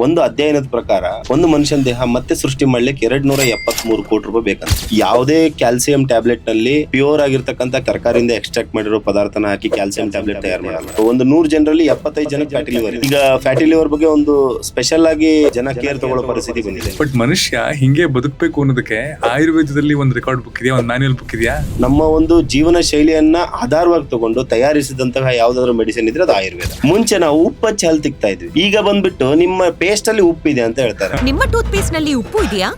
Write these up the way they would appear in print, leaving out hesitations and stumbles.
ಒಂದು ಅಧ್ಯಯನದ ಪ್ರಕಾರ ಒಂದು ಮನುಷ್ಯನ ದೇಹ ಮತ್ತೆ ಸೃಷ್ಟಿ ಮಾಡ್ಲಿಕ್ಕೆ 273 ಕೋಟಿ ರೂಪಾಯಿ ಬೇಕಂತ. ಯಾವುದೇ ಕ್ಯಾಲ್ಸಿಯಂ ಟ್ಯಾಬ್ಲೆಟ್ ನಲ್ಲಿ ಪ್ಯೂರ್ ಆಗಿರ್ತಕ್ಕಂಥ ತರಕಾರಿಯಿಂದ ಎಕ್ಸ್ಟ್ರಾಕ್ಟ್ ಮಾಡಿರೋ ಪದಾರ್ಥನ ಹಾಕಿ ಕ್ಯಾಲ್ಸಿಯಂ ಟ್ಯಾಬ್ಲೆಟ್ ತಯಾರು ಮಾಡಲ್ಲ. ಒಂದು 100 ಜನರಲ್ಲಿ 75 ಜನ ಫ್ಯಾಟಿ ಲಿವರ್. ಈಗ ಫ್ಯಾಟಿ ಲಿವರ್ ಬಗ್ಗೆ ಒಂದು ಸ್ಪೆಷಲ್ ಆಗಿ ಜನ ಕೇರ್ ತಗೊಳ್ಳೋ ಪರಿಸ್ಥಿತಿ ಬಂದಿದೆ. ಬಟ್ ಮನುಷ್ಯ ಹಿಂಗೆ ಬದುಕಬೇಕು ಅನ್ನೋದಕ್ಕೆ ಆಯುರ್ವೇದದಲ್ಲಿ ಒಂದು ರೆಕಾರ್ಡ್ ಬುಕ್ ಇದೆಯಾ, ಒಂದು ಮ್ಯಾನ್ಯುಯಲ್ ಬುಕ್ ಇದೆಯಾ? ನಮ್ಮ ಒಂದು ಜೀವನ ಶೈಲಿಯನ್ನ ಆಧಾರವಾಗಿ ತಗೊಂಡು ತಯಾರಿಸಿದಂತಹ ಯಾವ್ದಾದ್ರು ಮೆಡಿಸಿನ್ ಇದ್ರೆ ಅದು ಆಯುರ್ವೇದ. ಮುಂಚೆ ನಾವು ಉಪ್ಪು ಹಚ್ಚಿ ಹಲ್ ತಿಕ್ತಾ ಇದ್ವಿ, ಈಗ ಬಂದ್ಬಿಟ್ಟು ನಿಮ್ಮ ಪೇಸ್ಟ್ ಅಲ್ಲಿ ಉಪ್ಪು ಇದೆ ಅಂತ ಹೇಳ್ತಾರೆ. ನಿಮ್ಮ ಟೂತ್ ಪೇಸ್ಟ್ ನಲ್ಲಿ ಉಪ್ಪು ಇದೆಯಾ?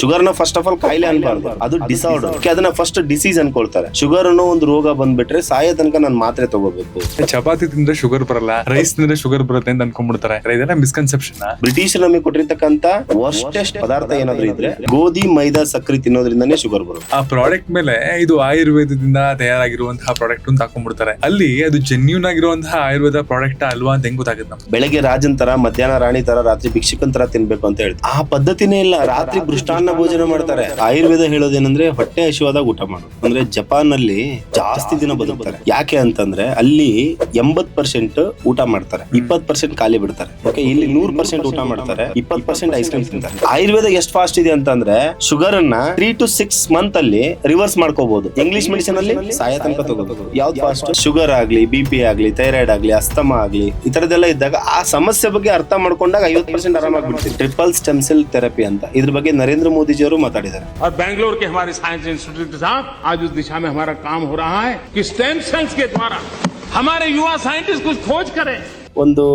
ಶುಗರ್ ನ ಫಸ್ಟ್ ಆಫ್ ಆಲ್ ಕಾಯಿಲೆ ಅನ್ಬಾರ್ದು, ಅದು ಡಿಸಾರ್ಡರ್. ಅದನ್ನ ಫಸ್ಟ್ ಡಿಸೀಸ್ ಅನ್ಕೊಳ್ತಾರೆ. ಶುಗರ್ ಅನ್ನೋ ಒಂದು ರೋಗ ಬಂದ್ಬಿಟ್ರೆ ಸಾಯೋ ತನಕ ನಾನು ಮಾತ್ರೆ ತಗೋಬೇಕು. ಚಪಾತಿ ತಿಂದ್ರೆ ಶುಗರ್ ಬರಲ್ಲ, ರೈಸ್ ತಿಂದ್ರೆ ಶುಗರ್ ಬರುತ್ತೆ ಅಂತ ಅನ್ಕೊಂಡ್ಬಿಡ್ತಾರೆ. ಇದೆಲ್ಲ ಮಿಸ್ಕನ್ಸೆಪ್ಷನ್. ಬ್ರಿಟಿಷ್ ನಮಗೆ ಕೊಟ್ಟಿರ್ತಕ್ಕಂತ ವರ್ಸ್ಟೆಸ್ಟ್ ಪದಾರ್ಥ ಏನಾದ್ರು ಇದ್ರೆ ಗೋಧಿ, ಮೈದಾ, ಸಕ್ಕರೆ ತಿನ್ನೋದ್ರಿಂದನೇ ಶುಗರ್ ಬರುತ್ತೆ. ಆ ಪ್ರಾಡಕ್ಟ್ ಮೇಲೆ ಇದು ಆಯುರ್ವೇದದಿಂದ ತಯಾರಾಗಿರುವಂತಹ ಪ್ರಾಡಕ್ಟ್ ಅಂತ ಹಾಕೊಂಡ್ಬಿಡ್ತಾರೆ. ಅಲ್ಲಿ ಅದು ಜೆನ್ಯೂನ್ ಆಗಿರುವಂತಹ ಆಯುರ್ವೇದ ಪ್ರಾಡಕ್ಟ್ ಅಲ್ವಾ ಅಂತ ಹೆಂಗ್ ಗೊತ್ತಾಗುತ್ತೆ ನಮ್ಗೆ? ಬೆಳಗ್ಗೆ ರಾಜನ್ ತರ, ಮಧ್ಯಾಹ್ನ ರಾಣಿ ತರ, ರಾತ್ರಿ ಭಿಕ್ಷಕನ್ ತರ ತಿನ್ಬೇಕು ಅಂತ ಹೇಳ್ತಾರೆ. ಆ ಪದ್ಧತಿನೇ ಇಲ್ಲ. ರಾತ್ರಿ ಮೃಷ್ಟಾನ್ನ ಭೋಜನ ಮಾಡ್ತಾರೆ. ಆಯುರ್ವೇದ ಹೇಳೋದೇನಂದ್ರೆ ಹೊಟ್ಟೆ ಹಸಿವಾದಾಗ ಊಟ ಮಾಡು. ಅಂದ್ರೆ ಜಪಾನ್ ನಲ್ಲಿ ಜಾಸ್ತಿ ದಿನ ಬದುಕ್ತಾರೆ. ಯಾಕೆ ಅಂತಂದ್ರೆ ಅಲ್ಲಿ 80% ಊಟ ಮಾಡ್ತಾರೆ, 20% ಖಾಲಿ ಬಿಡ್ತಾರೆ. ಓಕೆ, ಇಲ್ಲಿ 100% ಊಟ ಮಾಡ್ತಾರೆ, 20% ಐಸ್ ಕ್ರೀಮ್ ತಿಂತಾರೆ. ಆಯುರ್ವೇದ ಎಷ್ಟು ಫಾಸ್ಟ್ ಇದೆ ಅಂತಂದ್ರೆ ಶುಗರ್ ಅನ್ನ 3 to 6 ಮಂತ್ ಅಲ್ಲಿ ರಿವರ್ಸ್ ಮಾಡ್ಕೋಬಹುದು. ಇಂಗ್ಲಿಷ್ ಮೆಡಿಸಿನ್ ಅಲ್ಲಿ ಸಾಯ ತನಕ ತಗೋಬಹುದು. ಯಾವ್ದು ಫಾಸ್ಟ್? ಶುಗರ್ ಆಗ್ಲಿ, BP ಆಗ್ಲಿ, ಥೈರಾಯ್ಡ್ ಆಗ್ಲಿ, ಅಸ್ತಮಾ ಆಗ್ಲಿ, ಈ ತರದೆಲ್ಲ ಇದ್ದಾಗ ಆ ಸಮಸ್ಯೆ ಬಗ್ಗೆ ಅರ್ಥ ಮಾಡ್ಕೊಂಡಾಗ 50% ಆರಾಮಾಗ್ಬಿಡ್ತೀವಿ. ಟ್ರಿಪಲ್ ಸ್ಟೆಮ್ ಸೆಲ್ ಥೆರಪಿ ಅಂತ ಇದ್ರ ಬಗ್ಗೆ ನರೇಂದ್ರ ಮೋದಿಜಿ ಅವರು ಮಾತಾಡಿದ್ದಾರೆ. और बेंगलोर के हमारे साइंस इंस्टीट्यूट के साथ आज उस दिशा में हमारा काम हो रहा है कि स्टेम सेल्स के द्वारा हमारे युवा साइंटिस्ट कुछ खोज करें. ಒಂದು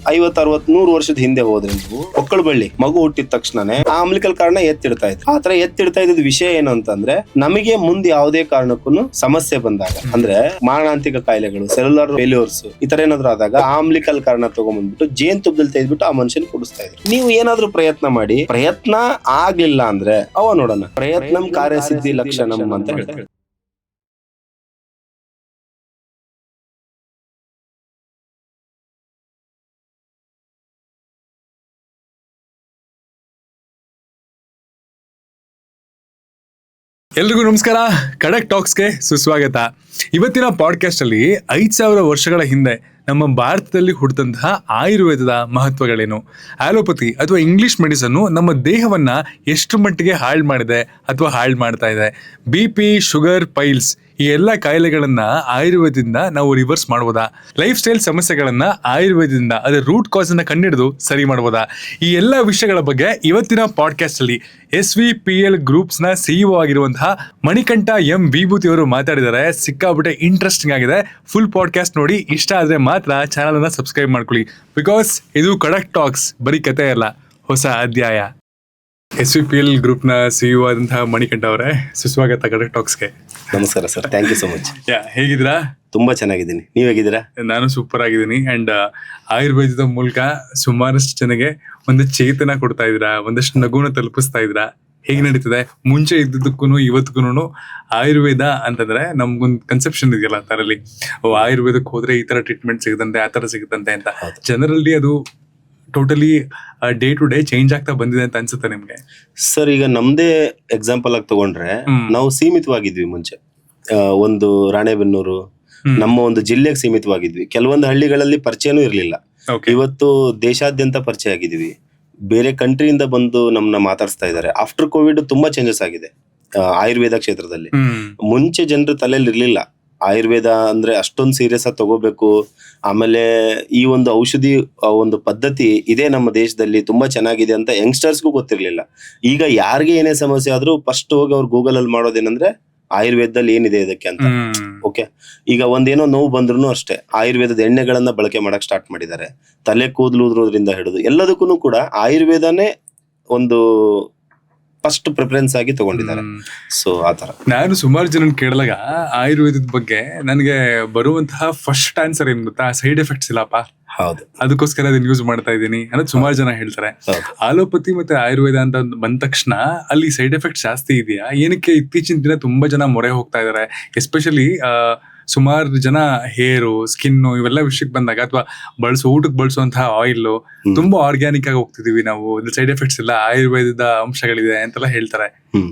50, 60, 100 ವರ್ಷದ ಹಿಂದೆ ಹೋದ್ರೆ ನೀವು ಒಕ್ಕಳ ಬಳ್ಳಿ ಮಗು ಹುಟ್ಟಿದ ತಕ್ಷಣನೇ ಆ ಅಂಬ್ಲಿಕಲ್ ಕಾರಣ ಎತ್ತಿಡ್ತಾ ಇದ್ರು. ಆತರ ಎತ್ತಿಡ್ತಾ ಇದ್ದ ವಿಷಯ ಏನು ಅಂತಂದ್ರೆ ನಮಗೆ ಮುಂದೆ ಯಾವುದೇ ಕಾರಣಕ್ಕೂ ಸಮಸ್ಯೆ ಬಂದಾಗ, ಅಂದ್ರೆ ಮಾರಣಾಂತಿಕ ಕಾಯಿಲೆಗಳು, ಸೆಲ್ಯುಲರ್ ಫೇಲ್ಯೂರ್ಸ್ ಈ ತರ ಏನಾದ್ರು ಆದಾಗ ಆ ಅಂಬ್ಲಿಕಲ್ ಕಾರಣ ತಗೊಂಡ್ಬಂದ್ಬಿಟ್ಟು ಜೇನ್ ತುಪ್ಪದಲ್ಲಿ ತೆಗೆದ್ಬಿಟ್ಟು ಆ ಮನುಷ್ಯನ್ ಕುಡಿಸ್ತಾ ಇದ್ರು. ನೀವು ಏನಾದ್ರೂ ಪ್ರಯತ್ನ ಮಾಡಿ, ಪ್ರಯತ್ನ ಆಗ್ಲಿಲ್ಲ ಅಂದ್ರೆ ಅವ ನೋಡೋಣ ಪ್ರಯತ್ನಂ ಕಾರ್ಯಸಿದ್ಧಿ ಲಕ್ಷಣಂ ಅಂತ ಹೇಳ್ತಾರೆ. ಎಲ್ರಿಗೂ ನಮಸ್ಕಾರ, ಖಡಕ್ ಟಾಕ್ಸ್ಗೆ ಸುಸ್ವಾಗತ. ಇವತ್ತಿನ ಪಾಡ್ಕಾಸ್ಟ್ ಅಲ್ಲಿ 5000 ವರ್ಷಗಳ ಹಿಂದೆ ನಮ್ಮ ಭಾರತದಲ್ಲಿ ಹುಟ್ಟಿದಂತಹ ಆಯುರ್ವೇದದ ಮಹತ್ವಗಳೇನು, ಆಲೋಪತಿ ಅಥವಾ ಇಂಗ್ಲಿಷ್ ಮೆಡಿಸನ್ನು ನಮ್ಮ ದೇಹವನ್ನ ಎಷ್ಟು ಮಟ್ಟಿಗೆ ಹಾಳು ಮಾಡಿದೆ ಅಥವಾ ಹಾಳು ಮಾಡ್ತಾ ಇದೆ, BP, ಶುಗರ್, ಪೈಲ್ಸ್ ಈ ಎಲ್ಲ ಕಾಯಿಲೆಗಳನ್ನ ಆಯುರ್ವೇದದಿಂದ ನಾವು ರಿವರ್ಸ್ ಮಾಡ್ಬೋದಾ, ಲೈಫ್ ಸ್ಟೈಲ್ ಸಮಸ್ಯೆಗಳನ್ನ ಆಯುರ್ವೇದದಿಂದ ಅದರ ರೂಟ್ ಕಾಸ್ ಅನ್ನ ಕಂಡಿಡಿದು ಸರಿ ಮಾಡ್ಬೋದಾ, ಈ ಎಲ್ಲ ವಿಷಯಗಳ ಬಗ್ಗೆ ಇವತ್ತಿನ ಪಾಡ್ಕಾಸ್ಟ್ ಅಲ್ಲಿ SVPL ಗ್ರೂಪ್ಸ್ ನ CEO ಆಗಿರುವಂತಹ ಮಣಿಕಂಠ M ವಿಭೂತಿ ಅವರು ಮಾತಾಡಿದ್ದಾರೆ. ಸಿಕ್ಕಾಬಿಟ್ಟೆ ಇಂಟ್ರೆಸ್ಟಿಂಗ್ ಆಗಿದೆ. ಫುಲ್ ಪಾಡ್ಕಾಸ್ಟ್ ನೋಡಿ, ಇಷ್ಟ ಆದ್ರೆ ಮಾತ್ರ ಚಾನಲ್ ಅನ್ನ ಸಬ್ಸ್ಕ್ರೈಬ್ ಮಾಡ್ಕೊಳ್ಳಿ. ಬಿಕಾಸ್ ಇದು ಖಡಕ್ ಟಾಕ್ಸ್ ಬರೀ ಕತೆ ಅಲ್ಲ, ಹೊಸ ಅಧ್ಯಾಯ. SVPL ಗ್ರೂಪ್ ನ CEO ಆದಂತಹ ಮಣಿಕಂಠ ಅವರೇ, ಸುಸ್ವಾಗತ ಖಡಕ್ ಟಾಕ್ಸ್ಗೆ. ನಮಸ್ಕಾರ sir, thank you so much. ಹೇಗಿದ್ದೀರಾ? ತುಂಬಾ ಚೆನ್ನಾಗಿದ್ದೀನಿ, ನೀವ್ ಹೇಗಿದ್ದೀರಾ? ನಾನು ಸೂಪರ್ ಆಗಿದ್ದೀನಿ. ಅಂಡ್ ಆಯುರ್ವೇದದ ಮೂಲಕ ಸುಮಾರಷ್ಟು ಜನಗೆ ಒಂದು ಚೇತನ ಕೊಡ್ತಾ ಇದ್ದೀರಾ, ಒಂದಷ್ಟು ನಗುನ ತಲುಪಿಸ್ತಾ ಇದ್ದೀರಾ. ಹೇಗೆ ನಡೀತದೆ? ಮುಂಚೆ ಇದ್ದದಕ್ಕೂ ಇವತ್ತಿಗೂ ಆಯುರ್ವೇದ ಅಂತಂದ್ರೆ ನಮ್ಗೊಂದು ಕನ್ಸೆಪ್ಷನ್ ಇದೆಯಲ್ಲ, ಅದರಲ್ಲಿ ಆಯುರ್ವೇದಕ್ಕೆ ಹೋದ್ರೆ ಈ ತರ ಟ್ರೀಟ್ಮೆಂಟ್ ಸಿಗುತ್ತಂತೆ, ಆ ತರ ಸಿಗುತ್ತಂತೆ ಅಂತ. ಜನರಲ್ಲಿ ಅದು totally day to day change ಆಗ್ತಾ ಬಂದಿದೆ ಅಂತ ಅನ್ಸುತ್ತೆ ನಿಮ್ಗೆ? ಸರ್, ಈಗ ನಮ್ದೇ ಎಕ್ಸಾಂಪಲ್ ಆಗಿ ತಗೊಂಡ್ರೆ ನಾವು ಸೀಮಿತವಾಗಿದ್ವಿ ಮುಂಚೆ. ಒಂದು ರಾಣೆಬೆನ್ನೂರು ನಮ್ಮ ಒಂದು ಜಿಲ್ಲೆಗೆ ಸೀಮಿತವಾಗಿದ್ವಿ. ಕೆಲವೊಂದು ಹಳ್ಳಿಗಳಲ್ಲಿ ಪರಿಚಯನೂ ಇರ್ಲಿಲ್ಲ. ಇವತ್ತು ದೇಶಾದ್ಯಂತ ಪರಿಚಯ ಆಗಿದ್ವಿ. ಬೇರೆ ಕಂಟ್ರಿಯಿಂದ ಬಂದು ನಮ್ಮನ್ನ ಮಾತಾಡ್ಸ್ತಾ ಇದ್ದಾರೆ. ಆಫ್ಟರ್ ಕೋವಿಡ್ ತುಂಬಾ ಚೇಂಜಸ್ ಆಗಿದೆ ಆಯುರ್ವೇದ ಕ್ಷೇತ್ರದಲ್ಲಿ. ಮುಂಚೆ ಜನರ ತಲೆಯಲ್ಲಿ ಇರ್ಲಿಲ್ಲ ಆಯುರ್ವೇದ ಅಂದ್ರೆ ಅಷ್ಟೊಂದು ಸೀರಿಯಸ್ ಆಗಿ ತಗೋಬೇಕು, ಆಮೇಲೆ ಈ ಒಂದು ಔಷಧಿ ಒಂದು ಪದ್ಧತಿ ಇದೆ ನಮ್ಮ ದೇಶದಲ್ಲಿ ತುಂಬಾ ಚೆನ್ನಾಗಿದೆ ಅಂತ ಯಂಗ್ಸ್ಟರ್ಸ್ಗೂ ಗೊತ್ತಿರ್ಲಿಲ್ಲ. ಈಗ ಯಾರಿಗೆ ಏನೇ ಸಮಸ್ಯೆ ಆದ್ರೂ ಫಸ್ಟ್ ಹೋಗಿ ಅವ್ರು ಗೂಗಲ್ ಅಲ್ಲಿ ಮಾಡೋದೇನಂದ್ರೆ ಆಯುರ್ವೇದದಲ್ಲಿ ಏನಿದೆ ಇದಕ್ಕೆ ಅಂತ. ಓಕೆ, ಈಗ ಒಂದೇನೋ ನೋವು ಬಂದ್ರು ಅಷ್ಟೇ ಆಯುರ್ವೇದದ ಎಣ್ಣೆಗಳನ್ನ ಬಳಕೆ ಮಾಡಕ್ ಸ್ಟಾರ್ಟ್ ಮಾಡಿದ್ದಾರೆ. ತಲೆ ಕೂದಲು ಉದ್ರೋದ್ರಿಂದ ಹಿಡಿದು ಎಲ್ಲದಕ್ಕೂ ಕೂಡ ಆಯುರ್ವೇದನೇ ಒಂದು ಫಸ್ಟ್ ಪ್ರಿಫರೆನ್ಸ್ ಆಗಿ ತಗೊಂಡಿದ್ದಾರೆ. ಸೊ ಆತರ ನಾನು ಸುಮಾರು ಜನ ಕೇಳಿದಾಗ ಆಯುರ್ವೇದದ ಬಗ್ಗೆ ನನಗೆ ಬರುವಂತಹ ಫಸ್ಟ್ ಆನ್ಸರ್ ಏನ್ ಗೊತ್ತಾ? ಸೈಡ್ ಎಫೆಕ್ಟ್ಸ್ ಇಲ್ಲಪ್ಪ, ಹೌದು, ಅದಕ್ಕೋಸ್ಕರ ಅದನ್ನ ಯೂಸ್ ಮಾಡ್ತಾ ಇದ್ದೀನಿ ಅನ್ನೋದು ಸುಮಾರು ಜನ ಹೇಳ್ತಾರೆ. ಆಲೋಪತಿ ಮತ್ತೆ ಆಯುರ್ವೇದ ಅಂತ ಬಂದ ತಕ್ಷಣ ಅಲ್ಲಿ ಸೈಡ್ ಎಫೆಕ್ಟ್ಸ್ ಜಾಸ್ತಿ ಇದೆಯಾ? ಏನಕ್ಕೆ ಇತ್ತೀಚಿನ ದಿನ ತುಂಬಾ ಜನ ಮೊರೆ ಹೋಗ್ತಾ ಇದಾರೆ? ಎಸ್ಪೆಷಲಿ ಸುಮಾರು ಜನ ಹೇರು, ಸ್ಕಿನ್ ಇವೆಲ್ಲ ವಿಷಯಕ್ಕೆ ಬಂದಾಗ, ಅಥವಾ ಊಟಕ್ಕೆ ಬಳಸುವಂತಹ ಆಯಿಲ್ ತುಂಬಾ ಆರ್ಗ್ಯಾನಿಕ್ ಆಗಿ ಹೋಗ್ತಿದೀವಿ ನಾವು, ಸೈಡ್ ಎಫೆಕ್ಟ್ಸ್ ಇಲ್ಲ, ಆಯುರ್ವೇದದ ಅಂಶಗಳಿದೆ ಅಂತೆಲ್ಲ ಹೇಳ್ತಾರೆ.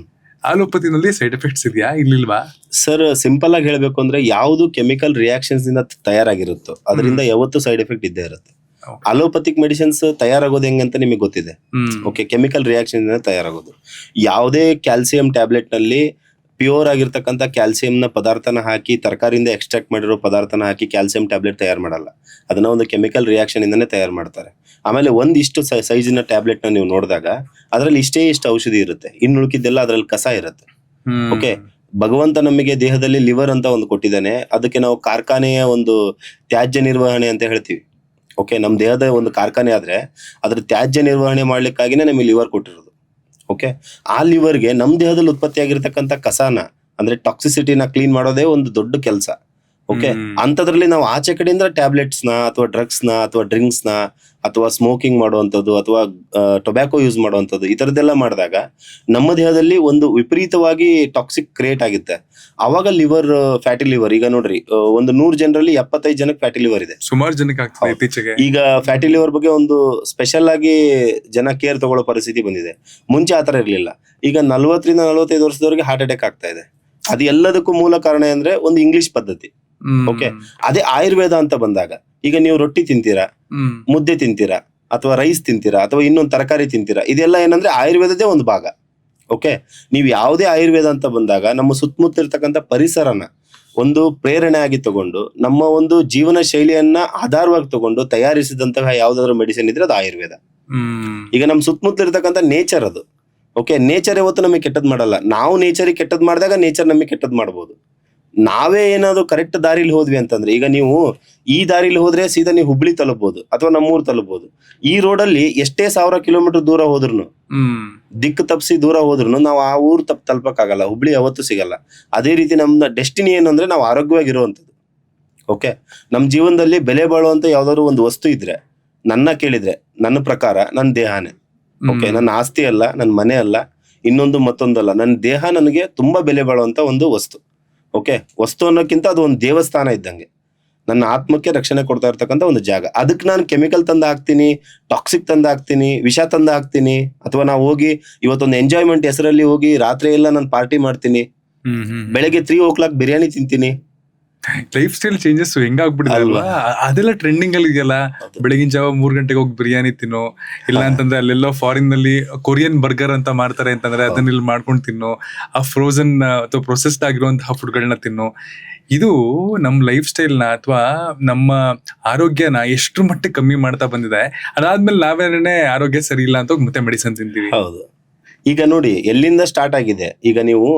ಆಲೋಪತಿನಲ್ಲಿ ಸೈಡ್ ಎಫೆಕ್ಟ್ಸ್ ಇದೆಯಾ, ಇರ್ಲಿಲ್ವಾ? ಸರ್, ಸಿಂಪಲ್ ಆಗಿ ಹೇಳ್ಬೇಕು ಅಂದ್ರೆ ಯಾವ್ದು ಕೆಮಿಕಲ್ ರಿಯಾಕ್ಷನ್ಸ್ ಇಂದ ತಯಾರಾಗಿರುತ್ತೋ ಅದರಿಂದ ಯಾವತ್ತು ಸೈಡ್ ಎಫೆಕ್ಟ್ ಇದ್ದೇ ಇರುತ್ತೆ. ಅಲೋಪತಿಕ್ ಮೆಡಿಸಿನ್ಸ್ ತಯಾರಾಗೋದು ಹೆಂಗಂತ ನಿಮಗೆ ಗೊತ್ತಿದೆ. ಓಕೆ, ಕೆಮಿಕಲ್ ರಿಯಾಕ್ಷನ್ ತಯಾರಾಗೋದು. ಯಾವುದೇ ಕ್ಯಾಲ್ಸಿಯಂ ಟ್ಯಾಬ್ಲೆಟ್ ನಲ್ಲಿ ಪ್ಯೂರ್ ಆಗಿರ್ತಕ್ಕಂಥ ಕ್ಯಾಲ್ಸಿಯಂನ ಪದಾರ್ಥನ ಹಾಕಿ, ತರಕಾರಿಯಿಂದ ಎಕ್ಸ್ಟ್ರಾಕ್ಟ್ ಮಾಡಿರೋ ಪದಾರ್ಥನ ಹಾಕಿ ಕ್ಯಾಲ್ಸಿಯಂ ಟ್ಯಾಬ್ಲೆಟ್ ತಯಾರು ಮಾಡಲ್ಲ. ಅದನ್ನ ಒಂದು ಕೆಮಿಕಲ್ ರಿಯಾಕ್ಷನ್ ಇಂದಾನೆ ತಯಾರು ಮಾಡ್ತಾರೆ. ಆಮೇಲೆ ಒಂದಿಷ್ಟು ಸೈಜಿನ ಟ್ಯಾಬ್ಲೆಟ್ ನ ನೀವು ನೋಡಿದಾಗ ಅದರಲ್ಲಿ ಇಷ್ಟು ಔಷಧಿ ಇರುತ್ತೆ, ಇನ್ನು ಉಳುಕಿದ್ದೆಲ್ಲ ಅದರಲ್ಲಿ ಕಸ ಇರುತ್ತೆ. ಓಕೆ, ಭಗವಂತ ನಮಗೆ ದೇಹದಲ್ಲಿ ಲಿವರ್ ಅಂತ ಒಂದು ಕೊಟ್ಟಿದ್ದಾನೆ. ಅದಕ್ಕೆ ನಾವು ಕಾರ್ಖಾನೆಯ ಒಂದು ತ್ಯಾಜ್ಯ ನಿರ್ವಹಣೆ ಅಂತ ಹೇಳ್ತೀವಿ. ಓಕೆ, ನಮ್ಮ ದೇಹದ ಒಂದು ಕಾರ್ಖಾನೆ ಆದ್ರೆ ಅದ್ರ ತ್ಯಾಜ್ಯ ನಿರ್ವಹಣೆ ಮಾಡ್ಲಿಕ್ಕಾಗಿನೇ ನಮಗೆ ಲಿವರ್ ಕೊಟ್ಟಿರೋದು. ಓಕೆ, ಆ ಲಿವರ್ಗೆ ನಮ್ಮ ದೇಹದಲ್ಲಿ ಉತ್ಪತ್ತಿ ಆಗಿರ್ತಕ್ಕಂಥ ಕಸಾನ ಅಂದ್ರೆ ಟಾಕ್ಸಿಸಿಟಿನ ಕ್ಲೀನ್ ಮಾಡೋದೇ ಒಂದು ದೊಡ್ಡ ಕೆಲಸ. ಓಕೆ, ಅಂತದ್ರಲ್ಲಿ ನಾವು ಆಚೆ ಕಡೆಯಿಂದ ಟ್ಯಾಬ್ಲೆಟ್ಸ್ ನ ಅಥವಾ ಡ್ರಗ್ಸ್ ನ ಅಥವಾ ಡ್ರಿಂಕ್ಸ್ ನ ಅಥವಾ ಸ್ಮೋಕಿಂಗ್ ಮಾಡುವಂಥದ್ದು ಅಥವಾ ಟೊಬ್ಯಾಕೊ ಯೂಸ್ ಮಾಡುವಂಥದ್ದು ಈ ತರದ್ದೆಲ್ಲ ಮಾಡಿದಾಗ ನಮ್ಮ ದೇಹದಲ್ಲಿ ಒಂದು ವಿಪರೀತವಾಗಿ ಟಾಕ್ಸಿಕ್ ಕ್ರಿಯೇಟ್ ಆಗುತ್ತೆ. ಅವಾಗ ಲಿವರ್, ಫ್ಯಾಟಿ ಲಿವರ್, ಈಗ ನೋಡ್ರಿ ಒಂದು 100 ಜನರಲ್ಲಿ 75 ಜನಕ್ಕೆ ಫ್ಯಾಟಿ ಲಿವರ್ ಇದೆ. ಸುಮಾರು ಜನಕ್ಕೆ ಆಗ್ತದೆ ಇತ್ತೀಚೆಗೆ. ಈಗ ಫ್ಯಾಟಿ ಲಿವರ್ ಬಗ್ಗೆ ಒಂದು ಸ್ಪೆಷಲ್ ಆಗಿ ಜನ ಕೇರ್ ತಗೊಳ್ಳೋ ಪರಿಸ್ಥಿತಿ ಬಂದಿದೆ. ಮುಂಚೆ ಆತರ ಇರ್ಲಿಲ್ಲ. ಈಗ 40ರಿಂದ 45 ವರ್ಷದವರೆಗೆ ಹಾರ್ಟ್ ಅಟ್ಯಾಕ್ ಆಗ್ತಾ ಇದೆ. ಅದು ಎಲ್ಲದಕ್ಕೂ ಮೂಲ ಕಾರಣ ಅಂದ್ರೆ ಒಂದು ಇಂಗ್ಲಿಷ್ ಪದ್ಧತಿ. ಓಕೆ, ಅದೇ ಆಯುರ್ವೇದ ಅಂತ ಬಂದಾಗ ಈಗ ನೀವು ರೊಟ್ಟಿ ತಿಂತೀರಾ, ಮುದ್ದೆ ತಿಂತೀರಾ, ಅಥವಾ ರೈಸ್ ತಿಂತೀರಾ, ಅಥವಾ ಇನ್ನೊಂದು ತರಕಾರಿ ತಿಂತೀರಾ, ಇದೆಲ್ಲ ಏನಂದ್ರೆ ಆಯುರ್ವೇದದೇ ಒಂದು ಭಾಗ. ಓಕೆ, ನೀವು ಯಾವುದೇ ಆಯುರ್ವೇದ ಅಂತ ಬಂದಾಗ ನಮ್ಮ ಸುತ್ತಮುತ್ತ ಇರ್ತಕ್ಕಂಥ ಪರಿಸರನ ಒಂದು ಪ್ರೇರಣೆ ಆಗಿ ತಗೊಂಡು ನಮ್ಮ ಒಂದು ಜೀವನ ಶೈಲಿಯನ್ನ ಆಧಾರವಾಗಿ ತಗೊಂಡು ತಯಾರಿಸಿದಂತಹ ಯಾವ್ದಾದ್ರು ಮೆಡಿಸಿನ್ ಇದ್ರೆ ಅದು ಆಯುರ್ವೇದ. ಈಗ ನಮ್ಮ ಸುತ್ತಮುತ್ತ ಇರ್ತಕ್ಕಂಥ ನೇಚರ್ ಅದು. ಓಕೆ, ನೇಚರ್ ಯಾವತ್ತು ನಮಗೆ ಕೆಟ್ಟದ್ ಮಾಡಲ್ಲ. ನಾವು ನೇಚರಿಗೆ ಕೆಟ್ಟದ್ ಮಾಡಿದಾಗ ನೇಚರ್ ನಮಗೆ ಕೆಟ್ಟದ್ ಮಾಡ್ಬೋದು. ನಾವೇ ಏನಾದ್ರು ಕರೆಕ್ಟ್ ದಾರಿಲಿ ಹೋದ್ವಿ ಅಂತಂದ್ರೆ, ಈಗ ನೀವು ಈ ದಾರಿಲಿ ಹೋದ್ರೆ ಸೀದಾ ನೀವು ಹುಬ್ಳಿ ತಲುಪಬಹುದು ಅಥವಾ ನಮ್ಮೂರ್ ತಲುಪಬಹುದು. ಈ ರೋಡಲ್ಲಿ ಎಷ್ಟೇ 1000 ಕಿಲೋಮೀಟರ್ ದೂರ ಹೋದ್ರು, ದಿಕ್ಕು ತಪ್ಪಿಸಿ ದೂರ ಹೋದ್ರು ನಾವು ಆ ಊರು ತಲುಪಕ್ಕಾಗಲ್ಲ. ಹುಬ್ಳಿ ಯಾವತ್ತೂ ಸಿಗಲ್ಲ. ಅದೇ ರೀತಿ ನಮ್ಮ ಡೆಸ್ಟಿನಿ ಏನು ಅಂದ್ರೆ ನಾವು ಆರೋಗ್ಯವಾಗಿರುವಂಥದ್ದು. ಓಕೆ, ನಮ್ಮ ಜೀವನದಲ್ಲಿ ಬೆಲೆ ಬಾಳುವಂತ ಯಾವ್ದಾದ್ರು ಒಂದು ವಸ್ತು ಇದ್ರೆ ನನ್ನ ಕೇಳಿದ್ರೆ ನನ್ನ ಪ್ರಕಾರ ನನ್ನ ದೇಹನೇ. ಓಕೆ, ನನ್ನ ಆಸ್ತಿ ಅಲ್ಲ, ನನ್ನ ಮನೆ ಅಲ್ಲ, ಇನ್ನೊಂದು ಮತ್ತೊಂದಲ್ಲ, ನನ್ನ ದೇಹ ನನಗೆ ತುಂಬಾ ಬೆಲೆ ಬಾಳುವಂತ ಒಂದು ವಸ್ತು. ಓಕೆ, ವಸ್ತು ಅನ್ನೋಕ್ಕಿಂತ ಅದು ಒಂದು ದೇವಸ್ಥಾನ ಇದ್ದಂಗೆ, ನನ್ನ ಆತ್ಮಕ್ಕೆ ರಕ್ಷಣೆ ಕೊಡ್ತಾ ಇರ್ತಕ್ಕಂಥ ಒಂದು ಜಾಗ. ಅದಕ್ಕೆ ನಾನು ಕೆಮಿಕಲ್ ತಂದು ಹಾಕ್ತೀನಿ, ಟಾಕ್ಸಿಕ್ ತಂದು ಹಾಕ್ತೀನಿ, ವಿಷ ತಂದು ಹಾಕ್ತೀನಿ, ಅಥವಾ ನಾವು ಹೋಗಿ ಇವತ್ತೊಂದು ಎಂಜಾಯ್ಮೆಂಟ್ ಹೆಸರಲ್ಲಿ ಹೋಗಿ ರಾತ್ರಿ ಎಲ್ಲ ನಾನು ಪಾರ್ಟಿ ಮಾಡ್ತೀನಿ, ಬೆಳಗ್ಗೆ 3 o'clock ಬಿರಿಯಾನಿ ತಿಂತೀನಿ. ಲೈಫ್ ಸ್ಟೈಲ್ ಚೇಂಜಸ್ ಹೆಂಗಾಗ್ಬಿಟ್ಟಿದೆ ಅಲ್ವಾ? ಅದೆಲ್ಲ ಟ್ರೆಂಡಿಂಗ್ ಅಲ್ಲಿ ಇದೆಯಲ್ಲ. ಬೆಳಗಿನ ಜಾವ 3 ಗಂಟೆಗೆ ಹೋಗಿ ಬಿರಿಯಾನಿ ತಿನ್ನೋ, ಇಲ್ಲ ಅಂತಂದ್ರೆ ಅಲ್ಲೆಲ್ಲೋ ಫಾರಿನ್ ನಲ್ಲಿ ಕೊರಿಯನ್ ಬರ್ಗರ್ ಅಂತ ಮಾಡ್ತಾರೆ ಅಂತಂದ್ರೆ ಅದನ್ನ ಇಲ್ಲಿ ಮಾಡ್ಕೊಂಡು ತಿನ್ನೋ, ಆ ಫ್ರೋಸನ್ ಅಥವಾ ಪ್ರೊಸೆಸ್ಡ್ ಆಗಿರುವಂತಹ ಫುಡ್ಗಳನ್ನ ತಿನ್ನೋ. ಇದು ನಮ್ಮ ಲೈಫ್ ಸ್ಟೈಲ್ನ ಅಥವಾ ನಮ್ಮ ಆರೋಗ್ಯನ ಎಷ್ಟು ಮಟ್ಟಿಗೆ ಕಮ್ಮಿ ಮಾಡ್ತಾ ಬಂದಿದೆ. ಅದಾದ್ಮೇಲೆ ನಾವೇನೇ ಆರೋಗ್ಯ ಸರಿ ಇಲ್ಲ ಅಂತ ಮತ್ತೆ ಮೆಡಿಸಿನ್ ತಿಂತೀವಿ. ಹೌದು. ಈಗ ನೋಡಿ ಎಲ್ಲಿಂದ ಸ್ಟಾರ್ಟ್ ಆಗಿದೆ. ಈಗ ನೀವು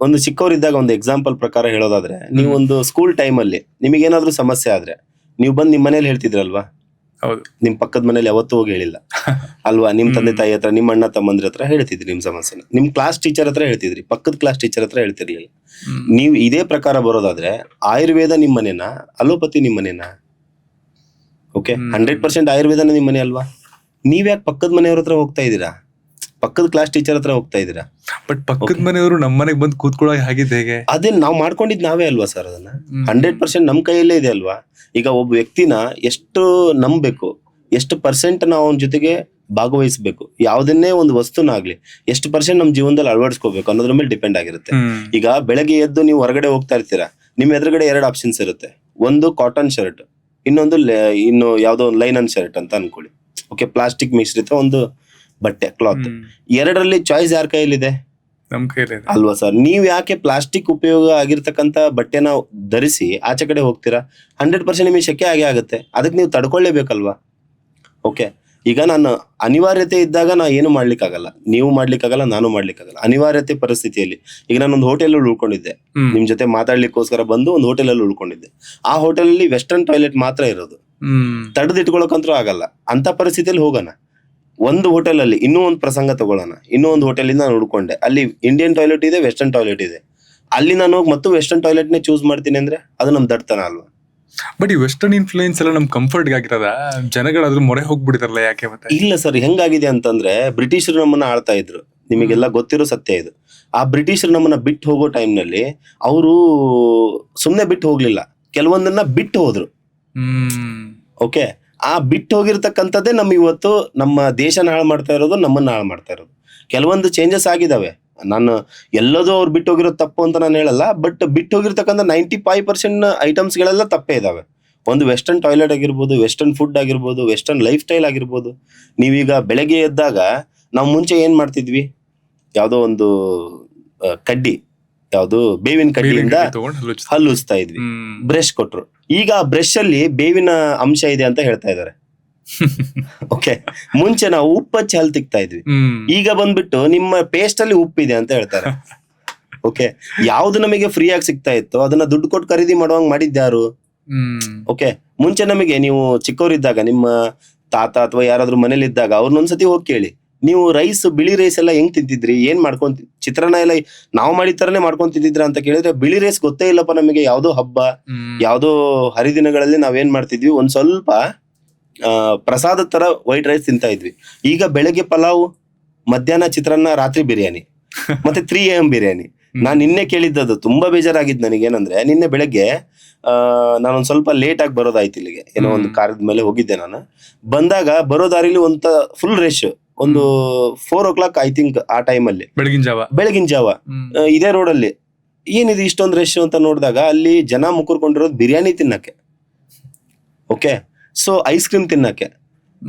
ಒಂದು ಚಿಕ್ಕವರಿದ್ದಾಗ ಒಂದು ಎಕ್ಸಾಂಪಲ್ ಪ್ರಕಾರ ಹೇಳೋದಾದ್ರೆ, ನೀವು ಒಂದು ಸ್ಕೂಲ್ ಟೈಮ್ ಅಲ್ಲಿ ನಿಮಗೇನಾದ್ರೂ ಸಮಸ್ಯೆ ಆದ್ರೆ ನೀವು ಬಂದು ನಿಮ್ಮ ಮನೇಲಿ ಹೇಳ್ತಿದ್ರಲ್ವಾ? ಹೌದು. ನಿಮ್ ಪಕ್ಕದ ಮನೇಲಿ ಯಾವತ್ತೂ ಹೋಗಿ ಹೇಳಿಲ್ಲ ಅಲ್ವಾ? ನಿಮ್ ತಂದೆ ತಾಯಿ ಹತ್ರ, ನಿಮ್ಮ ಅಣ್ಣ ತಮ್ಮಂದ್ರ ಹತ್ರ ಹೇಳ್ತಿದ್ರಿ ನಿಮ್ ಸಮಸ್ಯೆನ. ನಿಮ್ ಕ್ಲಾಸ್ ಟೀಚರ್ ಹತ್ರ ಹೇಳ್ತಿದ್ರಿ, ಪಕ್ಕದ ಕ್ಲಾಸ್ ಟೀಚರ್ ಹತ್ರ ಹೇಳ್ತಿರ್ಲಿಲ್ಲ. ನೀವು ಇದೇ ಪ್ರಕಾರ ಬರೋದಾದ್ರೆ ಆಯುರ್ವೇದ ನಿಮ್ ಮನೇನ, ಅಲೋಪತಿ ನಿಮ್ ಮನೇನ? ಓಕೆ, 100% ಆಯುರ್ವೇದನ ನಿಮ್ ಮನೆ ಅಲ್ವಾ? ನೀವ್ಯಾಕೆ ಪಕ್ಕದ ಮನೆಯವ್ರ ಹತ್ರ ಹೋಗ್ತಾ ಇದೀರಾ? ಪಕ್ಕದ ಕ್ಲಾಸ್ ಟೀಚರ್ ಹತ್ರ ಹೋಗ್ತಾ ಇದೀರಾ? ಬಟ್ ಪಕ್ಕದ ಮನೆಯವರು ನಮ್ಮ ಮನೆಗೆ ಬಂದು ಕೂತ್ಕೊಳ್ಳೋ ಹಾಗಿದ್ದು ಹೇಗೆ? ಅದೇ ನಾವು ಮಾಡ್ಕೊಂಡಿದ್ ನಾವೇ ಅಲ್ವಾ ಸರ್? ಅದನ್ನ 100% ನಮ್ ಕೈಯಲ್ಲೇ ಇದೆ ಅಲ್ವಾ? ಈಗ ಒಬ್ಬ ವ್ಯಕ್ತಿನ ಎಷ್ಟು ನಂಬಬೇಕು, ಎಷ್ಟು % ನಾವು ಅವನ ಜೊತೆಗೆ ಭಾಗವಹಿಸ್ಬೇಕು, ಯಾವ್ದನ್ನೇ ಒಂದು ವಸ್ತುನಾಗ್ಲಿ ಎಷ್ಟು % ನಮ್ಮ ಜೀವನದಲ್ಲಿ ಅಳವಡಿಸ್ಕೋಬೇಕು ಅನ್ನೋದ್ರ ಮೇಲೆ ಡಿಪೆಂಡ್ ಆಗಿರುತ್ತೆ. ಈಗ ಬೆಳಗ್ಗೆ ಎದ್ದು ನೀವು ಹೊರಗಡೆ ಹೋಗ್ತಾ ಇರ್ತೀರಾ, ನಿಮ್ ಎದುರುಗಡೆ 2 ಆಪ್ಷನ್ಸ್ ಇರುತ್ತೆ. ಒಂದು ಕಾಟನ್ ಶರ್ಟ್, ಇನ್ನೊಂದು ಇನ್ನು ಯಾವ್ದೋ ಒಂದು ಲೈನನ್ ಶರ್ಟ್ ಅಂತ ಅನ್ಕೊಳ್ಳಿ. ಓಕೆ, ಪ್ಲಾಸ್ಟಿಕ್ ಮಿಶ್ರಿತ ಒಂದು ಬಟ್ಟೆ, ಕ್ಲಾತ್. ಎರಡರಲ್ಲಿ ಚಾಯ್ಸ್ ಯಾರ ಕೈಯಲ್ಲಿದೆ? ನಮ್ ಕೈಲಿ ಅಲ್ವಾ ಸರ್? ನೀವ್ ಯಾಕೆ ಪ್ಲಾಸ್ಟಿಕ್ ಉಪಯೋಗ ಆಗಿರ್ತಕ್ಕಂಥ ಬಟ್ಟೆನ ಧರಿಸಿ ಆಚೆ ಕಡೆ ಹೋಗ್ತೀರಾ? 100% ನಿಮಗೆ ಶೆಕೆ ಆಗೇ ಆಗುತ್ತೆ. ಅದಕ್ಕೆ ನೀವು ತಡ್ಕೊಳ್ಳೇಬೇಕಲ್ವಾ? ಓಕೆ, ಈಗ ನಾನು ಅನಿವಾರ್ಯತೆ ಇದ್ದಾಗ ನಾ ಏನು ಮಾಡ್ಲಿಕ್ಕಾಗಲ್ಲ, ನೀವು ಮಾಡ್ಲಿಕ್ಕಾಗಲ್ಲ, ನಾನು ಮಾಡ್ಲಿಕ್ಕಾಗಲ್ಲ. ಅನಿವಾರ್ಯತೆ ಪರಿಸ್ಥಿತಿಯಲ್ಲಿ ಈಗ ನಾನೊಂದು ಹೋಟೆಲ್ ಉಳ್ಕೊಂಡಿದ್ದೆ, ನಿಮ್ ಜೊತೆ ಮಾತಾಡ್ಲಿಕ್ಕೋಸ್ಕರ ಬಂದು ಒಂದು ಹೋಟೆಲ್ ಅಲ್ಲಿ ಉಳ್ಕೊಂಡಿದ್ದೆ. ಆ ಹೋಟೆಲ್ ಅಲ್ಲಿ ವೆಸ್ಟರ್ನ್ ಟಾಯ್ಲೆಟ್ ಮಾತ್ರ ಇರೋದು, ತಡೆದಿಟ್ಕೊಳಕಂತೂ ಆಗಲ್ಲ. ಅಂತ ಪರಿಸ್ಥಿತಿಯಲ್ಲಿ ಹೋಗೋಣ, ಒಂದು ಹೋಟೆಲ್ ಅಲ್ಲಿ ಇನ್ನೂ ಒಂದು ಪ್ರಸಂಗ ತಗೊಳ್ಳೋಣ. ಇನ್ನೂ ಒಂದು ಹೋಟೆಲ್ ಇಂದ ನಾನು ಹುಡ್ಕೊಂಡೆ, ಅಲ್ಲಿ ಇಂಡಿಯನ್ ಟಾಯ್ಲೆಟ್ ಇದೆ, ವೆಸ್ಟರ್ನ್ ಟಾಯ್ಲೆಟ್ ಇದೆ. ಅಲ್ಲಿ ನಾನು ಹೋಗಿ ಮತ್ತು ವೆಸ್ಟರ್ನ್ ಟಾಯ್ಲೆಟ್ ನೇ ಚೂಸ್ ಮಾಡ್ತೀನಿ ಅಂದ್ರೆ ಅದು ನಮ್ ದಡ್ತನ ಅಲ್ವಾ? ಬಟ್ ಈ ವೆಸ್ಟರ್ನ್ ಇನ್ಫ್ಲೂಯೆನ್ಸ್ ಎಲ್ಲ ನಮ್ ಕಂಫರ್ಟ್ ಆಗಿರದ ಜನಗಳಾದ್ರೂ ಮೊರೆ ಹೋಗ್ಬಿಡ್ತಾರಲ್ಲ, ಯಾಕೆ ಮತ್ತೆ? ಇಲ್ಲ ಸರ್, ಹೆಂಗಾಗಿದೆ ಅಂತಂದ್ರೆ ಬ್ರಿಟಿಷರು ನಮ್ಮನ್ನ ಆಳ್ತಾ ಇದ್ರು, ನಿಮಗೆಲ್ಲ ಗೊತ್ತಿರೋ ಸತ್ಯ ಇದು. ಆ ಬ್ರಿಟಿಷರು ನಮ್ಮನ್ನ ಬಿಟ್ಟು ಹೋಗೋ ಟೈಮ್ ನಲ್ಲಿ ಅವರು ಸುಮ್ನೆ ಬಿಟ್ಟು ಹೋಗ್ಲಿಲ್ಲ, ಕೆಲವೊಂದನ್ನ ಬಿಟ್ಟು ಹೋದ್ರು. ಓಕೆ, ಆ ಬಿಟ್ಟು ಹೋಗಿರ್ತಕ್ಕಂಥದ್ದೇ ನಮ್ ಇವತ್ತು ನಮ್ಮ ದೇಶನ ಹಾಳು ಮಾಡ್ತಾ ಇರೋದು, ನಮ್ಮನ್ನ ಹಾಳು ಮಾಡ್ತಾ ಇರೋದು. ಕೆಲವೊಂದು ಚೇಂಜಸ್ ಆಗಿದಾವೆ. ನಾನು ಎಲ್ಲದೂ ಅವ್ರು ಬಿಟ್ಟು ಹೋಗಿರೋದು ತಪ್ಪು ಅಂತ ನಾನು ಹೇಳಲ್ಲ, ಬಟ್ ಬಿಟ್ಟು ಹೋಗಿರ್ತಕ್ಕಂಥ 95% ಐಟಮ್ಸ್ ಗಳೆಲ್ಲ ತಪ್ಪೇ ಇದಾವೆ. ಒಂದು ವೆಸ್ಟರ್ನ್ ಟಾಯ್ಲೆಟ್ ಆಗಿರ್ಬೋದು, ವೆಸ್ಟರ್ನ್ ಫುಡ್ ಆಗಿರ್ಬೋದು, ವೆಸ್ಟರ್ನ್ ಲೈಫ್ ಸ್ಟೈಲ್ ಆಗಿರ್ಬೋದು. ನೀವೀಗ ಬೆಳಗ್ಗೆ ಎದ್ದಾಗ ನಾವು ಮುಂಚೆ ಏನ್ ಮಾಡ್ತಿದ್ವಿ, ಯಾವುದೋ ಒಂದು ಕಡ್ಡಿ, ಯಾವುದು ಬೇವಿನ ಕಡ್ಡಿಯಿಂದ ಹಲ್ಲು ಉಜ್ತಾ ಇದ್ವಿ, ಬ್ರಷ್ ಕೊಟ್ರು. ಈಗ ಆ ಬ್ರಷ್ ಅಲ್ಲಿ ಬೇವಿನ ಅಂಶ ಇದೆ ಅಂತ ಹೇಳ್ತಾ ಇದ್ದಾರೆ. ಓಕೆ, ಮುಂಚೆ ನಾವು ಉಪ್ಪು ಹಚ್ಚಿ ಹಲ್ ತಿಕ್ತಾ ಇದ್ವಿ, ಈಗ ಬಂದ್ಬಿಟ್ಟು ನಿಮ್ಮ ಪೇಸ್ಟ್ ಅಲ್ಲಿ ಉಪ್ಪಿದೆ ಅಂತ ಹೇಳ್ತಾರೆ. ಓಕೆ, ಯಾವ್ದು ನಮಗೆ ಫ್ರೀ ಆಗಿ ಸಿಗ್ತಾ ಇತ್ತು ಅದನ್ನ ದುಡ್ಡು ಕೊಟ್ಟು ಖರೀದಿ ಮಾಡುವಂಗ್ ಮಾಡಿದ್ಯಾರು? ಓಕೆ, ಮುಂಚೆ ನಮಗೆ ನೀವು ಚಿಕ್ಕವರಿದ್ದಾಗ ನಿಮ್ಮ ತಾತ ಅಥವಾ ಯಾರಾದ್ರೂ ಮನೇಲಿ ಇದ್ದಾಗ ಅವ್ರನ್ನೊಂದ್ಸತಿ ಹೋಗಿ ಕೇಳಿ, ನೀವು ರೈಸ್, ಬಿಳಿ ರೈಸ್ ಎಲ್ಲ ಹೆಂಗ್ ತಿಂತಿದ್ರಿ, ಏನ್ ಮಾಡ್ಕೊಂತ, ಚಿತ್ರಾನ್ನ ಎಲ್ಲ ನಾವು ಮಾಡಿದ ತರನೇ ಮಾಡ್ಕೊಂಡ್ ತಿಂತಿದ್ರ ಅಂತ ಕೇಳಿದ್ರೆ ಬಿಳಿ ರೈಸ್ ಗೊತ್ತೇ ಇಲ್ಲಪ್ಪ ನಮಗೆ. ಯಾವ್ದೋ ಹಬ್ಬ, ಯಾವ್ದೋ ಹರಿದಿನಗಳಲ್ಲಿ ನಾವೇನ್ ಮಾಡ್ತಿದ್ವಿ, ಒಂದ್ ಸ್ವಲ್ಪ ಪ್ರಸಾದ ತರ ವೈಟ್ ರೈಸ್ ತಿಂತಾ ಇದ್ವಿ. ಈಗ ಬೆಳಗ್ಗೆ ಪಲಾವ್, ಮಧ್ಯಾಹ್ನ ಚಿತ್ರಾನ್ನ, ರಾತ್ರಿ ಬಿರಿಯಾನಿ, ಮತ್ತೆ 3 AM ಬಿರಿಯಾನಿ. ನಾನ್ ನಿನ್ನೆ ಕೇಳಿದ್ದದು, ತುಂಬಾ ಬೇಜಾರಾಗಿದ್ದು ನನಗೇನಂದ್ರೆ, ನಿನ್ನೆ ಬೆಳಗ್ಗೆ ನಾನೊಂದ್ ಸ್ವಲ್ಪ ಲೇಟ್ ಆಗಿ ಬರೋದಾಯ್ತು ಇಲ್ಲಿಗೆ, ಏನೋ ಒಂದು ಕಾರ್ಯದ ಮೇಲೆ ಹೋಗಿದ್ದೆ ನಾನು. ಬಂದಾಗ ಬರೋ ದಾರಿಲಿ ಫುಲ್ ರಶ್, ಒಂದು 4 o'clock ಐ ಥಿಂಕ್, ಆ ಟೈಮಲ್ಲಿ ಬೆಳಗಿನ ಜಾವ ಇದೇ ರೋಡಲ್ಲಿ ಏನಿದೆ ಇಷ್ಟೊಂದು ರಶ್ ಅಂತ ನೋಡಿದಾಗ ಅಲ್ಲಿ ಜನ ಮುಕ್ಕರ್ಕೊಂಡಿರೋದು ಬಿರಿಯಾನಿ ತಿನ್ನಕ್ಕೆ, ಓಕೆ, ಸೊ ಐಸ್ ಕ್ರೀಮ್ ತಿನ್ನಕ್ಕೆ.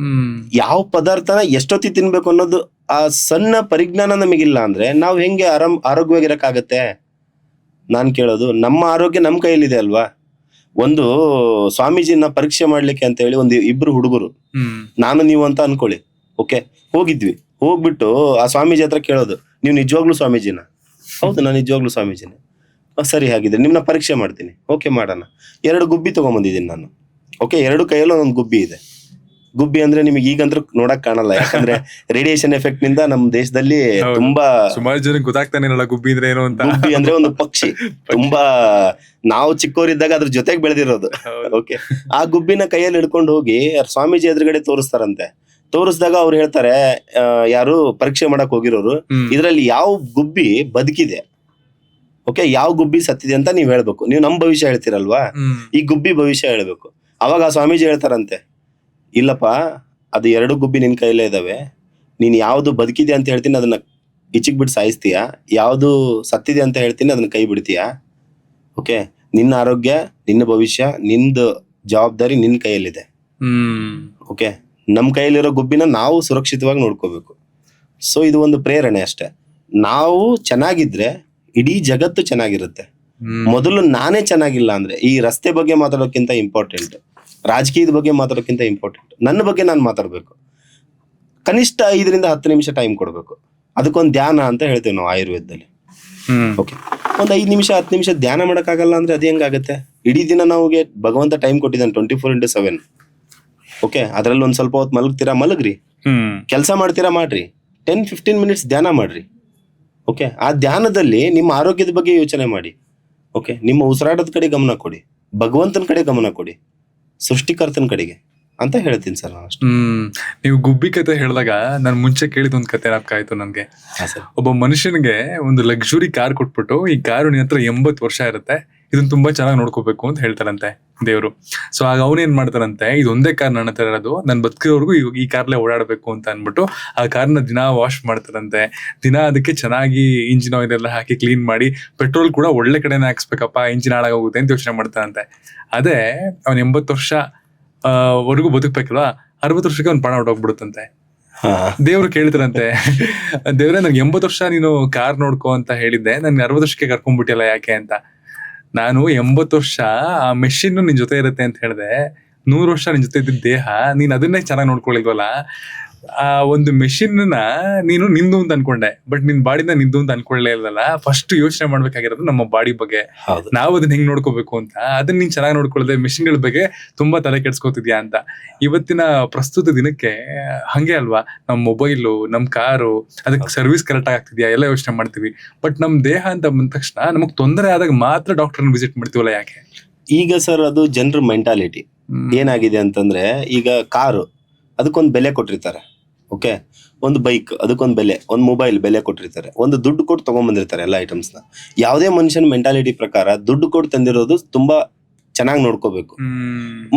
ಯಾವ ಪದಾರ್ಥನ ಎಷ್ಟೊತ್ತಿ ತಿನ್ಬೇಕು ಅನ್ನೋದು ಆ ಸಣ್ಣ ಪರಿಜ್ಞಾನ ನಮಗಿಲ್ಲ ಅಂದ್ರೆ ನಾವು ಹೆಂಗೆ ಆರೋಗ್ಯವಾಗಿರಕ್ಕಾಗತ್ತೆ? ನಾನ್ ಕೇಳೋದು, ನಮ್ಮ ಆರೋಗ್ಯ ನಮ್ ಕೈಯಲ್ಲಿದೆ ಅಲ್ವಾ? ಒಂದು ಸ್ವಾಮೀಜಿನ ಪರೀಕ್ಷೆ ಮಾಡ್ಲಿಕ್ಕೆ ಅಂತ ಹೇಳಿ ಇಬ್ರು ಹುಡುಗರು, ನಾನು ನೀವು ಅಂತ ಅನ್ಕೊಳ್ಳಿ, ಓಕೆ, ಹೋಗಿದ್ವಿ. ಹೋಗ್ಬಿಟ್ಟು ಆ ಸ್ವಾಮೀಜಿ ಹತ್ರ ಕೇಳೋದು, ನೀವು ನಿಜವಾಗ್ಲೂ ಸ್ವಾಮೀಜಿನ? ಹೌದು, ನಾನು ನಿಜವಾಗ್ಲೂ ಸ್ವಾಮೀಜಿನ. ಸರಿ, ಹಾಗಿದ್ರೆ ನಿಮ್ನ ಪರೀಕ್ಷೆ ಮಾಡ್ತೀನಿ. ಓಕೆ, ಮಾಡೋಣ. 2 ಗುಬ್ಬಿ ತಗೊಂಬಂದಿದ್ದೀನಿ ನಾನು. ಓಕೆ, 2 ಕೈಯಲ್ಲೂ ಒಂದೊಂದು ಗುಬ್ಬಿ ಇದೆ. ಗುಬ್ಬಿ ಅಂದ್ರೆ ನಿಮಗೆ ಈಗಂದ್ರೂ ನೋಡಕ್ ಕಾಣಲ್ಲ, ಯಾಕಂದ್ರೆ ರೇಡಿಯೇಷನ್ ಎಫೆಕ್ಟ್ ನಿಂದ ನಮ್ಮ ದೇಶದಲ್ಲಿ ತುಂಬಾ ಸುಮಾರು ಜನಕ್ಕೆ ಗೊತ್ತಾಗ್ತಾನೆ ಇರಲ್ಲ ಗುಬ್ಬಿ ಅಂದ್ರೆ ಏನು ಅಂತ. ಗುಬ್ಬಿ ಅಂದ್ರೆ ಒಂದು ಪಕ್ಷಿ, ತುಂಬಾ ನಾವು ಚಿಕ್ಕವರಿದ್ದಾಗ ಅದ್ರ ಜೊತೆಗೆ ಬೆಳೆದಿರೋದು. ಓಕೆ, ಆ ಗುಬ್ಬಿನ ಕೈಯಲ್ಲಿ ಹಿಡ್ಕೊಂಡು ಹೋಗಿ ಸ್ವಾಮೀಜಿ ಎದುರುಗಡೆ ತೋರಿಸ್ತಾರಂತೆ. ತೋರಿಸಿದಾಗ ಅವ್ರು ಹೇಳ್ತಾರೆ, ಯಾರು ಪರೀಕ್ಷೆ ಮಾಡಕ್ ಹೋಗಿರೋರು, ಇದ್ರಲ್ಲಿ ಯಾವ ಗುಬ್ಬಿ ಬದುಕಿದೆ, ಓಕೆ, ಯಾವ ಗುಬ್ಬಿ ಸತ್ತಿದೆ ಅಂತ ನೀವ್ ಹೇಳ್ಬೇಕು. ನೀವು ನಮ್ ಭವಿಷ್ಯ ಹೇಳ್ತೀರಲ್ವಾ, ಈ ಗುಬ್ಬಿ ಭವಿಷ್ಯ ಹೇಳ್ಬೇಕು. ಅವಾಗ ಆ ಸ್ವಾಮೀಜಿ ಹೇಳ್ತಾರಂತೆ, ಇಲ್ಲಪ್ಪ, ಅದು 2 ಗುಬ್ಬಿ ನಿನ್ ಕೈಲೇ ಇದಾವೆ, ನೀನ್ ಯಾವ್ದು ಬದುಕಿದೆ ಅಂತ ಹೇಳ್ತೀನಿ ಅದನ್ನ ಇಚ್ಚಿಗೆ ಬಿಟ್ಟು ಸಾಯಿಸ್ತೀಯಾ, ಯಾವ್ದು ಸತ್ತಿದೆ ಅಂತ ಹೇಳ್ತೀನಿ ಅದನ್ನ ಕೈ ಬಿಡ್ತೀಯಾ? ಓಕೆ, ನಿನ್ನ ಆರೋಗ್ಯ, ನಿನ್ನ ಭವಿಷ್ಯ, ನಿಂದು ಜವಾಬ್ದಾರಿ ನಿನ್ ಕೈಯಲ್ಲಿದೆ. ಓಕೆ, ನಮ್ ಕೈಯಲ್ಲಿರೋ ಗುಬ್ಬಿನ ನಾವು ಸುರಕ್ಷಿತವಾಗಿ ನೋಡ್ಕೋಬೇಕು. ಸೊ ಇದು ಒಂದು ಪ್ರೇರಣೆ ಅಷ್ಟೇ. ನಾವು ಚೆನ್ನಾಗಿದ್ರೆ ಇಡೀ ಜಗತ್ತು ಚೆನ್ನಾಗಿರುತ್ತೆ. ಮೊದಲು ನಾನೇ ಚೆನ್ನಾಗಿಲ್ಲ ಅಂದ್ರೆ, ಈ ರಸ್ತೆ ಬಗ್ಗೆ ಮಾತಾಡೋಕ್ಕಿಂತ ಇಂಪಾರ್ಟೆಂಟ್, ರಾಜಕೀಯದ ಬಗ್ಗೆ ಮಾತಾಡೋಕ್ಕಿಂತ ಇಂಪಾರ್ಟೆಂಟ್ ನನ್ನ ಬಗ್ಗೆ ನಾನು ಮಾತಾಡ್ಬೇಕು. ಕನಿಷ್ಠ 5 ರಿಂದ 10 ನಿಮಿಷ ಟೈಮ್ ಕೊಡ್ಬೇಕು. ಅದಕ್ಕೊಂದು ಧ್ಯಾನ ಅಂತ ಹೇಳ್ತೇವೆ ನಾವು ಆಯುರ್ವೇದದಲ್ಲಿ. ಓಕೆ, ಒಂದ್ 5 ನಿಮಿಷ 10 ನಿಮಿಷ ಧ್ಯಾನ ಮಾಡಕ್ಕಾಗಲ್ಲ ಅಂದ್ರೆ ಅದು ಹೆಂಗಾಗತ್ತೆ? ಇಡೀ ದಿನ ನಮಗೆ ಭಗವಂತ ಟೈಮ್ ಕೊಟ್ಟಿದ್ದಾನೆ 24/7. ಓಕೆ, ಅದ್ರಲ್ಲಿ ಒಂದ್ ಸ್ವಲ್ಪ ಹೊತ್ತು ಮಲಗ್ತೀರಾ, ಮಲಗ್ರಿ. ಕೆಲಸ ಮಾಡ್ತೀರಾ, ಮಾಡ್ರಿ. 10-15 ಮಿನಿಟ್ಸ್ ಧ್ಯಾನ ಮಾಡ್ರಿ. ಓಕೆ, ಆ ಧ್ಯಾನದಲ್ಲಿ ನಿಮ್ಮ ಆರೋಗ್ಯದ ಬಗ್ಗೆ ಯೋಚನೆ ಮಾಡಿ. ಓಕೆ, ನಿಮ್ಮ ಉಸಿರಾಟದ ಕಡೆ ಗಮನ ಕೊಡಿ, ಭಗವಂತನ ಕಡೆ ಗಮನ ಕೊಡಿ, ಸೃಷ್ಟಿಕರ್ತನ ಕಡೆಗೆ ಅಂತ ಹೇಳ್ತೀನಿ ಸರ್ ನಾನು ಅಷ್ಟೇ. ನೀವು ಗುಬ್ಬಿ ಕತೆ ಹೇಳಿದಾಗ ನಾನು ಮುಂಚೆ ಕೇಳಿದ ಒಂದು ಕತೆ ನೆನಪು ಆಯ್ತು ನನ್ಗೆ. ಒಬ್ಬ ಮನುಷ್ಯನಿಗೆ ಒಂದು ಲಕ್ಸುರಿ ಕಾರ್ ಕೊಟ್ಬಿಟ್ಟು, ಈ ಕಾರು ನಿನ್ನ ಹತ್ರ 80 ವರ್ಷ ಇರುತ್ತೆ, ಇದನ್ನ ತುಂಬಾ ಚೆನ್ನಾಗಿ ನೋಡ್ಕೋಬೇಕು ಅಂತ ಹೇಳ್ತಾರಂತೆ ದೇವ್ರು. ಸೊ ಆಗ ಅವನೇನ್ ಮಾಡ್ತಾರಂತೆ, ಇದೊಂದೇ ಕಾರ್ ನನ್ನ ಹತ್ರ ಇರೋದು, ನಾನು ಬದುಕಿರೋರ್ಗು ಈ ಕಾರ್ಲೇ ಓಡಾಡಬೇಕು ಅಂತ ಅನ್ಬಿಟ್ಟು ಆ ಕಾರ್ನ ದಿನ ವಾಶ್ ಮಾಡ್ತಾರಂತೆ. ದಿನ ಅದಕ್ಕೆ ಚೆನ್ನಾಗಿ ಇಂಜಿನ್ ಆಯಿಲ್ ಎಲ್ಲ ಹಾಕಿ ಕ್ಲೀನ್ ಮಾಡಿ, ಪೆಟ್ರೋಲ್ ಕೂಡ ಒಳ್ಳೆ ಕಡೆನೇ ಹಾಕ್ಸ್ಬೇಕಪ್ಪ, ಇಂಜಿನ್ ಹಾಳಾಗೋಗುತ್ತೆ ಅಂತ ಯೋಚನೆ ಮಾಡ್ತಾರಂತೆ. ಅದೇ ಅವ್ನ 80 ವರ್ಷ ವರ್ಗು ಬದುಕ್ಬೇಕಲ್ವಾ, 60 ವರ್ಷಕ್ಕೆ ಅವ್ನು ಪ್ರಾಣ ಹೊರಟೋಗ್ಬಿಡುತ್ತಂತೆ. ದೇವ್ರು ಕೇಳ್ತಾರಂತೆ, ದೇವ್ರೆ ನನ್ಗೆ 80 ವರ್ಷ ನೀನು ಕಾರ್ ನೋಡ್ಕೋ ಅಂತ ಹೇಳಿದ್ದೆ, ನನ್ಗೆ 60 ವರ್ಷಕ್ಕೆ ಕರ್ಕೊಂಡ್ಬಿಟ್ಟಿಲ್ಲ ಯಾಕೆ ಅಂತ. ನಾನು 80 ವರ್ಷ ಆ ಮೆಷಿನ್ ನಿನ್ ಜೊತೆ ಇರುತ್ತೆ ಅಂತ ಹೇಳಿದೆ, 100 ವರ್ಷ ನಿನ್ ಜೊತೆ ಇದ್ದಿದ್ದ ದೇಹ ನೀನ್ ಅದನ್ನೇ ಚೆನ್ನಾಗಿ ನೋಡ್ಕೊಳ್ಳಿಲ್ವಲ್ಲ. ಆ ಒಂದು ಮೆಷಿನ್ ನೀನು ನಿಂದು ಅಂತ ಅನ್ಕೊಂಡೆ, ಬಟ್ ನಿನ್ ಬಾಡಿನ ನಿಂದು ಅಂತ ಅನ್ಕೊಳ್ಳೇ ಇಲ್ವಲ್ಲ. ಫಸ್ಟ್ ಯೋಚನೆ ಮಾಡ್ಬೇಕಾಗಿರೋದು ನಮ್ಮ ಬಾಡಿ ಬಗ್ಗೆ, ನಾವು ಅದನ್ನ ಹೆಂಗ್ ನೋಡ್ಕೋಬೇಕು ಅಂತ. ಅದನ್ನ ನೀನ್ ಚೆನ್ನಾಗಿ ನೋಡ್ಕೊಳ್ಳದೆ ಮೆಷಿನ್ಗಳ ಬಗ್ಗೆ ತುಂಬಾ ತಲೆ ಕೆಡ್ಸ್ಕೊತಿದ್ಯಾ ಅಂತ. ಇವತ್ತಿನ ಪ್ರಸ್ತುತ ದಿನಕ್ಕೆ ಹಂಗೆ ಅಲ್ವಾ, ನಮ್ ಮೊಬೈಲು, ನಮ್ ಕಾರು, ಅದಕ್ಕೆ ಸರ್ವಿಸ್ ಕರೆಕ್ಟ್ ಆಗ್ತಿದ್ಯಾ ಎಲ್ಲ ಯೋಚನೆ ಮಾಡ್ತೀವಿ. ಬಟ್ ನಮ್ ದೇಹ ಅಂತ ಬಂದ ತಕ್ಷಣ ನಮಗ್ ತೊಂದರೆ ಆದಾಗ ಮಾತ್ರ ಡಾಕ್ಟರ್ನ ವಿಸಿಟ್ ಮಾಡ್ತೀವಲ್ಲ, ಯಾಕೆ? ಈಗ ಸರ್ ಅದು ಜನರ ಮೆಂಟಾಲಿಟಿ ಏನಾಗಿದೆ ಅಂತಂದ್ರೆ, ಈಗ ಕಾರು ಅದಕ್ಕೊಂದು ಬೆಲೆ ಕೊಟ್ಟಿರ್ತಾರೆ, ಓಕೆ, ಒಂದು ಬೈಕ್ ಅದಕ್ಕೊಂದು ಬೆಲೆ, ಒಂದು ಮೊಬೈಲ್ ಬೆಲೆ ಕೊಟ್ಟಿರ್ತಾರೆ, ಒಂದು ದುಡ್ಡು ಕೊಟ್ಟು ತಗೊಂಡ್ಬಂದಿರ್ತಾರೆ ಎಲ್ಲ ಐಟಮ್ಸ್ನ. ಯಾವುದೇ ಮನುಷ್ಯನ ಮೆಂಟಾಲಿಟಿ ಪ್ರಕಾರ ದುಡ್ಡು ಕೊಟ್ಟು ತಂದಿರೋದು ತುಂಬಾ ಚೆನ್ನಾಗಿ ನೋಡ್ಕೋಬೇಕು.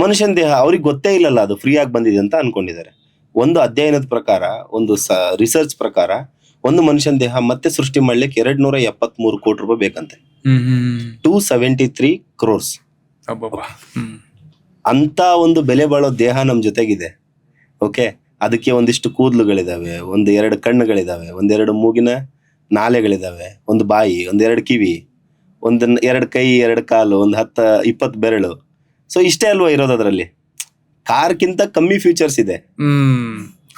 ಮನುಷ್ಯನ ದೇಹ ಅವ್ರಿಗೆ ಗೊತ್ತೇ ಇಲ್ಲಲ್ಲ ಅದು ಫ್ರೀ ಆಗಿ ಬಂದಿದೆ ಅಂತ ಅನ್ಕೊಂಡಿದ್ದಾರೆ. ಒಂದು ಅಧ್ಯಯನದ ಪ್ರಕಾರ, ಒಂದು ರಿಸರ್ಚ್ ಪ್ರಕಾರ, ಒಂದು ಮನುಷ್ಯನ ದೇಹ ಮತ್ತೆ ಸೃಷ್ಟಿ ಮಾಡ್ಲಿಕ್ಕೆ 273 ಕೋಟಿ ರೂಪಾಯಿ ಬೇಕಂತೆ. 273 crores. ಅಂತ ಒಂದು ಬೆಲೆ ಬಾಳೋ ದೇಹ ನಮ್ ಜೊತೆಗಿದೆ. ಓಕೆ, ಅದಕ್ಕೆ ಒಂದಿಷ್ಟು ಕೂದಲುಗಳಿದಾವೆ, 1-2 ಕಣ್ಣುಗಳಿದಾವೆ, 1-2 ಮೂಗಿನ ನಾಲೆಗಳಿದಾವೆ, ಒಂದು ಬಾಯಿ, 1-2 ಕಿವಿ, 2 ಕೈ, 2 ಕಾಲು, 10-20 ಬೆರಳು. ಸೊ ಇಷ್ಟೇ ಅಲ್ವಾ ಇರೋದು ಅದರಲ್ಲಿ. ಕಾರ್ಗಿಂತ ಕಮ್ಮಿ ಫ್ಯೂಚರ್ಸ್ ಇದೆ.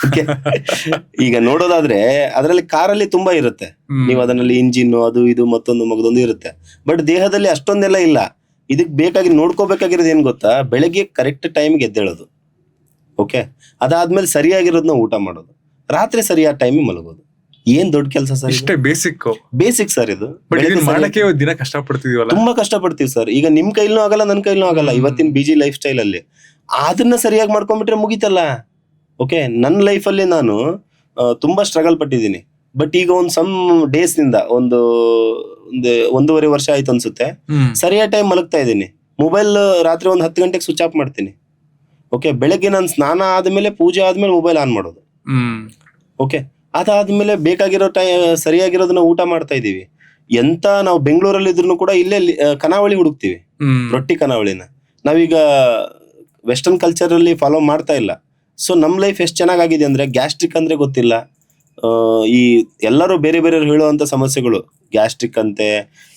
Okay? ಈಗ ನೋಡೋದಾದ್ರೆ ಅದರಲ್ಲಿ ಕಾರಲ್ಲಿ ತುಂಬಾ ಇರುತ್ತೆ. ನೀವು ಅದರಲ್ಲಿ ಇಂಜಿನ್ ಅದು ಇದು ಮತ್ತೊಂದು ಮಗದೊಂದು ಇರುತ್ತೆ. ಬಟ್ ದೇಹದಲ್ಲಿ ಅಷ್ಟೊಂದೆಲ್ಲ ಇಲ್ಲ. ಇದಕ್ ಬೇಕಾಗಿ ನೋಡ್ಕೋಬೇಕಾಗಿರೋದು ಏನ್ ಗೊತ್ತಾ, ಬೆಳಗ್ಗೆ ಕರೆಕ್ಟ್ ಟೈಮ್ಗೆ ಎದ್ದೇಳೋದು. ಓಕೆ, ಅದಾದ್ಮೇಲೆ ಸರಿಯಾಗಿರೋದನ್ನ ಊಟ ಮಾಡೋದು, ರಾತ್ರಿ ಸರಿಯಾದ ಟೈಮಿಗೆ ಮಲಗೋದು. ಏನ್ ದೊಡ್ಡ ಕೆಲಸ ಸರ್, ಇಷ್ಟೇ ಬೇಸಿಕ್ ಸರ್ ಇದು. ಮಾಡಕ್ಕೆ ದಿನ ಕಷ್ಟಪಡ್ತಿದೀವಲ್ಲ, ತುಂಬಾ ಕಷ್ಟಪಡ್ತೀವಿ ಸರ್. ಈಗ ನಿಮ್ ಕೈಲೂ ಆಗಲ್ಲ, ನನ್ ಕೈಲೂ ಆಗಲ್ಲ. ಇವತ್ತಿನ ಬಿಜಿ ಲೈಫ್ ಸ್ಟೈಲ್ ಅಲ್ಲಿ ಅದನ್ನ ಸರಿಯಾಗಿ ಮಾಡ್ಕೊಂಡ್ಬಿಟ್ರೆ ಮುಗೀತಲ್ಲ. ಓಕೆ, ನನ್ನ ಲೈಫಲ್ಲಿ ನಾನು ತುಂಬಾ ಸ್ಟ್ರಗಲ್ ಪಟ್ಟಿದ್ದೀನಿ. ಬಟ್ ಈಗ ಸಮ್ ಡೇಸ್ ನಿಂದ 1.5 ವರ್ಷ ಆಯ್ತು ಅನ್ಸುತ್ತೆ, ಸರಿಯಾದ ಟೈಮ್ ಮಲಗ್ತಾ ಇದ್ದೀನಿ. ಮೊಬೈಲ್ ರಾತ್ರಿ 10 ಗಂಟೆಗೆ ಸ್ವಿಚ್ ಆಫ್ ಮಾಡ್ತೀನಿ. ಓಕೆ, ಬೆಳಗ್ಗೆ ನಾನು ಸ್ನಾನ ಆದ್ಮೇಲೆ ಪೂಜೆ ಆದ್ಮೇಲೆ ಮೊಬೈಲ್ ಆನ್ ಮಾಡೋದು. ಓಕೆ, ಅದಾದ್ಮೇಲೆ ಬೇಕಾಗಿರೋ ಸರಿಯಾಗಿರೋದನ್ನ ಊಟ ಮಾಡ್ತಾ ಇದೀವಿ. ನಾವು ಬೆಂಗಳೂರಲ್ಲಿ ಇದ್ರು ಕೂಡ ಇಲ್ಲೇ ಕನಾವಳಿ ಹುಡುಕ್ತಿವಿ, ರೊಟ್ಟಿ ಕನಾವಳಿನ. ನಾವೀಗ ವೆಸ್ಟರ್ನ್ ಕಲ್ಚರ್ ಅಲ್ಲಿ ಫಾಲೋ ಮಾಡ್ತಾ ಇಲ್ಲ. ಸೊ ನಮ್ ಲೈಫ್ ಎಷ್ಟು ಚೆನ್ನಾಗಿದೆ ಅಂದ್ರೆ, ಗ್ಯಾಸ್ಟ್ರಿಕ್ ಅಂದ್ರೆ ಗೊತ್ತಿಲ್ಲ. ಈ ಎಲ್ಲರೂ ಬೇರೆ ಬೇರೆ ಹೇಳುವಂತ ಸಮಸ್ಯೆಗಳು, ಗ್ಯಾಸ್ಟ್ರಿಕ್ ಅಂತೆ,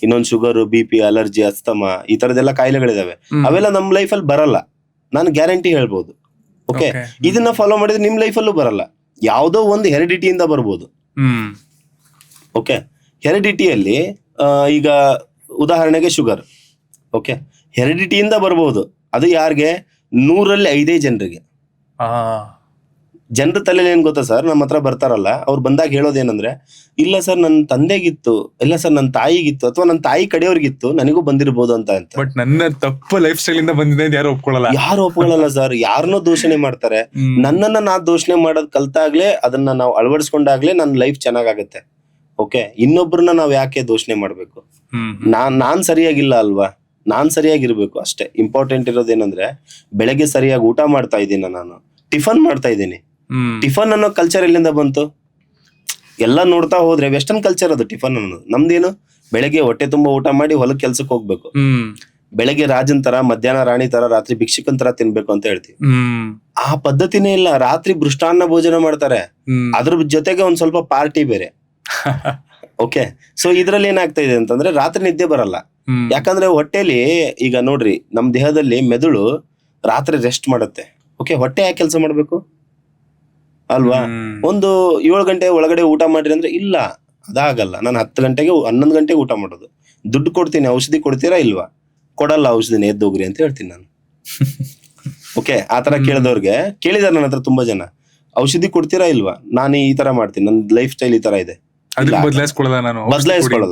ಇನ್ನೊಂದು ಶುಗರ್, BP, ಅಲರ್ಜಿ, ಅಸ್ತಮ, ಈ ತರದೆಲ್ಲ ಕಾಯಿಲೆಗಳಿದಾವೆ. ಅವೆಲ್ಲ ನಮ್ ಲೈಫಲ್ಲಿ ಬರಲ್ಲ, ನಾನು ಗ್ಯಾರಂಟಿ ಹೇಳ್ಬೋದು. ಓಕೆ, ಇದನ್ನ ಫಾಲೋ ಮಾಡಿದ್ರೆ ನಿಮ್ ಲೈಫಲ್ಲೂ ಬರಲ್ಲ. ಯಾವುದೋ ಒಂದು ಹೆರಿಡಿಟಿಯಿಂದ ಬರ್ಬೋದು. ಓಕೆ, ಹೆರಿಡಿಟಿಯಲ್ಲಿ ಈಗ ಉದಾಹರಣೆಗೆ ಶುಗರ್. ಓಕೆ, ಹೆರಿಡಿಟಿಯಿಂದ ಬರ್ಬೋದು. ಅದು ಯಾರಿಗೆ? 100ರಲ್ಲಿ 5 ಜನರಿಗೆ. ಜನರ ತಲೆಯಲ್ಲಿ ಏನ್ ಗೊತ್ತಾ ಸರ್, ನಮ್ಮ ಹತ್ರ ಬರ್ತಾರಲ್ಲ, ಅವ್ರು ಬಂದಾಗ ಹೇಳೋದೇನಂದ್ರೆ, ಇಲ್ಲ ಸರ್ ನನ್ನ ತಂದೆಗಿತ್ತು, ಇಲ್ಲ ಸರ್ ನನ್ನ ತಾಯಿಗಿತ್ತು, ಅಥವಾ ನನ್ನ ತಾಯಿ ಕಡೆಯವ್ರಿಗಿತ್ತು, ನನಗೂ ಬಂದಿರಬಹುದು ಅಂತ. ಬಟ್ ನನ್ನ ತಪ್ಪು ಲೈಫ್ ಸ್ಟೈಲ್ ಇಂದ ಬಂದಿದೆ ಅಂತ ಯಾರು ಒಪ್ಕೊಳ್ಳಲ್ಲ ಸರ್. ಯಾರನ್ನೋ ದೂಷಣೆ ಮಾಡ್ತಾರೆ. ನನ್ನನ್ನ ನಾ ದೂಷಣೆ ಮಾಡೋದ್ ಕಲ್ತಾಗ್ಲೇ, ಅದನ್ನ ನಾವು ಅಳವಡಿಸ್ಕೊಂಡಾಗ್ಲೇ ನನ್ನ ಲೈಫ್ ಚೆನ್ನಾಗಾಗತ್ತೆ. ಓಕೆ, ಇನ್ನೊಬ್ರನ್ನ ನಾವ್ ಯಾಕೆ ದೂಷಣೆ ಮಾಡ್ಬೇಕು? ನಾನ್ ಸರಿಯಾಗಿಲ್ಲ ಅಲ್ವಾ, ನಾನ್ ಸರಿಯಾಗಿರ್ಬೇಕು ಅಷ್ಟೇ. ಇಂಪಾರ್ಟೆಂಟ್ ಇರೋದೇನಂದ್ರೆ, ಬೆಳಗ್ಗೆ ಸರಿಯಾಗಿ ಊಟ ಮಾಡ್ತಾ ಇದ್ದೀನಿ, ನಾನು ಟಿಫನ್ ಮಾಡ್ತಾ ಇದ್ದೀನಿ. ಟಿಫನ್ ಅನ್ನೋ ಕಲ್ಚರ್ ಎಲ್ಲಿಂದ ಬಂತು? ಎಲ್ಲ ನೋಡ್ತಾ ಹೋದ್ರೆ ವೆಸ್ಟರ್ನ್ ಕಲ್ಚರ್ ಅದು ಟಿಫನ್ ಅನ್ನೋದು. ನಮ್ದೇನು, ಬೆಳಗ್ಗೆ ಹೊಟ್ಟೆ ತುಂಬಾ ಊಟ ಮಾಡಿ ಹೊಲಕ್ ಕೆಲ್ಸಕ್ಕೆ ಹೋಗ್ಬೇಕು. ಬೆಳಗ್ಗೆ ರಾಜನ್ ತರ, ಮಧ್ಯಾಹ್ನ ರಾಣಿ ತರ, ರಾತ್ರಿ ಭಿಕ್ಷಕನ್ ತರ ತಿನ್ಬೇಕು ಅಂತ ಹೇಳ್ತೀವಿ. ಆ ಪದ್ಧತಿನೇ ಇಲ್ಲ. ರಾತ್ರಿ ಮೃಷ್ಟಾನ್ನ ಭೋಜನ ಮಾಡ್ತಾರೆ, ಅದ್ರ ಜೊತೆಗೆ ಒಂದ್ ಸ್ವಲ್ಪ ಪಾರ್ಟಿ ಬೇರೆ. ಓಕೆ, ಸೊ ಇದ್ರಲ್ಲಿ ಏನಾಗ್ತಾ ಇದೆ ಅಂತಂದ್ರೆ, ರಾತ್ರಿ ನಿದ್ದೆ ಬರಲ್ಲ. ಯಾಕಂದ್ರೆ ಹೊಟ್ಟೆಲಿ ಈಗ ನೋಡ್ರಿ, ನಮ್ ದೇಹದಲ್ಲಿ ಮೆದುಳು ರಾತ್ರಿ ರೆಸ್ಟ್ ಮಾಡುತ್ತೆ. ಓಕೆ, ಹೊಟ್ಟೆ ಯಾಕೆ ಕೆಲಸ ಮಾಡ್ಬೇಕು ಅಲ್ವಾ? 7 ಗಂಟೆ ಒಳಗಡೆ ಊಟ ಮಾಡ್ರಿ ಅಂದ್ರೆ, ಇಲ್ಲ ಅದಾಗಲ್ಲ. ನಾನು 10 ಗಂಟೆಗೆ 11 ಗಂಟೆಗೆ ಊಟ ಮಾಡೋದು. ದುಡ್ಡು ಕೊಡ್ತೀನಿ, ಔಷಧಿ ಕೊಡ್ತೀರಾ ಇಲ್ವಾ? ಕೊಡಲ್ಲ, ಔಷಧಿನ ಎದ್ದೋಗ್ರಿ ಅಂತ ಹೇಳ್ತೀನಿ ನಾನು. ಓಕೆ, ಆತರ ಕೇಳಿದವ್ರಿಗೆ ಕೇಳಿದಾರೆ ನನ್ನ ಹತ್ರ ತುಂಬಾ ಜನ, ಔಷಧಿ ಕೊಡ್ತೀರಾ ಇಲ್ವಾ? ನಾನು ಈ ತರ ಮಾಡ್ತೀನಿ, ನನ್ನ ಲೈಫ್ ಸ್ಟೈಲ್ ಈ ತರ ಇದೆ, ಬದಲಾಯಿಸ್ಕೊಳ್ಳಲ್ಲ,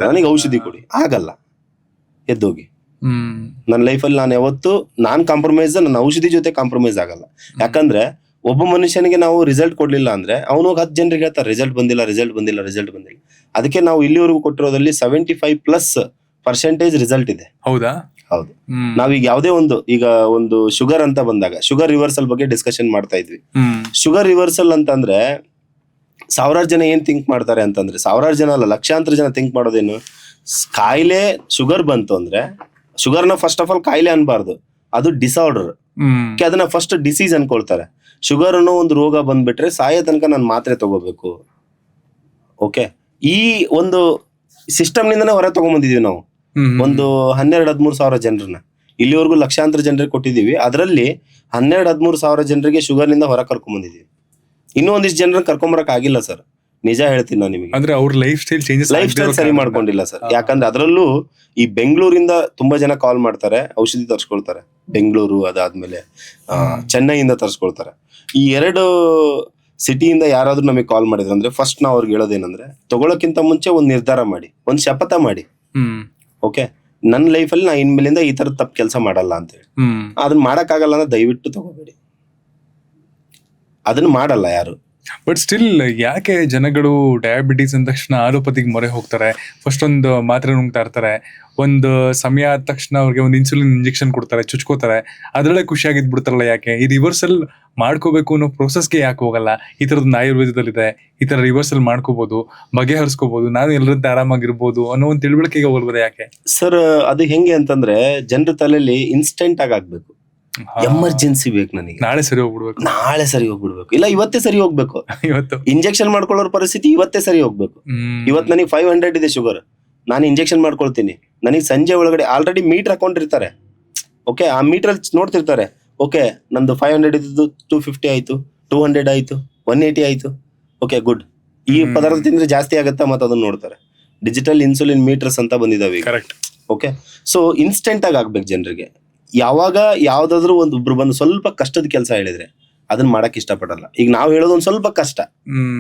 ನನಗೆ ಔಷಧಿ ಕೊಡಿ. ಆಗಲ್ಲ, ಎದ್ದೋಗಿ. ನನ್ನ ಲೈಫಲ್ಲಿ ನಾನು ಯಾವತ್ತು ಕಾಂಪ್ರಮೈಸ್, ನನ್ನ ಔಷಧಿ ಜೊತೆ ಕಾಂಪ್ರಮೈಸ್ ಆಗಲ್ಲ. ಯಾಕಂದ್ರೆ ಒಬ್ಬ ಮನುಷ್ಯನಿಗೆ ನಾವು ರಿಸಲ್ಟ್ ಕೊಡ್ಲಿಲ್ಲ ಅಂದ್ರೆ, ಅವನು 10 ಜನರಿಗೆ ಹೇಳ್ತಾರೆ ರಿಸಲ್ಟ್ ಬಂದಿಲ್ಲ. ಅದಕ್ಕೆ ನಾವು ಇಲ್ಲಿವರೆಗೂ ಕೊಟ್ಟಿರೋದ್ರಲ್ಲಿ 75+% ರಿಸಲ್ಟ್ ಇದೆ. ಹೌದಾ? ಹೌದು. ನಾವೀಗ ಯಾವುದೇ ಒಂದು ಶುಗರ್ ಅಂತ ಬಂದಾಗ, ಶುಗರ್ ರಿವರ್ಸಲ್ ಬಗ್ಗೆ ಡಿಸ್ಕಷನ್ ಮಾಡ್ತಾ ಇದ್ವಿ. ಶುಗರ್ ರಿವರ್ಸಲ್ ಅಂತಂದ್ರೆ, 1000 ಜನ ಏನ್ ಥಿಂಕ್ ಮಾಡ್ತಾರೆ ಅಂತಂದ್ರೆ, 1000 ಜನ ಅಲ್ಲ, ಲಕ್ಷಾಂತರ ಜನ ಥಿಂಕ್ ಮಾಡೋದೇನು, ಕಾಯಿಲೆ ಶುಗರ್ ಬಂತು ಅಂದ್ರೆ, ಶುಗರ್ನ ಫಸ್ಟ್ ಆಫ್ ಆಲ್ ಕಾಯಿಲೆ ಅನ್ಬಾರ್ದು, ಅದು ಡಿಸಾರ್ಡರ್. ಅದನ್ನ ಫಸ್ಟ್ ಡಿಸೀಸ್ ಅನ್ಕೊಳ್ತಾರೆ. ಶುಗರ್ ಅನ್ನೋ ಒಂದು ರೋಗ ಬಂದ್ಬಿಟ್ರೆ ಸಾಯೋ ತನಕ ನಾನು ಮಾತ್ರೆ ತಗೋಬೇಕು. ಓಕೆ, ಈ ಒಂದು ಸಿಸ್ಟಮ್ ನಿಂದನೇ ಹೊರ ತಗೊಂಡ್ಬಂದಿದೀವಿ ನಾವು. ಒಂದು 12-13 ಸಾವಿರ ಜನರನ್ನ ಇಲ್ಲಿವರೆಗೂ ಲಕ್ಷಾಂತರ ಜನರಿಗೆ ಕೊಟ್ಟಿದೀವಿ. ಅದರಲ್ಲಿ 12-13 ಸಾವಿರ ಜನರಿಗೆ ಶುಗರ್ ನಿಂದ ಹೊರ ಕರ್ಕೊಂಡ್ ಬಂದಿದೀವಿ. ಇನ್ನೂ ಒಂದಿಷ್ಟು ಜನರನ್ನ ಕರ್ಕೊಂಬರಕ್ ಆಗಿಲ್ಲ ಸರ್, ನಿಜ ಹೇಳ್ತೀನಿ ನಾನು ನಿಮಗೆ. ಅಂದ್ರೆ ಅವ್ರ ಲೈಫ್ ಸ್ಟೈಲ್ ಸರಿ ಮಾಡ್ಕೊಂಡಿಲ್ಲ ಸರ್. ಯಾಕಂದ್ರೆ ಅದರಲ್ಲೂ ಈ ಬೆಂಗಳೂರಿಂದ ತುಂಬಾ ಜನ ಕಾಲ್ ಮಾಡ್ತಾರೆ, ಔಷಧಿ ತರ್ಸ್ಕೊಳ್ತಾರೆ. ಬೆಂಗಳೂರು, ಅದಾದ್ಮೇಲೆ ಚೆನ್ನೈಯಿಂದ ತರ್ಸ್ಕೊಳ್ತಾರೆ. ಈ 2 ಸಿಟಿಯಿಂದ ಯಾರಾದ್ರೂ ನಮಗೆ ಕಾಲ್ ಮಾಡಿದ್ರು ಅಂದ್ರೆ, ಫಸ್ಟ್ ನಾವು ಅವ್ರಿಗೆ ಹೇಳೋದೇನಂದ್ರೆ, ತಗೊಳಕ್ಕಿಂತ ಮುಂಚೆ ಒಂದು ನಿರ್ಧಾರ ಮಾಡಿ, ಒಂದು ಶಪಥ ಮಾಡಿ. ಓಕೆ, ನನ್ನ ಲೈಫಲ್ಲಿ ನಾ ಇನ್ಮೇಲಿಂದ ಈ ತರ ತಪ್ಪು ಕೆಲಸ ಮಾಡಲ್ಲ ಅಂತ ಹೇಳಿ. ಅದನ್ನ ಮಾಡಕ್ಕಾಗಲ್ಲ ಅಂದ್ರೆ ದಯವಿಟ್ಟು ತಗೋಬೇಡಿ, ಅದನ್ನ ಮಾಡಲ್ಲ ಯಾರು. ಬಟ್ ಸ್ಟಿಲ್ ಯಾಕೆ ಜನಗಳು ಡಯಾಬಿಟೀಸ್ ಅಂದ ತಕ್ಷಣ ಆಲೋಪತಿಗೆ ಮೊರೆ ಹೋಗ್ತಾರೆ? ಫಸ್ಟ್ ಒಂದು ಮಾತ್ರೆ ನುಂಗ್ತಾ ಇರ್ತಾರೆ, ಒಂದು ಸಮಯ ಆದ ತಕ್ಷಣ ಅವ್ರಿಗೆ ಒಂದು ಇನ್ಸುಲಿನ್ ಇಂಜೆಕ್ಷನ್ ಕೊಡ್ತಾರೆ, ಚುಚ್ಕೋತಾರೆ, ಅದರಲ್ಲೇ ಖುಷಿಯಾಗಿದ್ ಬಿಡ್ತಾರಲ್ಲ. ಯಾಕೆ ಈ ರಿವರ್ಸಲ್ ಮಾಡ್ಕೋಬೇಕು ಅನ್ನೋ ಪ್ರೊಸೆಸ್ಗೆ ಯಾಕೆ ಹೋಗಲ್ಲ? ಈ ತರದ್ದು ಆಯುರ್ವೇದದಲ್ಲಿದೆ, ಈ ತರ ರಿವರ್ಸಲ್ ಮಾಡ್ಕೋಬಹುದು, ಬಗೆಹರಿಸ್ಕೋಬಹುದು, ನಾನು ಎಲ್ಲರಂತೆ ಆರಾಮಾಗಿರ್ಬೋದು ಅನ್ನೋ ಒಂದು ತಿಳುವಳಿಕೆಗೆ ಹೋಗ್ಬೋದು. ಯಾಕೆ ಸರ್ ಅದು ಹೆಂಗೆ ಅಂತಂದ್ರೆ, ಜನರ ತಲೆಯಲ್ಲಿ ಇನ್ಸ್ಟೆಂಟ್ ಆಗ್ಬೇಕು. ಎಮರ್ಜೆನ್ಸಿ ಬೇಕು ನನಗೆ, ನಾಳೆ ಸರಿ ಹೋಗ್ಬಿಡ್ಬೇಕು, ನಾಳೆ ಸರಿ ಹೋಗ್ಬಿಡ್ಬೇಕು, ಇಲ್ಲ ಇವತ್ತೇ ಸರಿ ಹೋಗ್ಬೇಕು. ಇವತ್ತು ಇಂಜೆಕ್ಷನ್ ಮಾಡ್ಕೊಳ್ಳೋ ಪರಿಸ್ಥಿತಿ ಇವತ್ತೇ ಸರಿ ಹೋಗ್ಬೇಕು. ಇವತ್ತು ನನಗೆ 500 ಇದೆ ಶುಗರ್, ನಾನು ಇಂಜೆಕ್ಷನ್ ಮಾಡ್ಕೊಳ್ತೀನಿ, ನನಗೆ ಸಂಜೆ ಒಳಗಡೆ ಆಲ್ರೆಡಿ ಮೀಟರ್ ಹಾಕೊಂಡಿರ್ತಾರೆ. ಓಕೆ, ಆ ಮೀಟರ್ ಅಲ್ಲಿ ನೋಡ್ತಿರ್ತಾರೆ, ಓಕೆ ನಂದು 500 ಇದ್ದು 250 ಆಯ್ತು, 200 ಆಯ್ತು, 180 ಆಯ್ತು, ಓಕೆ ಗುಡ್. ಈ ಪದಾರ್ಥ ತಿಂದ್ರೆ ಜಾಸ್ತಿ ಆಗತ್ತಾ, ಮತ್ತೆ ಅದನ್ನ ನೋಡ್ತಾರೆ. ಡಿಜಿಟಲ್ ಇನ್ಸುಲಿನ್ ಮೀಟರ್ಸ್ ಅಂತ ಬಂದಿದಾವೆ. ಕರೆಕ್ಟ್. ಓಕೆ, ಸೊ ಇನ್ಸ್ಟೆಂಟ್ ಆಗಿ ಆಗ್ಬೇಕು ಜನರಿಗೆ. ಯಾವಾಗ ಯಾವ್ದಾದ್ರು ಒಬ್ರು ಬಂದು ಸ್ವಲ್ಪ ಕಷ್ಟದ ಕೆಲಸ ಹೇಳಿದ್ರೆ ಅದನ್ನ ಮಾಡಕ್ ಇಷ್ಟಪಡಲ್ಲ. ಈಗ ನಾವು ಹೇಳೋದು ಒಂದ್ ಸ್ವಲ್ಪ ಕಷ್ಟ,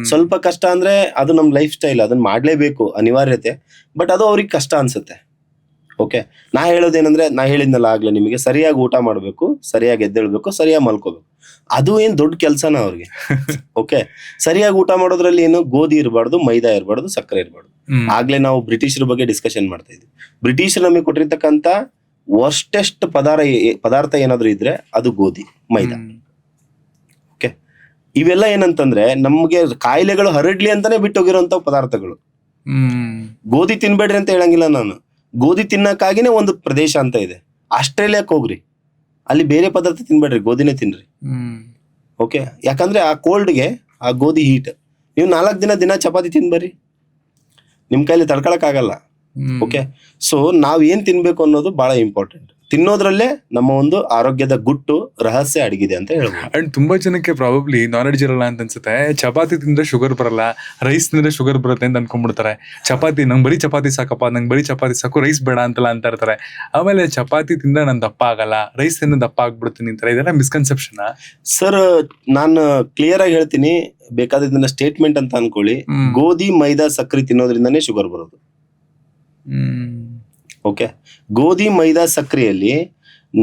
ಸ್ವಲ್ಪ ಕಷ್ಟ ಅಂದ್ರೆ ಅದು ನಮ್ ಲೈಫ್ ಸ್ಟೈಲ್, ಅದನ್ನ ಮಾಡ್ಲೇಬೇಕು ಅನಿವಾರ್ಯತೆ, ಬಟ್ ಅದು ಅವ್ರಿಗೆ ಕಷ್ಟ ಅನ್ಸುತ್ತೆ. ಓಕೆ, ನಾ ಹೇಳೋದೇನಂದ್ರೆ, ನಾ ಹೇಳಿದ್ನಲ್ಲ ಆಗ್ಲೇ ನಿಮಗೆ, ಸರಿಯಾಗಿ ಊಟ ಮಾಡ್ಬೇಕು, ಸರಿಯಾಗಿ ಎದ್ದೇಳ್ಬೇಕು, ಸರಿಯಾಗಿ ಮಲ್ಕೋಬೇಕು. ಅದು ಏನ್ ದೊಡ್ಡ ಕೆಲ್ಸನ ಅವ್ರಿಗೆ. ಓಕೆ, ಸರಿಯಾಗಿ ಊಟ ಮಾಡೋದ್ರಲ್ಲಿ ಏನು ಗೋಧಿ ಇರಬಾರ್ದು, ಮೈದಾ ಇರಬಾರ್ದು, ಸಕ್ಕರೆ ಇರಬಾರ್ದು. ಆಗ್ಲೇ ನಾವು ಬ್ರಿಟಿಷರ ಬಗ್ಗೆ ಡಿಸ್ಕಷನ್ ಮಾಡ್ತಾ ಇದ್ವಿ. ಬ್ರಿಟಿಷರು ನಮಗೆ ಕೊಟ್ಟಿರ್ತಕ್ಕಂತ ವರ್ಸ್ಟೆಸ್ಟ್ ಪದಾರ್ಥ ಏನಾದ್ರು ಇದ್ರೆ ಅದು ಗೋಧಿ, ಮೈದಾ. ಓಕೆ, ಇವೆಲ್ಲ ಏನಂತಂದ್ರೆ ನಮ್ಗೆ ಕಾಯಿಲೆಗಳು ಹರಡ್ಲಿ ಅಂತಾನೆ ಬಿಟ್ಟೋಗಿರೋಂತ ಪದಾರ್ಥಗಳು. ಗೋಧಿ ತಿನ್ಬೇಡ್ರಿ ಅಂತ ಹೇಳಂಗಿಲ್ಲ ನಾನು. ಗೋಧಿ ತಿನ್ನಕ್ಕಾಗಿನೇ ಒಂದು ಪ್ರದೇಶ ಅಂತ ಇದೆ, ಆಸ್ಟ್ರೇಲಿಯಾಕ್ ಹೋಗ್ರಿ, ಅಲ್ಲಿ ಬೇರೆ ಪದಾರ್ಥ ತಿನ್ಬೇಡ್ರಿ, ಗೋಧಿನೇ ತಿನ್ರಿ. ಓಕೆ, ಯಾಕಂದ್ರೆ ಆ ಕೋಲ್ಡ್ಗೆ ಆ ಗೋಧಿ ಹೀಟ್, ನೀವು 4 ದಿನ ಚಪಾತಿ ತಿನ್ಬರ್ರಿ, ನಿಮ್ ಕೈಲಿ ತಡ್ಕೊಳಕ್ ಆಗಲ್ಲ. ಓಕೆ, ಸೊ ನಾವ್ ಏನ್ ತಿನ್ಬೇಕು ಅನ್ನೋದು ಬಹಳ ಇಂಪಾರ್ಟೆಂಟ್. ತಿನ್ನೋದ್ರಲ್ಲೇ ನಮ್ಮ ಒಂದು ಆರೋಗ್ಯದ ಗುಟ್ಟು ರಹಸ್ಯ ಅಡಗಿದೆ ಅಂತ ಹೇಳ್ಬೋದು. ಅಂಡ್ ತುಂಬಾ ಜನಕ್ಕೆ ಪ್ರಾಬಬ್ಲಿ ನಾಲೆಡ್ಜ್ ಇರಲ್ಲ ಅಂತ ಅನ್ಸುತ್ತೆ. ಚಪಾತಿ ತಿಂದ್ರೆ ಶುಗರ್ ಬರಲ್ಲ, ರೈಸ್ ತಿಂದ್ರೆ ಶುಗರ್ ಬರುತ್ತೆ ಅಂತ ಅನ್ಕೊಂಡ್ಬಿಡ್ತಾರೆ. ಚಪಾತಿ ನಂಗೆ ಬರೀ ಚಪಾತಿ ಸಾಕಪ್ಪ, ನಂಗೆ ಬರೀ ಚಪಾತಿ ಸಾಕು, ರೈಸ್ ಬೇಡ ಅಂತಲ್ಲ ಅಂತ ಇರ್ತಾರೆ. ಆಮೇಲೆ ಚಪಾತಿ ತಿಂದ್ರೆ ನನ್ ದಪ್ಪ ಆಗಲ್ಲ, ರೈಸ್ ತಿಂದ್ರೆ ದಪ್ಪ ಆಗ್ಬಿಡ್ತೀನಿ ಅಂತಾರೆ. ಇದೆಲ್ಲ ಮಿಸ್ಕನ್ಸೆಪ್ಷನ್. ಸರ್, ನಾನು ಕ್ಲಿಯರ್ ಆಗಿ ಹೇಳ್ತೀನಿ, ಬೇಕಾದ್ರೆ ಇದನ್ನ ಸ್ಟೇಟ್ಮೆಂಟ್ ಅಂತ ಅನ್ಕೊಳ್ಳಿ. ಗೋಧಿ, ಮೈದಾ, ಸಕ್ಕರೆ ತಿನ್ನೋದ್ರಿಂದಾನೇ ಶುಗರ್ ಬರೋದು. ಓಕೆ, ಗೋಧಿ, ಮೈದಾ, ಸಕ್ಕರೆಯಲ್ಲಿ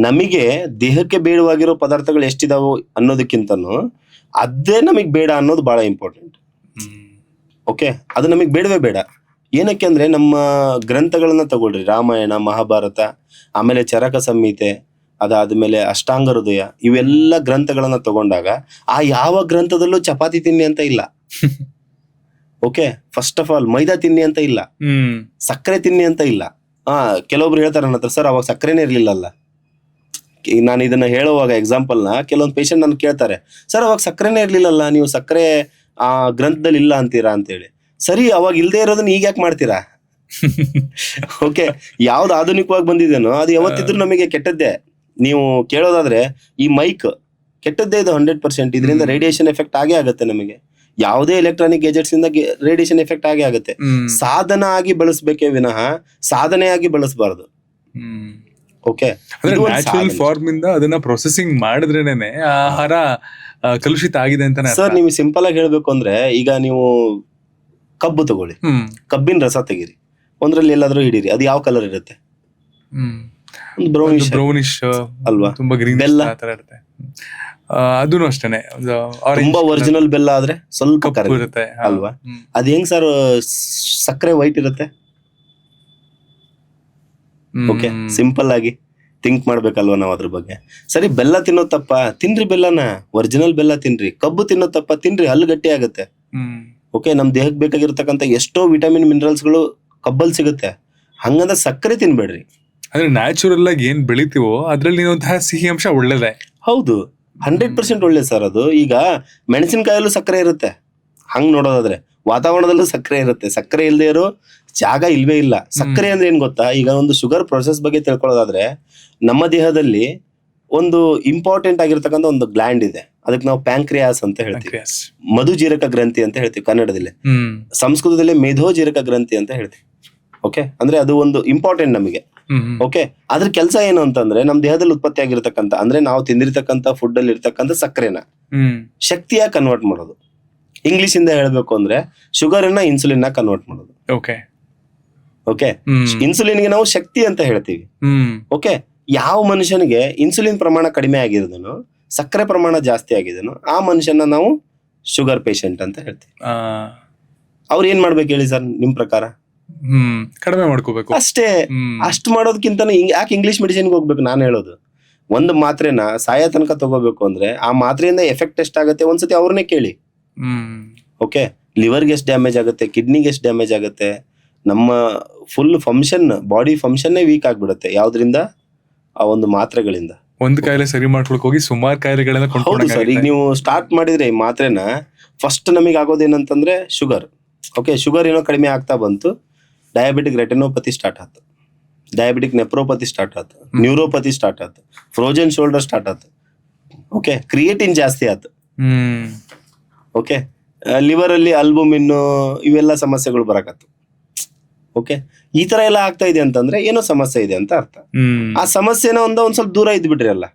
ನಮಗೆ ದೇಹಕ್ಕೆ ಬೇಡವಾಗಿರೋ ಪದಾರ್ಥಗಳು ಎಷ್ಟಿದಾವೋ ಅನ್ನೋದಕ್ಕಿಂತನೂ ಅದೇ ನಮಗ್ ಬೇಡ ಅನ್ನೋದು ಬಹಳ ಇಂಪಾರ್ಟೆಂಟ್. ಓಕೆ, ಅದು ನಮಗ್ ಬೇಡವೇ ಬೇಡ. ಏನಕ್ಕೆ ಅಂದ್ರೆ ನಮ್ಮ ಗ್ರಂಥಗಳನ್ನ ತಗೊಳ್ರಿ, ರಾಮಾಯಣ, ಮಹಾಭಾರತ, ಆಮೇಲೆ ಚರಕ ಸಂಹಿತೆ, ಅದಾದ್ಮೇಲೆ ಅಷ್ಟಾಂಗ ಹೃದಯ, ಇವೆಲ್ಲ ಗ್ರಂಥಗಳನ್ನ ತಗೊಂಡಾಗ ಆ ಯಾವ ಗ್ರಂಥದಲ್ಲೂ ಚಪಾತಿ ತಿನ್ನಿ ಅಂತ ಇಲ್ಲ. ಓಕೆ, ಫಸ್ಟ್ ಆಫ್ ಆಲ್ ಮೈದಾ ತಿನ್ನಿ ಅಂತ ಇಲ್ಲ, ಸಕ್ಕರೆ ತಿನ್ನಿ ಅಂತ ಇಲ್ಲ. ಕೆಲವೊಬ್ರು ಹೇಳ್ತಾರೆ ನನ್ನ ಹತ್ರ, ಸರ್ ಅವಾಗ ಸಕ್ಕರೆನೇ ಇರ್ಲಿಲ್ಲಲ್ಲ. ನಾನು ಇದನ್ನ ಹೇಳುವಾಗ ಎಕ್ಸಾಂಪಲ್ ನ ಕೆಲವೊಂದು ಪೇಷಂಟ್ ನನ್ ಕೇಳ್ತಾರೆ, ಸರ್ ಅವಾಗ ಸಕ್ಕರೆನೇ ಇರ್ಲಿಲ್ಲಲ್ಲ, ನೀವು ಸಕ್ಕರೆ ಆ ಗ್ರಂಥದಲ್ಲಿ ಇಲ್ಲ ಅಂತೀರಾ ಅಂತ ಹೇಳಿ. ಸರಿ, ಅವಾಗ ಇಲ್ದೇ ಇರೋದನ್ನ ಈಗ ಯಾಕೆ ಮಾಡ್ತೀರಾ? ಓಕೆ, ಯಾವ್ದು ಆಧುನಿಕವಾಗಿ ಬಂದಿದೇನೋ ಅದು ಯಾವತ್ತಿದ್ರು ನಮಗೆ ಕೆಟ್ಟದ್ದೇ. ನೀವು ಕೇಳೋದಾದ್ರೆ ಈ ಮೈಕ್ ಕೆಟ್ಟದ್ದೇ ಇದು 100%. ಇದರಿಂದ ರೇಡಿಯೇಷನ್ ಎಫೆಕ್ಟ್ ಆಗೇ ಆಗುತ್ತೆ ನಮಗೆ. ಯಾವುದೇ ಎಲೆಕ್ಟ್ರಾನಿಕ್ ಗ್ಯಾಜೆಟ್ಸ್ ಇಂದ ರೇಡಿಯೇಷನ್ ಎಫೆಕ್ಟ್ ಆಗೇ ಆಗುತ್ತೆ. ಸಾಧನ ಆಗಿ ಬಳಸಬೇಕೇ ವಿನಃ ಸಾಧನೆಯಾಗಿ ಬಳಸಬಾರದು. ಓಕೆ, ನ್ಯಾಚುರಲ್ ಫಾರ್ಮ್ ಇಂದ ಅದನ್ನ ಪ್ರೊಸೆಸಿಂಗ್ ಮಾಡಿದ್ರೇನೆ ಆಹಾರ ಕಲುಷಿತ ಆಗಿದೆ ಅಂತ. ಸರ್, ನಿಮ್ಗೆ ಸಿಂಪಲ್ ಆಗಿ ಹೇಳ್ಬೇಕು ಅಂದ್ರೆ, ಈಗ ನೀವು ಕಬ್ಬು ತಗೊಳ್ಳಿ, ಕಬ್ಬಿನ ರಸ ತೆಗೀರಿ, ಒಂದ್ರಲ್ಲಿ ಎಲ್ಲಾದ್ರೂ ಹಿಡೀರಿ, ಅದು ಯಾವ ಕಲರ್ ಇರುತ್ತೆ? ಬ್ರೌನಿಶ್ ಅಲ್ವಾ? ತುಂಬಾ ಗ್ರೀನ್ ಬೆಲ್ಲ ಇರುತ್ತೆ. ಅದೂ ಅಷ್ಟೇನೆ, ತುಂಬಾ ಒರಿಜಿನಲ್ ಬೆಲ್ಲ ಆದ್ರೆ ಸ್ವಲ್ಪ ಕಪ್ಪು ಇರುತ್ತೆ ಅಲ್ವಾ? ಅದ್ ಹೆಂಗ್ ಸರ್ ಸಕ್ಕರೆ ವೈಟ್ ಇರುತ್ತೆ? ಓಕೆ, ಸಿಂಪಲ್ ಆಗಿ ಥಿಂಕ್ ಮಾಡ್ಬೇಕಲ್ವಾ ನಾವು ಅದ್ರ ಬಗ್ಗೆ. ಸರಿ, ಬೆಲ್ಲ ತಿನ್ನೋ ತಪ್ಪ? ತಿನ್ರಿ ಬೆಲ್ಲನ, ಒರಿಜಿನಲ್ ಬೆಲ್ಲ ತಿನ್ರಿ. ಕಬ್ಬು ತಿನ್ನೋ ತಪ್ಪ? ತಿನ್ರಿ, ಹಲ್ಲು ಗಟ್ಟಿ ಆಗುತ್ತೆ. ಓಕೆ, ನಮ್ ದೇಹಕ್ಕೆ ಬೇಕಾಗಿರ್ತಕ್ಕಂಥ ಎಷ್ಟೋ ವಿಟಮಿನ್ ಮಿನರಲ್ಸ್ಗಳು ಕಬ್ಬಲ್ ಸಿಗುತ್ತೆ. ಹಂಗಂದ್ರೆ ಸಕ್ಕರೆ ತಿನ್ಬೇಡ್ರಿ. ಅಂದ್ರೆ ನ್ಯಾಚುರಲ್ ಆಗಿ ಏನ್ ಬೆಳಿತೀವೋ ಅದ್ರಲ್ಲಿ ಇರುವಂತಹ ಸಿಹಿ ಅಂಶ ಒಳ್ಳೇದೇ. ಹೌದು, 100% ಒಳ್ಳೇದು ಸರ್ ಅದು. ಈಗ ಮೆಣಸಿನಕಾಯಲ್ಲೂ ಸಕ್ಕರೆ ಇರುತ್ತೆ, ಹಂಗ್ ನೋಡೋದಾದ್ರೆ. ವಾತಾವರಣದಲ್ಲೂ ಸಕ್ಕರೆ ಇರುತ್ತೆ, ಸಕ್ಕರೆ ಇಲ್ಲದೆ ಇರೋ ಜಾಗ ಇಲ್ವೇ ಇಲ್ಲ. ಸಕ್ಕರೆ ಅಂದ್ರೆ ಏನ್ ಗೊತ್ತಾ? ಈಗ ಒಂದು ಶುಗರ್ ಪ್ರೊಸೆಸ್ ಬಗ್ಗೆ ತಿಳ್ಕೊಳ್ಳೋದಾದ್ರೆ, ನಮ್ಮ ದೇಹದಲ್ಲಿ ಒಂದು ಇಂಪಾರ್ಟೆಂಟ್ ಆಗಿರ್ತಕ್ಕಂಥ ಒಂದು ಗ್ಲ್ಯಾಂಡ್ ಇದೆ, ಅದಕ್ಕೆ ನಾವು ಪ್ಯಾಂಕ್ರಿಯಾಸ್ ಅಂತ ಹೇಳ್ತೀವಿ. ಮಧುಜೀರಕ ಗ್ರಂಥಿ ಅಂತ ಹೇಳ್ತೀವಿ ಕನ್ನಡದಲ್ಲಿ. ಸಂಸ್ಕೃತದಲ್ಲಿ ಮೇಧೋಜೀರಕ ಗ್ರಂಥಿ ಅಂತ ಹೇಳ್ತೀವಿ. ಓಕೆ, ಅಂದ್ರೆ ಅದು ಒಂದು ಇಂಪಾರ್ಟೆಂಟ್ ನಮಗೆ. ಓಕೆ, ಅದ್ರ ಕೆಲಸ ಏನು ಅಂತಂದ್ರೆ, ನಮ್ ದೇಹದಲ್ಲಿ ಉತ್ಪತ್ತಿ ಆಗಿರ್ತಕ್ಕಂಥ, ಅಂದ್ರೆ ನಾವು ತಿಂದಿರ್ತಕ್ಕಂಥ ಫುಡ್ ಅಲ್ಲಿ ಇರ್ತಕ್ಕಂಥ ಸಕ್ಕರೆನ ಶಕ್ತಿಯಾಗಿ ಕನ್ವರ್ಟ್ ಮಾಡೋದು. ಇಂಗ್ಲಿಷ್ ಇಂದ ಹೇಳ್ಬೇಕು ಅಂದ್ರೆ ಶುಗರ್ ಅನ್ನ ಇನ್ಸುಲಿನ್ ಕನ್ವರ್ಟ್ ಮಾಡೋದು. ಓಕೆ, ಓಕೆ, ಇನ್ಸುಲಿನ್ಗೆ ನಾವು ಶಕ್ತಿ ಅಂತ ಹೇಳ್ತೀವಿ. ಓಕೆ, ಯಾವ ಮನುಷ್ಯನಿಗೆ ಇನ್ಸುಲಿನ್ ಪ್ರಮಾಣ ಕಡಿಮೆ ಆಗಿರೋದನು, ಸಕ್ಕರೆ ಪ್ರಮಾಣ ಜಾಸ್ತಿ ಆಗಿದನು, ಆ ಮನುಷ್ಯನ ನಾವು ಶುಗರ್ ಪೇಷಂಟ್ ಅಂತ ಹೇಳ್ತೀವಿ. ಅವ್ರು ಏನ್ ಮಾಡ್ಬೇಕು ಹೇಳಿ ಸರ್ ನಿಮ್ ಪ್ರಕಾರ? ಕಡಿಮೆ ಮಾಡ್ಕೋಬೇಕು ಅಷ್ಟೇ. ಅಷ್ಟು ಮಾಡೋದಕ್ಕಿಂತ ಯಾಕೆ ಇಂಗ್ಲಿಷ್ ಮೆಡಿಸಿನ್ಗೆ ಹೋಗ್ಬೇಕು? ನಾನು ಹೇಳೋದು, ಒಂದು ಮಾತ್ರೆನ ಸಾಯೋ ತನಕ ತಗೋಬೇಕು ಅಂದ್ರೆ ಆ ಮಾತ್ರೆಯಿಂದ ಎಫೆಕ್ಟ್ ಎಷ್ಟಾಗತ್ತೆ ಒಂದ್ಸತಿ ಅವ್ರನ್ನೇ ಕೇಳಿ. ಓಕೆ, ಲಿವರ್ಗೆ ಎಷ್ಟು ಡ್ಯಾಮೇಜ್ ಆಗುತ್ತೆ, ಕಿಡ್ನಿಗೆ ಎಷ್ಟು ಡ್ಯಾಮೇಜ್ ಆಗುತ್ತೆ, ನಮ್ಮ ಫುಲ್ ಫಂಕ್ಷನ್, ಬಾಡಿ ಫಂಕ್ಷನ್ನೇ ವೀಕ್ ಆಗ್ಬಿಡುತ್ತೆ. ಯಾವ್ದ್ರಿಂದ? ಆ ಒಂದು ಮಾತ್ರೆಗಳಿಂದ. ಒಂದ್ ಕಾಯಿಲೆ ಸರಿ ಮಾಡ್ಕೊಳಕ್ ಹೋಗಿ ಸುಮಾರು ಕಾಯಿಲೆಗಳನ್ನ ಹೌದು ಸರ್. ಈಗ ನೀವು ಸ್ಟಾರ್ಟ್ ಮಾಡಿದ್ರೆ ಈ ಮಾತ್ರೆನ, ಫಸ್ಟ್ ನಮಗೆ ಆಗೋದೇನಂತಂದ್ರೆ ಶುಗರ್. ಓಕೆ, ಶುಗರ್ ಏನೋ ಕಡಿಮೆ ಆಗ್ತಾ ಬಂತು, ಡಯಾಬಿಟಿಕ್ ರೆಟಿನೋಪತಿ ಸ್ಟಾರ್ಟ್ ಆಯ್ತು, ಡಯಾಬಿಟಿಕ್ ನೆಪ್ರೋಪತಿ ಸ್ಟಾರ್ಟ್ ಆಯ್ತು, ನ್ಯೂರೋಪತಿ ಸ್ಟಾರ್ಟ್ ಆಯ್ತು, ಫ್ರೋಜನ್ ಶೋಲ್ಡರ್ ಸ್ಟಾರ್ಟ್ ಆಯ್ತು. ಓಕೆ, ಕ್ರಿಯೇಟಿನ್ ಜಾಸ್ತಿ ಆಯ್ತು. ಓಕೆ, ಲಿವರ್ ಅಲ್ಲಿ ಅಲ್ಬುಮಿನ್ ಇವೆಲ್ಲ ಸಮಸ್ಯೆಗಳು ಬರಕತ್ತು. ಓಕೆ, ಈ ತರ ಎಲ್ಲ ಆಗ್ತಾ ಇದೆ ಅಂತಂದ್ರೆ ಏನೋ ಸಮಸ್ಯೆ ಇದೆ ಅಂತ ಅರ್ಥ. ಆ ಸಮಸ್ಯೆನ ಒಂದ್ ಸ್ವಲ್ಪ ದೂರ ಇದ್ಬಿಟ್ರಿ ಅಲ್ಲ,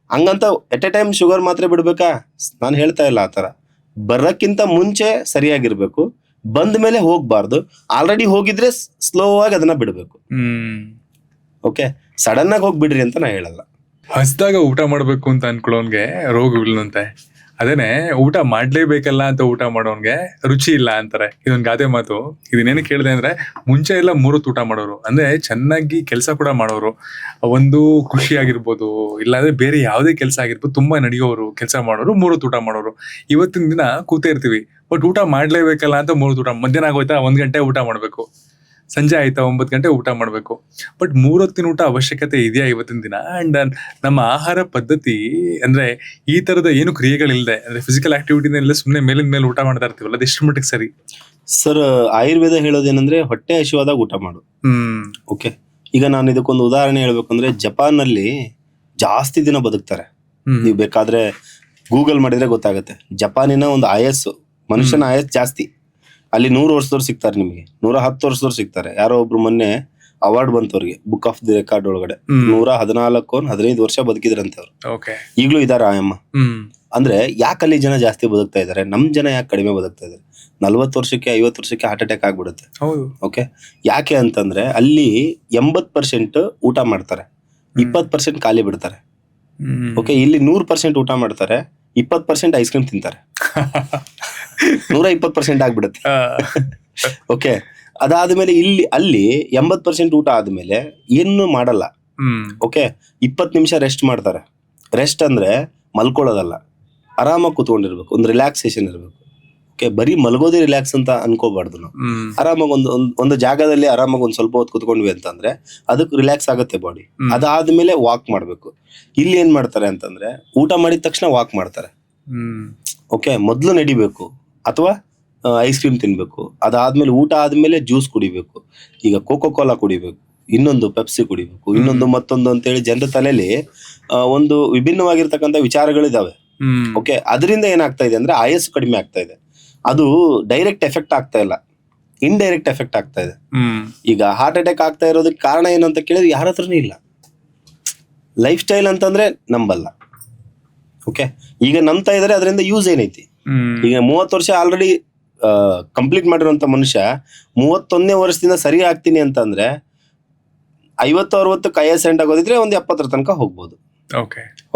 ಹಂಗಂತ ಎಟ್ ಎ ಟೈಮ್ ಶುಗರ್ ಮಾತ್ರೆ ಬಿಡ್ಬೇಕಾ? ನಾನು ಹೇಳ್ತಾ ಇಲ್ಲ. ಆ ತರ ಬರಕ್ಕಿಂತ ಮುಂಚೆ ಸರಿಯಾಗಿರ್ಬೇಕು, ಬಂದ ಮೇಲೆ ಹೋಗ್ಬಾರ್ದು. ಆಲ್ರೆಡಿ ಹೋಗಿದ್ರೆ ಸ್ಲೋ ಆಗಿ ಅದನ್ನ ಬಿಡ್ಬೇಕು. ಓಕೆ, ಸಡನ್ ಆಗಿ ಹೋಗ್ಬಿಡ್ರಿ ಅಂತ ನಾ ಹೇಳಲ್ಲ. ಹಸ್ದಾಗ ಊಟ ಮಾಡ್ಬೇಕು ಅಂತ ಅನ್ಕೊಳ್ಳೋನ್ಗೆ ರೋಗಗಳಂತೆ, ಅದೇನೆ ಊಟ ಮಾಡ್ಲೇಬೇಕಲ್ಲ ಅಂತ ಊಟ ಮಾಡೋನ್ಗೆ ರುಚಿ ಇಲ್ಲ ಅಂತಾರೆ. ಇದೊಂದು ಗಾದೆ ಮಾತು. ಇದನ್ನೇನು ಕೇಳಿದೆ ಅಂದ್ರೆ, ಮುಂಚೆ ಎಲ್ಲ 3 ಹೊತ್ತು ಊಟ ಮಾಡೋರು, ಅಂದ್ರೆ ಚೆನ್ನಾಗಿ ಕೆಲಸ ಕೂಡ ಮಾಡೋರು, ಒಂದು ಖುಷಿ ಆಗಿರ್ಬೋದು, ಇಲ್ಲಾಂದ್ರೆ ಬೇರೆ ಯಾವುದೇ ಕೆಲಸ ಆಗಿರ್ಬೋದು, ತುಂಬಾ ನಡೆಯೋರು, ಕೆಲಸ ಮಾಡೋರು, 3 ಹೊತ್ತು ಊಟ ಮಾಡೋರು. ಇವತ್ತಿನ ದಿನ ಕೂತೇ ಇರ್ತೀವಿ, ಬಟ್ ಊಟ ಮಾಡ್ಲೇಬೇಕಲ್ಲ ಅಂತ 3 ಹೊತ್ತು ಊಟ. ಮಧ್ಯಾಹ್ನ ಆಗೋಯ್ತಾ 1 ಗಂಟೆ ಊಟ ಮಾಡ್ಬೇಕು, ಸಂಜೆ ಆಯ್ತಾ 9 ಗಂಟೆ ಊಟ ಮಾಡ್ಬೇಕು. ಬಟ್ 3 ಹೊತ್ತಿನ ಊಟ ಅವಶ್ಯಕತೆ ಇದೆಯಾ ಇವತ್ತಿನ ದಿನ? ಅಂಡ್ ನಮ್ಮ ಆಹಾರ ಪದ್ಧತಿ ಅಂದ್ರೆ ಈ ತರದ ಏನು ಕ್ರಿಯೆಗಳಿಲ್ಲದೆ, ಅಂದ್ರೆ ಫಿಸಿಕಲ್ ಆಕ್ಟಿವಿಟಿನೆಲ್ಲ ಸುಮ್ಮನೆ ಮೇಲಿನ ಮೇಲೆ ಊಟ ಮಾಡ್ತಾ ಇರ್ತೀವಲ್ಲ, ಅದೆಷ್ಟು ಮಟ್ಟಿಗೆ ಸರಿ? ಸರ್, ಆಯುರ್ವೇದ ಹೇಳೋದೇನಂದ್ರೆ ಹೊಟ್ಟೆ ಹಸಿವಾದಾಗ ಊಟ ಮಾಡು. ಓಕೆ, ಈಗ ನಾನು ಇದಕ್ಕೊಂದು ಉದಾಹರಣೆ ಹೇಳ್ಬೇಕಂದ್ರೆ, ಜಪಾನ್ ನಲ್ಲಿ ಜಾಸ್ತಿ ದಿನ ಬದುಕ್ತಾರೆ. ನೀವು ಬೇಕಾದ್ರೆ ಗೂಗಲ್ ಮಾಡಿದ್ರೆ ಗೊತ್ತಾಗುತ್ತೆ. ಜಪಾನಿನ ಒಂದು ಆಯಸ್ಸು, ಮನುಷ್ಯನ ಆಯಸ್ಸು ಜಾಸ್ತಿ. ಅಲ್ಲಿ 100 ವರ್ಷದವ್ರು ಸಿಗ್ತಾರೆ, ನಿಮಗೆ 110 ವರ್ಷದವ್ರು ಸಿಗ್ತಾರೆ. ಯಾರೋ ಒಬ್ರು ಮೊನ್ನೆ ಅವಾರ್ಡ್ ಬಂತವ್ರಿಗೆ, ಬುಕ್ ಆಫ್ ದಿ ರೆಕಾರ್ಡ್ ಒಳಗಡೆ 114-15 ವರ್ಷ ಬದುಕಿದ್ರಂತೆ ಅವ್ರು. ಈಗಲೂ ಇದಾರೆ ಆಯಮ್ಮ. ಅಂದ್ರೆ ಯಾಕೆ ಅಲ್ಲಿ ಜನ ಜಾಸ್ತಿ ಬದುಕ್ತಾ ಇದಾರೆ, ನಮ್ ಜನ ಯಾಕೆ ಕಡಿಮೆ ಬದುಕ್ತಾ ಇದಾರೆ? 40 ವರ್ಷಕ್ಕೆ 50 ವರ್ಷಕ್ಕೆ ಹಾರ್ಟ್ ಅಟ್ಯಾಕ್ ಆಗ್ಬಿಡುತ್ತೆ. ಓಕೆ, ಯಾಕೆ ಅಂತಂದ್ರೆ ಅಲ್ಲಿ 80% ಊಟ ಮಾಡ್ತಾರೆ, 20% ಖಾಲಿ ಬಿಡ್ತಾರೆ. ಓಕೆ, ಇಲ್ಲಿ 100% ಊಟ ಮಾಡ್ತಾರೆ, 20% ಐಸ್ ಕ್ರೀಮ್ ತಿಂತಾರೆ. 120% ಆಗ್ಬಿಡುತ್ತೆ. ಓಕೆ, ಅದಾದ್ಮೇಲೆ ಅಲ್ಲಿ 80% ಊಟ ಆದ್ಮೇಲೆ ಏನು ಮಾಡಲ್ಲ. ಓಕೆ, 20 ನಿಮಿಷ ರೆಸ್ಟ್ ಮಾಡ್ತಾರೆ. ರೆಸ್ಟ್ ಅಂದ್ರೆ ಮಲ್ಕೊಳ್ಳೋದಲ್ಲ, ಆರಾಮಾಗಿ ಕೂತ್ಕೊಂಡಿರ್ಬೇಕು, ಒಂದು ರಿಲ್ಯಾಕ್ಸೇಷನ್ ಇರ್ಬೇಕು. ಓಕೆ, ಬರೀ ಮಲಗೋದೇ ರಿಲ್ಯಾಕ್ಸ್ ಅಂತ ಅನ್ಕೋಬಾರ್ದು ನಾವು. ಆರಾಮಾಗಿ ಒಂದು ಜಾಗದಲ್ಲಿ ಆರಾಮಾಗಿ ಒಂದ್ ಸ್ವಲ್ಪ ಹೊತ್ತು ಕೂತ್ಕೊಂಡ್ವಿ ಅಂತಂದ್ರೆ ಅದಕ್ಕೆ ರಿಲ್ಯಾಕ್ಸ್ ಆಗುತ್ತೆ ಬಾಡಿ. ಅದಾದ್ಮೇಲೆ ವಾಕ್ ಮಾಡ್ಬೇಕು. ಇಲ್ಲಿ ಏನ್ ಮಾಡ್ತಾರೆ ಅಂತಂದ್ರೆ, ಊಟ ಮಾಡಿದ ತಕ್ಷಣ ವಾಕ್ ಮಾಡ್ತಾರೆ. ಓಕೆ, ಮೊದ್ಲು ನಡಿಬೇಕು ಅಥವಾ ಐಸ್ ಕ್ರೀಮ್ ತಿನ್ಬೇಕು. ಅದಾದ್ಮೇಲೆ ಊಟ ಆದ್ಮೇಲೆ ಜ್ಯೂಸ್ ಕುಡಿಬೇಕು. ಈಗ ಕೋಕೋ ಕೋಲಾ ಕುಡಿಬೇಕು, ಇನ್ನೊಂದು ಪೆಪ್ಸಿ ಕುಡಿಬೇಕು, ಇನ್ನೊಂದು ಮತ್ತೊಂದು ಅಂತೇಳಿ ಜನರ ತಲೆಯಲ್ಲಿ ಒಂದು ವಿಭಿನ್ನವಾಗಿರ್ತಕ್ಕಂಥ ವಿಚಾರಗಳಿದಾವೆ. ಓಕೆ, ಅದರಿಂದ ಏನಾಗ್ತಾ ಇದೆ ಅಂದ್ರೆ ಆಯಸ್ಸು ಕಡಿಮೆ ಆಗ್ತಾ ಇದೆ. ಅದು ಡೈರೆಕ್ಟ್ ಎಫೆಕ್ಟ್ ಆಗ್ತಾ ಇಲ್ಲ, ಇಂಡೈರೆಕ್ಟ್ ಎಫೆಕ್ಟ್ ಆಗ್ತಾ ಇದೆ. ಈಗ ಹಾರ್ಟ್ ಅಟ್ಯಾಕ್ ಆಗ್ತಾ ಇರೋದಕ್ಕೆ ಕಾರಣ ಏನು ಅಂತ ಕೇಳಿದ್ರೆ ಯಾರ ಹತ್ರನೇ ಇಲ್ಲ. ಲೈಫ್ ಸ್ಟೈಲ್ ಅಂತಂದ್ರೆ ನಂಬಲ್ಲ. ಓಕೆ, ಈಗ ನಂಬ್ತಾ ಇದಾರೆ, ಅದರಿಂದ ಯೂಸ್ ಏನೈತಿ? ಈಗ 30 ವರ್ಷ ಆಲ್ರೆಡಿ ಕಂಪ್ಲೀಟ್ ಮಾಡಿರುವಂತ ಮನುಷ್ಯ 31ನೇ ವರ್ಷದಿಂದ ಸರಿ ಆಗ್ತೀನಿ ಅಂತಂದ್ರೆ 50-60 IS ಆಗೋದಿದ್ರೆ ಒಂದು 70 ತನಕ ಹೋಗ್ಬೋದು.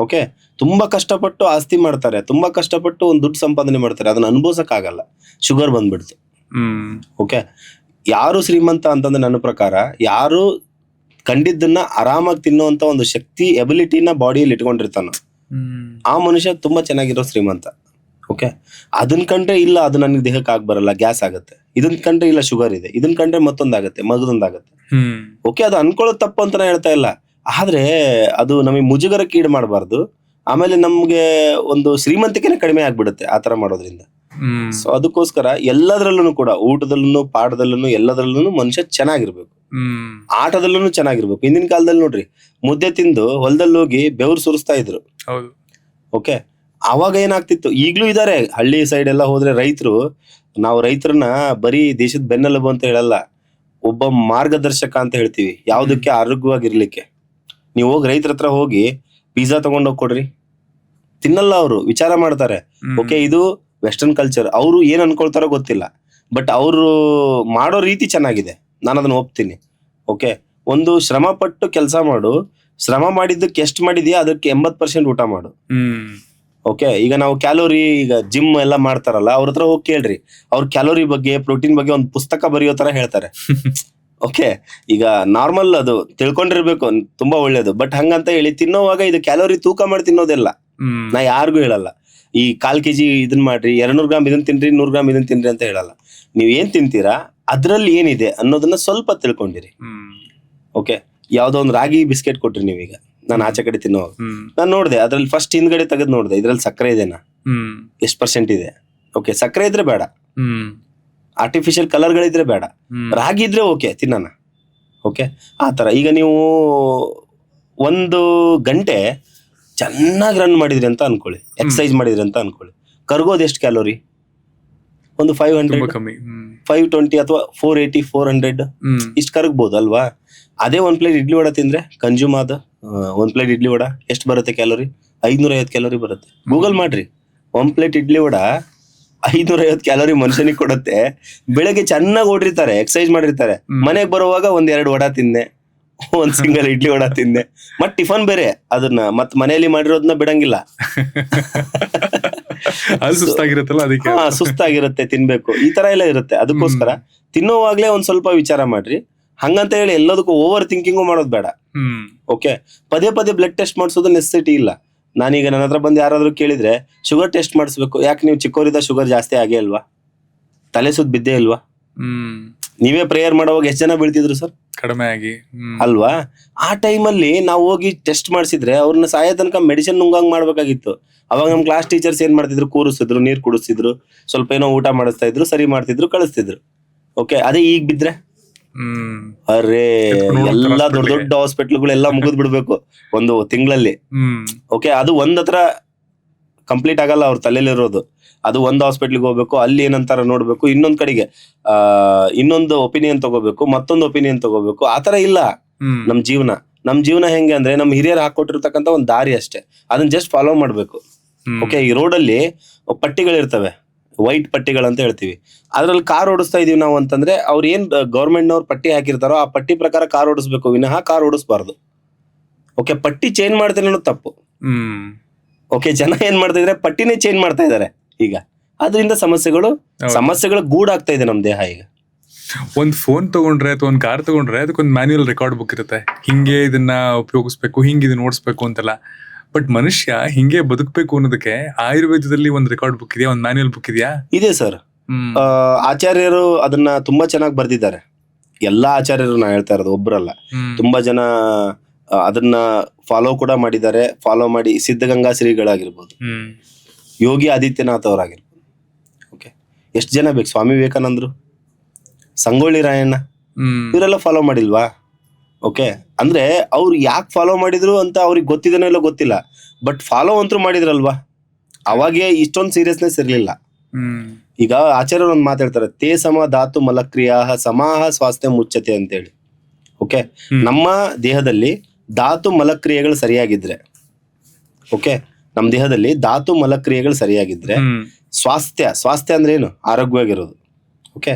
ಓಕೆ, ತುಂಬಾ ಕಷ್ಟಪಟ್ಟು ಆಸ್ತಿ ಮಾಡ್ತಾರೆ, ತುಂಬಾ ಕಷ್ಟಪಟ್ಟು ಒಂದು ದುಡ್ಡು ಸಂಪಾದನೆ ಮಾಡ್ತಾರೆ, ಅದನ್ನ ಅನುಭವಿಸಕ್ ಆಗಲ್ಲ, ಶುಗರ್ ಬಂದ್ಬಿಡ್ತು. ಓಕೆ, ಯಾರು ಶ್ರೀಮಂತ ಅಂತಂದ್ರೆ ನನ್ನ ಪ್ರಕಾರ ಯಾರು ಕಂಡಿದ್ದನ್ನ ಆರಾಮಾಗಿ ತಿನ್ನುವಂತ ಒಂದು ಶಕ್ತಿ, ಎಬಿಲಿಟಿನ ಬಾಡಿಯಲ್ಲಿ ಇಟ್ಕೊಂಡಿರ್ತಾನ, ಆ ಮನುಷ್ಯ ತುಂಬಾ ಚೆನ್ನಾಗಿರೋ ಶ್ರೀಮಂತ. ಓಕೆ, ಅದನ್ ಕಂಡ್ರೆ ಇಲ್ಲ ಅದು ನನಗೆ ದೇಹಕ್ಕೆ ಆಗ್ ಬರಲ್ಲ, ಗ್ಯಾಸ್ ಆಗುತ್ತೆ. ಇದನ್ ಕಂಡ್ರೆ ಇಲ್ಲ ಶುಗರ್ ಇದೆ, ಇದನ್ ಕಂಡ್ರೆ ಮತ್ತೊಂದಾಗತ್ತೆ, ಮಗದೊಂದಾಗತ್ತೆ. ಓಕೆ, ಅದು ಅನ್ಕೊಳ್ಳೋದು ತಪ್ಪು ಅಂತ ಹೇಳ್ತಾ ಇಲ್ಲ, ಆದ್ರೆ ಅದು ನಮಗೆ ಮುಜುಗರಕ್ಕೆ ಈಡು ಮಾಡಬಾರ್ದು. ಆಮೇಲೆ ನಮ್ಗೆ ಒಂದು ಶ್ರೀಮಂತಿಕೆನೆ ಕಡಿಮೆ ಆಗ್ಬಿಡುತ್ತೆ ಆ ತರ ಮಾಡೋದ್ರಿಂದ. ಸೊ ಅದಕ್ಕೋಸ್ಕರ ಎಲ್ಲದರಲ್ಲೂ ಕೂಡ, ಊಟದಲ್ಲೂ, ಪಾಠದಲ್ಲೂ, ಎಲ್ಲದರಲ್ಲೂ ಮನುಷ್ಯ ಚೆನ್ನಾಗಿರ್ಬೇಕು, ಆಟದಲ್ಲೂ ಚೆನ್ನಾಗಿರ್ಬೇಕು. ಹಿಂದಿನ ಕಾಲದಲ್ಲಿ ನೋಡ್ರಿ, ಮುದ್ದೆ ತಿಂದು ಹೊಲದಲ್ಲಿ ಹೋಗಿ ಬೆವರು ಸುರಿಸ್ತಾ ಇದ್ರು. ಓಕೆ, ಅವಾಗ ಏನಾಗ್ತಿತ್ತು, ಈಗ್ಲೂ ಇದಾರೆ ಹಳ್ಳಿ ಸೈಡ್ ಎಲ್ಲ ಹೋದ್ರೆ ರೈತರು. ನಾವು ರೈತರನ್ನ ಬರೀ ದೇಶದ ಬೆನ್ನೆಲುಬು ಅಂತ ಹೇಳಲ್ಲ, ಒಬ್ಬ ಮಾರ್ಗದರ್ಶಕ ಅಂತ ಹೇಳ್ತೀವಿ. ಯಾವ್ದಕ್ಕೆ? ಆರೋಗ್ಯವಾಗಿರ್ಲಿಕ್ಕೆ. ನೀವು ಹೋಗಿ ರೈತರ ಹತ್ರ ಹೋಗಿ ಪಿಜ್ಜಾ ತಗೊಂಡೋಗಿ ಕೊಡ್ರಿ, ತಿನ್ನಲ್ಲ ಅವರು, ವಿಚಾರ ಮಾಡ್ತಾರೆ. ಓಕೆ, ಇದು ವೆಸ್ಟರ್ನ್ ಕಲ್ಚರ್, ಅವರು ಏನ್ ಅನ್ಕೊಳ್ತಾರೋ ಗೊತ್ತಿಲ್ಲ, ಬಟ್ ಅವರು ಮಾಡೋ ರೀತಿ ಚೆನ್ನಾಗಿದೆ, ನಾನು ಅದನ್ನ ಒಪ್ತೀನಿ. ಓಕೆ, ಒಂದು ಶ್ರಮ ಪಟ್ಟು ಕೆಲಸ ಮಾಡು, ಶ್ರಮ ಮಾಡಿದ್ದಕ್ಕೆ ಎಷ್ಟು ಮಾಡಿದ್ಯಾ ಅದಕ್ಕೆ 80% ಊಟ ಮಾಡು. ಓಕೆ, ಈಗ ನಾವು ಕ್ಯಾಲೋರಿ, ಈಗ ಜಿಮ್ ಎಲ್ಲ ಮಾಡ್ತಾರಲ್ಲ, ಅವ್ರ ಹತ್ರ ಹೋಗಿ ಕೇಳ್ರಿ, ಅವ್ರ ಕ್ಯಾಲೋರಿ ಬಗ್ಗೆ, ಪ್ರೋಟೀನ್ ಬಗ್ಗೆ ಒಂದು ಪುಸ್ತಕ ಬರೆಯೋ ತರ ಹೇಳ್ತಾರೆ. ಓಕೆ, ಈಗ ನಾರ್ಮಲ್ ಅದು ತಿಳ್ಕೊಂಡಿರ್ಬೇಕು, ತುಂಬಾ ಒಳ್ಳೇದು. ಬಟ್ ಹಂಗಂತ ಹೇಳಿ ತಿನ್ನೋವಾಗ ಇದು ಕ್ಯಾಲೋರಿ ತೂಕ ಮಾಡಿ ತಿನ್ನೋದಿಲ್ಲ, ನಾ ಯಾರಿಗೂ ಹೇಳಲ್ಲ. ಈ 1/4 kg ಇದನ್ ಮಾಡ್ರಿ, 200 ಗ್ರಾಮ್ ಇದನ್ ತಿನ್ರಿ, 100 ಗ್ರಾಮ್ ಇದನ್ ತಿನ್ರಿ ಅಂತ ಹೇಳಲ್ಲ. ನೀವ್ ಏನ್ ತಿಂತೀರಾ ಅದ್ರಲ್ಲಿ ಏನಿದೆ ಅನ್ನೋದನ್ನ ಸ್ವಲ್ಪ ತಿಳ್ಕೊಂಡಿರಿ. ಓಕೆ, ಯಾವ್ದೋ ಒಂದು ರಾಗಿ ಬಿಸ್ಕೆಟ್ ಕೊಟ್ರಿ ನೀವೀಗ, ನಾನು ಆಚೆ ಕಡೆ ತಿನ್ನುವಾಗ ನಾನು ನೋಡಿದೆ ಅದ್ರಲ್ಲಿ ಫಸ್ಟ್ ಹಿಂದ್ಗಡೆ ತೆಗೆದು ನೋಡಿದೆ ಇದ್ರಲ್ಲಿ ಸಕ್ಕರೆ ಇದೆನಾ, ಎಷ್ಟು % ಇದೆ. ಓಕೆ, ಸಕ್ಕರೆ ಇದ್ರೆ ಬೇಡ, ಆರ್ಟಿಫಿಷಿಯಲ್ ಕಲರ್ಗಳಿದ್ರೆ ಬೇಡ, ರಾಗಿ ಇದ್ರೆ ಓಕೆ ತಿನ್ನೋಣ. ಓಕೆ, ಆ ಥರ. ಈಗ ನೀವು 1 ಗಂಟೆ ಚೆನ್ನಾಗಿ ರನ್ ಮಾಡಿದ್ರಿ ಅಂತ ಅನ್ಕೊಳ್ಳಿ, ಎಕ್ಸಸೈಸ್ ಮಾಡಿದ್ರಿ ಅಂತ ಅನ್ಕೊಳ್ಳಿ, ಕರ್ಗೋದು ಎಷ್ಟು ಕ್ಯಾಲೋರಿ? ಒಂದು 500, 520 ಅಥವಾ 480, 400 ಇಷ್ಟು ಕರಗ್ಬೋದು ಅಲ್ವಾ? ಅದೇ 1 ಪ್ಲೇಟ್ ಇಡ್ಲಿ ವಡ ತಿಂದ್ರೆ ಕನ್ಸ್ಯೂಮ್ ಆದ 1 ಪ್ಲೇಟ್ ಇಡ್ಲಿ ವಡ ಎಷ್ಟು ಬರುತ್ತೆ ಕ್ಯಾಲೋರಿ? 550 ಕ್ಯಾಲೋರಿ ಬರುತ್ತೆ. ಗೂಗಲ್ ಮಾಡ್ರಿ, 1 ಪ್ಲೇಟ್ ಇಡ್ಲಿ ವಡ 550 ಕ್ಯಾಲೋರಿ ಮನುಷ್ಯನಿಗೆ ಕೊಡುತ್ತೆ. ಬೆಳಗ್ಗೆ ಚೆನ್ನಾಗಿ ಓಡಿರ್ತಾರೆ, ಎಕ್ಸಸೈಸ್ ಮಾಡಿರ್ತಾರೆ, ಮನೆಗೆ ಬರುವಾಗ 1-2 ವಡ ತಿಂದೆ, 1 ಸಿಂಗಲ್ ಇಡ್ಲಿ ವಡ ತಿಂದೆ, ಮತ್ ಟಿಫನ್ ಬೇರೆ, ಅದನ್ನ ಮತ್ ಮನೆಯಲ್ಲಿ ಮಾಡಿರೋದನ್ನ ಬಿಡಂಗಿಲ್ಲ. ಅದು ಸುಸ್ತಾಗಿರುತ್ತಲ್ಲ, ಅದಕ್ಕೆ ಸುಸ್ತಾಗಿರುತ್ತೆ, ತಿನ್ಬೇಕು, ಈ ತರ ಎಲ್ಲ ಇರುತ್ತೆ. ಅದಕ್ಕೋಸ್ಕರ ತಿನ್ನೋವಾಗ್ಲೇ ಒಂದ್ ಸ್ವಲ್ಪ ವಿಚಾರ ಮಾಡ್ರಿ. ಹಂಗಂತ ಹೇಳಿ ಎಲ್ಲದಕ್ಕೂ ಓವರ್ ಥಿಂಕಿಂಗು ಮಾಡೋದು ಬೇಡ. ಓಕೆ, ಪದೇ ಬ್ಲಡ್ ಟೆಸ್ಟ್ ಮಾಡಿಸೋದು ನೆಸೆಸಿಟಿ ಇಲ್ಲ. ನಾನೀಗ ನನ್ನ ಹತ್ರ ಬಂದು ಯಾರಾದ್ರೂ ಕೇಳಿದ್ರೆ ಶುಗರ್ ಟೆಸ್ಟ್ ಮಾಡಿಸ್ಬೇಕು, ಯಾಕೆ ನೀವು ಚಿಕ್ಕವರಿದ್ದ ಶುಗರ್ ಜಾಸ್ತಿ ಆಗೇ ಅಲ್ವಾ? ತಲೆ ಸುತ್ತ ಬಿದ್ದೇ ಇಲ್ವಾ? ನೀವೇ ಪ್ರೇಯರ್ ಮಾಡೋವಾಗ ಎಷ್ಟು ಜನ ಬೀಳ್ತಿದ್ರು ಸರ್? ಕಡಿಮೆ ಆಗಿ ಅಲ್ವಾ? ಆ ಟೈಮಲ್ಲಿ ನಾವು ಹೋಗಿ ಟೆಸ್ಟ್ ಮಾಡಿಸಿದ್ರೆ ಅವ್ರನ್ನ ಸಾಯೋ ತನಕ ಮೆಡಿಸಿನ್ ನುಂಗಂಗ್ ಮಾಡ್ಬೇಕಾಗಿತ್ತು. ಅವಾಗ ನಮ್ ಕ್ಲಾಸ್ ಟೀಚರ್ಸ್ ಏನ್ ಮಾಡ್ತಿದ್ರು? ಕೂರಿಸಿದ್ರು, ನೀರ್ ಕುಡಿಸ್ತಿದ್ರು, ಸ್ವಲ್ಪ ಏನೋ ಊಟ ಮಾಡಿಸ್ತಾ ಇದ್ರು, ಸರಿ ಮಾಡ್ತಿದ್ರು, ಕಳಿಸ್ತಿದ್ರು. ಓಕೆ, ಅದೇ ಈಗ ಬಿದ್ರೆ ಅರೇ ಎಲ್ಲಾ ದೊಡ್ಡ ಹಾಸ್ಪಿಟ್ಲ್ಗಳೆಲ್ಲ ಮುಗಿದ್ ಬಿಡ್ಬೇಕು 1 ತಿಂಗಳಲ್ಲಿ. ಓಕೆ, ಅದು ಒಂದ್ ಹತ್ರ ಕಂಪ್ಲೀಟ್ ಆಗಲ್ಲ ಅವ್ರ ತಲೆಯಲ್ಲಿರೋದು. ಅದು ಒಂದು ಹಾಸ್ಪಿಟ್ಲಿಗೆ ಹೋಗ್ಬೇಕು, ಅಲ್ಲಿ ಏನಂತಾರ ನೋಡ್ಬೇಕು, ಇನ್ನೊಂದ್ ಕಡೆಗೆ ಇನ್ನೊಂದು ಒಪಿನಿಯನ್ ತಗೋಬೇಕು, ಮತ್ತೊಂದು ಒಪಿನಿಯನ್ ತಗೋಬೇಕು. ಆತರ ಇಲ್ಲ ನಮ್ ಜೀವನ ಹೆಂಗೆ ಅಂದ್ರೆ ನಮ್ ಹಿರಿಯರು ಹಾಕೊಟ್ಟಿರ್ತಕ್ಕಂಥ ಒಂದ್ ದಾರಿ ಅಷ್ಟೇ, ಅದನ್ನ ಜಸ್ಟ್ ಫಾಲೋ ಮಾಡ್ಬೇಕು. ಓಕೆ, ಈ ರೋಡಲ್ಲಿ ಪಟ್ಟಿಗಳಿರ್ತವೆ, ವೈಟ್ ಪಟ್ಟಿಗಳಂತ ಹೇಳ್ತೀವಿ. ಅದ್ರಲ್ಲಿ ಕಾರ್ ಓಡಿಸ್ತಾ ಇದೀವಿ ನಾವು ಅಂತಂದ್ರೆ ಅವ್ರು ಏನ್ ಗೌರ್ಮೆಂಟ್ ನವ್ರು ಪಟ್ಟಿ ಹಾಕಿರ್ತಾರೋ ಆ ಪಟ್ಟಿ ಪ್ರಕಾರ ಕಾರ್ ಓಡಿಸ್ಬೇಕು, ವಿನಃ ಕಾರ್ ಓಡಿಸ್ಬಾರ್ದು. ಓಕೆ, ಪಟ್ಟಿ ಚೇಂಜ್ ಮಾಡ್ತೀನಿ ಅನ್ನೋದು ತಪ್ಪು. ಓಕೆ, ಜನ ಏನ್ ಮಾಡ್ತಾ ಇದಾರೆ, ಪಟ್ಟಿನೇ ಚೇಂಜ್ ಮಾಡ್ತಾ ಇದಾರೆ ಈಗ. ಅದರಿಂದ ಸಮಸ್ಯೆಗಳು ಗೂಡಾಗ್ತಾ ಇದೆ ನಮ್ ದೇಹ. ಈಗ ಒಂದ್ ಫೋನ್ ತಗೊಂಡ್ರೆ ಅಥವಾ ಒಂದ್ ಕಾರ್ ತಗೊಂಡ್ರೆ ಅದಕ್ಕೊಂದು ಮ್ಯಾನ್ಯುಯಲ್ ರೆಕಾರ್ಡ್ ಬುಕ್ ಇರುತ್ತೆ, ಹಿಂಗೆ ಇದನ್ನ ಉಪಯೋಗಿಸ್ಬೇಕು, ಹಿಂಗೆ ಇದನ್ನ ಓಡಿಸ್ಬೇಕು ಅಂತೆಲ್ಲ. ಬಟ್ ಮನುಷ್ಯ ಹಿಂಗೆ ಬದುಕಬೇಕು ಅನ್ನೋದಕ್ಕೆ ಆಯುರ್ವೇದದಲ್ಲಿ ಒಂದ್ ರೆಕಾರ್ಡ್ ಬುಕ್ ಇದೆಯಾ, ಒಂದ್ ಮ್ಯಾನ್ಯುಯಲ್ ಬುಕ್ ಇದೆಯಾ? ಇದೆ ಸರ್. ಆಚಾರ್ಯರು ಅದನ್ನ ತುಂಬಾ ಚೆನ್ನಾಗಿ ಬರ್ದಿದ್ದಾರೆ. ಎಲ್ಲಾ ಆಚಾರ್ಯರು ನಾ ಹೇಳ್ತಾ ಇರೋದು ಒಬ್ರಲ್ಲ, ತುಂಬಾ ಜನ ಅದನ್ನ ಫಾಲೋ ಕೂಡ ಮಾಡಿದ್ದಾರೆ. ಫಾಲೋ ಮಾಡಿ ಸಿದ್ಧಗಂಗಾ ಶ್ರೀಗಳಾಗಿರ್ಬೋದು, ಯೋಗಿ ಆದಿತ್ಯನಾಥ್ ಅವರಾಗಿರ್ಬೋದು. ಓಕೆ, ಎಷ್ಟು ಜನ ಬೇಕು? ಸ್ವಾಮಿ ವಿವೇಕಾನಂದರು, ಸಂಗೊಳ್ಳಿ ರಾಯಣ್ಣ, ಇವರೆಲ್ಲ ಫಾಲೋ ಮಾಡಿಲ್ವಾ? ಓಕೆ, ಅಂದ್ರೆ ಅವ್ರು ಯಾಕೆ ಫಾಲೋ ಮಾಡಿದ್ರು ಅಂತ ಅವ್ರಿಗೆ ಗೊತ್ತಿದನೋ ಇಲ್ಲೋ ಗೊತ್ತಿಲ್ಲ, ಬಟ್ ಫಾಲೋ ಅಂತೂ ಮಾಡಿದ್ರಲ್ವಾ. ಅವಾಗೇ ಇಷ್ಟೊಂದು ಸೀರಿಯಸ್ನೆಸ್ ಇರ್ಲಿಲ್ಲ. ಈಗ ಆಚಾರ್ಯರು ಒಂದು ಮಾತಾಡ್ತಾರೆ, ತೇ ಸಮ ಧಾತು ಮಲಕ್ರಿಯಾ ಸಮಾಹ ಸ್ವಾಸ್ಥ್ಯ ಮುಚ್ಚತೆ ಅಂತೇಳಿ. ಓಕೆ, ನಮ್ಮ ದೇಹದಲ್ಲಿ ಧಾತು ಮಲಕ್ರಿಯೆಗಳು ಸರಿಯಾಗಿದ್ರೆ, ಓಕೆ, ನಮ್ಮ ದೇಹದಲ್ಲಿ ಧಾತು ಮಲಕ್ರಿಯೆಗಳು ಸರಿಯಾಗಿದ್ರೆ ಸ್ವಾಸ್ಥ್ಯ ಅಂದ್ರೆ ಏನು? ಆರೋಗ್ಯವಾಗಿರೋದು. ಓಕೆ,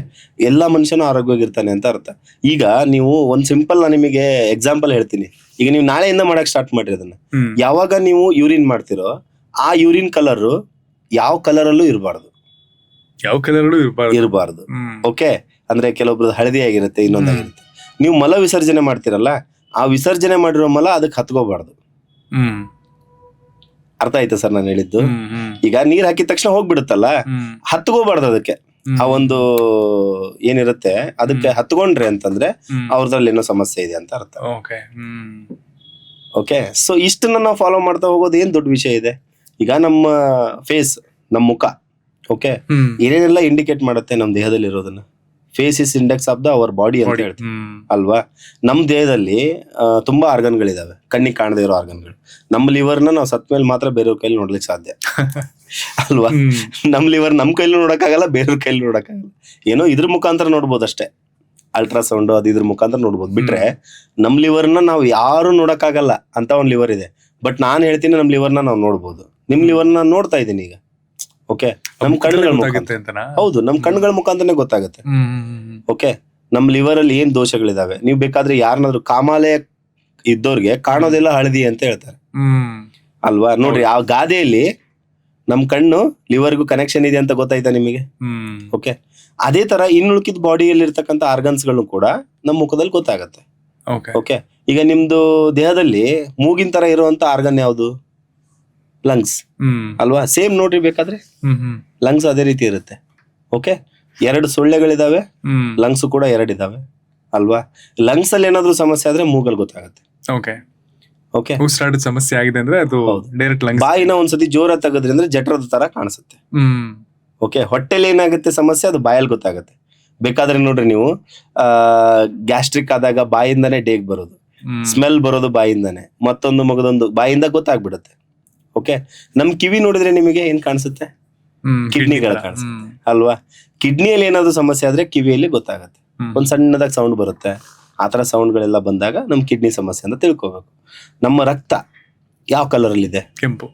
ಎಲ್ಲಾ ಮನುಷ್ಯನು ಆರೋಗ್ಯವಾಗಿರ್ತಾನೆ ಅಂತ ಅರ್ಥ. ಈಗ ನೀವು ಒಂದ್ ಸಿಂಪಲ್ ನಾನು ನಿಮಗೆ ಎಕ್ಸಾಂಪಲ್ ಹೇಳ್ತೀನಿ. ಈಗ ನೀವು ನಾಳೆಯಿಂದ ಮಾಡಕ್ ಸ್ಟಾರ್ಟ್ ಮಾಡ್ರಿ ಅದನ್ನ. ಯಾವಾಗ ನೀವು ಯೂರಿನ್ ಮಾಡ್ತಿರೋ ಆ ಯೂರಿನ್ ಕಲರ್ ಯಾವ ಕಲರ್ ಅಲ್ಲೂ ಇರಬಾರ್ದು. ಓಕೆ, ಅಂದ್ರೆ ಕೆಲವೊಬ್ರದ್ದು ಹಳದಿ ಆಗಿರುತ್ತೆ, ಇನ್ನೊಂದಾಗಿರುತ್ತೆ. ನೀವು ಮಲ ವಿಸರ್ಜನೆ ಮಾಡ್ತಿರಲ್ಲ, ಆ ವಿಸರ್ಜನೆ ಮಾಡಿರೋ ಮಲ ಅದಕ್ಕೆ ಹತ್ಕೋಬಾರ್ದು. ಅರ್ಥ ಆಯ್ತಾ ಸರ್ ನಾನು ಹೇಳಿದ್ದು? ಈಗ ನೀರ್ ಹಾಕಿದ ತಕ್ಷಣ ಹೋಗ್ಬಿಡುತ್ತಲ್ಲ, ಹತ್ಕೋಬಾರ್ದು ಅದಕ್ಕೆ. ಆ ಒಂದು ಏನಿರುತ್ತೆ ಅದಕ್ಕೆ ಹತ್ಕೊಂಡ್ರೆ ಅಂತಂದ್ರೆ ಅವ್ರದ್ರಲ್ಲಿ ಏನೋ ಸಮಸ್ಯೆ ಇದೆ ಅಂತ ಅರ್ಥ. ಓಕೆ, ಸೊ ಇಷ್ಟನ್ನ ನಾವು ಫಾಲೋ ಮಾಡ್ತಾ ಹೋಗೋದು ಏನ್ ದೊಡ್ಡ ವಿಷಯ ಇದೆ. ಈಗ ನಮ್ಮ ಫೇಸ್, ನಮ್ಮ ಮುಖ, ಓಕೆ, ಏನೇನೆಲ್ಲ ಇಂಡಿಕೇಟ್ ಮಾಡುತ್ತೆ ನಮ್ಮ ದೇಹದಲ್ಲಿ ಇರೋದನ್ನ. Face is index of the our body ಅಂತ ಹೇಳ್ತೀವಿ ಅಲ್ವಾ. ನಮ್ ದೇಹದಲ್ಲಿ ತುಂಬಾ ಆರ್ಗನ್ಗಳಿದಾವೆ, ಕಣ್ಣಿಗೆ ಕಾಣದೇ ಇರೋ ಆರ್ಗನ್ಗಳು. ನಮ್ಮ ಲಿವರ್ನ ನಾವು ಸತ್ ಮೇಲೆ ಮಾತ್ರ ಬೇರೆಯವ್ರ ಕೈಲಿ ನೋಡ್ಲಿಕ್ಕೆ ಸಾಧ್ಯ ಅಲ್ವಾ. ನಮ್ ಲಿವರ್ ನಮ್ ಕೈಲಿ ನೋಡಕ್ಕಾಗಲ್ಲ, ಬೇರೆಯವ್ರ ಕೈಲಿ ನೋಡಕ್ಕಾಗಲ್ಲ. ಏನೋ ಇದ್ರ ಮುಖಾಂತರ ನೋಡ್ಬೋದು ಅಷ್ಟೇ, ಅಲ್ಟ್ರಾಸೌಂಡ್ ಅದು ಇದ್ರ ಮುಖಾಂತರ ನೋಡ್ಬೋದು. ಬಿಟ್ರೆ ನಮ್ ಲಿವರ್ನ ನಾವು ಯಾರು ನೋಡಕ್ಕಾಗಲ್ಲ ಅಂತ ಒಂದ್ ಲಿವರ್ ಇದೆ. ಬಟ್ ನಾನ್ ಹೇಳ್ತೀನಿ ನಮ್ ಲಿವರ್ನ ನಾವು ನೋಡ್ಬೋದು. ನಿಮ್ ಲಿವರ್ನ ನೋಡ್ತಾ ಇದ್ದೀನಿ ಈಗ. ಓಕೆ, ನಮ್ ಕಣ್ಣುಗಳ ಮುಖಾಂತರ, ಹೌದು, ನಮ್ ಕಣ್ಣುಗಳ ಮುಖಾಂತರನೇ ಗೊತ್ತಾಗುತ್ತೆ. ಓಕೆ, ನಮ್ ಲಿವರ್ ಅಲ್ಲಿ ಏನ್ ದೋಷಗಳಿದಾವೆ, ನೀವು ಬೇಕಾದ್ರೆ ಯಾರನ್ನಾದ್ರೂ ಕಾಮಾಲೆ ಇದ್ದವ್ರಿಗೆ ಕಾಣೋದೆಲ್ಲ ಹಳದಿ ಅಂತ ಹೇಳ್ತಾರೆ ಅಲ್ವಾ. ನೋಡ್ರಿ, ಆ ಗಾದೆಯಲ್ಲಿ ನಮ್ ಕಣ್ಣು ಲಿವರ್ಗೂ ಕನೆಕ್ಷನ್ ಇದೆ ಅಂತ ಗೊತ್ತಾಯ್ತಾ ನಿಮಗೆ? ಓಕೆ, ಅದೇ ತರ ಇನ್ನುಳಿಕಿದ ಬಾಡಿಯಲ್ಲಿ ಇರ್ತಕ್ಕಂಥ ಆರ್ಗನ್ಸ್ ಗಳು ಕೂಡ ನಮ್ ಮುಖದಲ್ಲಿ ಗೊತ್ತಾಗತ್ತೆ. ಓಕೆ, ಈಗ ನಿಮ್ದು ದೇಹದಲ್ಲಿ ಮೂಗಿನ ತರ ಇರುವಂತ ಆರ್ಗನ್ ಯಾವುದು? ಲಂಗ್ಸ್ ಅಲ್ವಾ. ಸೇಮ್ ನೋಡ್ರಿ, ಬೇಕಾದ್ರೆ ಲಂಗ್ಸ್ ಅದೇ ರೀತಿ ಇರುತ್ತೆ. ಓಕೆ, 2 ಸೊಳ್ಳೆಗಳಿದಾವೆ, ಲಂಗ್ಸ್ ಕೂಡ 2 ಇದಾವೆ ಅಲ್ವಾ. ಲಂಗ್ಸ್ ಅಲ್ಲಿ ಏನಾದ್ರೂ ಸಮಸ್ಯೆ ಆದ್ರೆ ಮೂಗಲ್ ಗೊತ್ತಾಗುತ್ತೆ. ಓಕೆ, ಓಕೆ, ಉಸಿರಾಟದ ಸಮಸ್ಯೆ ಆಗಿದೆ ಅಂದ್ರೆ ಅದು ಡೈರೆಕ್ಟ್ ಲಂಗ್ಸ್. ಬಾಯಿನ ಒಂದ್ಸತಿ ಜೋರ ತೆಗೆದ್ರಿ ಅಂದ್ರೆ ಜಠರದ ತರ ಕಾಣಿಸುತ್ತೆ. ಓಕೆ, ಹೊಟ್ಟೆಲಿ ಏನಾಗುತ್ತೆ ಸಮಸ್ಯೆ, ಅದು ಬಾಯಲ್ಲಿ ಗೊತ್ತಾಗುತ್ತೆ. ಬೇಕಾದ್ರೆ ನೋಡ್ರಿ ನೀವು ಗ್ಯಾಸ್ಟ್ರಿಕ್ ಆದಾಗ ಬಾಯಿಂದಾನೆ ಡೇಗ್ ಬರೋದು, ಸ್ಮೆಲ್ ಬರೋದು ಬಾಯಿಂದಾನೆ, ಮತ್ತೊಂದು ಮಗದೊಂದು ಬಾಯಿಂದ ಗೊತ್ತಾಗ್ಬಿಡುತ್ತೆ. ಓಕೆ, ನಮ್ ಕಿವಿ ನೋಡಿದ್ರೆ ನಿಮಗೆ ಏನ್ ಕಾಣಿಸುತ್ತೆ? ಕಿಡ್ನಿಗಳ ಕಾಣಿಸುತ್ತೆ ಅಲ್ವಾ? ಕಿಡ್ನಿಯಲ್ಲಿ ಏನಾದ್ರು ಸಮಸ್ಯೆ ಆದ್ರೆ ಕಿವಿಯಲ್ಲಿ ಗೊತ್ತಾಗತ್ತೆ, ಒಂದ್ ಸಣ್ಣದಾಗಿ ಸೌಂಡ್ ಬರುತ್ತೆ. ಆತರ ಸೌಂಡ್ಗಳೆಲ್ಲ ಬಂದಾಗ ನಮ್ ಕಿಡ್ನಿ ಸಮಸ್ಯೆ ಅಂತ ತಿಳ್ಕೊಬೇಕು. ನಮ್ಮ ರಕ್ತ ಯಾವ ಕಲರ್ ಅಲ್ಲಿ ಇದೆ? ಕೆಂಪು.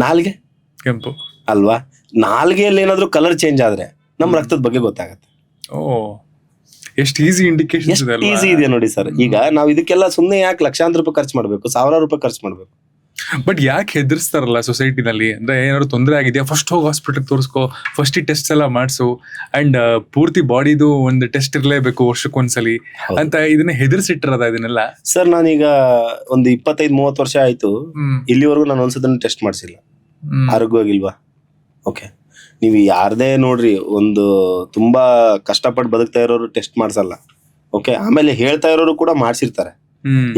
ನಾಲ್ಗೆ ಕೆಂಪು ಅಲ್ವಾ? ನಾಲ್ಗೆಯಲ್ಲಿ ಏನಾದ್ರು ಕಲರ್ ಚೇಂಜ್ ಆದ್ರೆ ನಮ್ ರಕ್ತದ ಬಗ್ಗೆ ಗೊತ್ತಾಗತ್ತೆ. ಓ, ಎಷ್ಟು ಈಸಿ ಇಂಡಿಕೇಶನ್ ಇದೆ ಅಲ್ವಾ? ಈಸಿ ಇದೆ ನೋಡಿ ಸರ್. ಈಗ ನಾವ್ ಇದಕ್ಕೆಲ್ಲ ಸುಮ್ನೆ ಯಾಕೆ ಲಕ್ಷಾಂತರ ರೂಪಾಯಿ ಖರ್ಚು ಮಾಡ್ಬೇಕು, ಸಾವಿರಾರು ರೂಪಾಯಿ ಖರ್ಚು ಮಾಡ್ಬೇಕು? ಬಟ್ ಯಾಕೆ ಹೆದರ್ಸ್ತಾರಲ್ಲ ಸೊಸೈಟಿನಲ್ಲಿ, ಅಂದ್ರೆ ಏನಾದ್ರು ತೊಂದರೆ ಆಗಿದೆಯಾ ಫಸ್ಟ್ ಹೋಗಿ ಹಾಸ್ಪಿಟಲ್ ತೋರಿಸ್ಕೋ, ಫಸ್ಟ್ ಈ ಟೆಸ್ಟ್ ಎಲ್ಲ ಮಾಡಿಸು, ಅಂಡ್ ಪೂರ್ತಿ ಬಾಡಿದು ಒಂದು ಟೆಸ್ಟ್ ಇರಲೇಬೇಕು ವರ್ಷಕ್ಕೊಂದ್ಸಲಿ ಅಂತ ಇದನ್ನ ಹೆದರ್ಸಿಟ್ಟಿರದ ಇದನ್ನೆಲ್ಲ. ಸರ್ ನಾನೀಗ ಒಂದು 25-30 ವರ್ಷ ಆಯ್ತು, ಇಲ್ಲಿವರೆಗೂ ನಾನು ಒಂದ್ಸದನ್ನು ಟೆಸ್ಟ್ ಮಾಡಿಸಿಲ್ಲ. ಆರೋಗ್ಯವಾಗಿಲ್ವಾ? ಓಕೆ, ನೀವು ಯಾರದೇ ನೋಡ್ರಿ, ಒಂದು ತುಂಬಾ ಕಷ್ಟಪಟ್ಟು ಬದುಕ್ತಾ ಇರೋರು ಟೆಸ್ಟ್ ಮಾಡ್ಸಲ್ಲ. ಓಕೆ, ಆಮೇಲೆ ಹೇಳ್ತಾ ಇರೋರು ಕೂಡ ಮಾಡ್ಸಿರ್ತಾರೆ.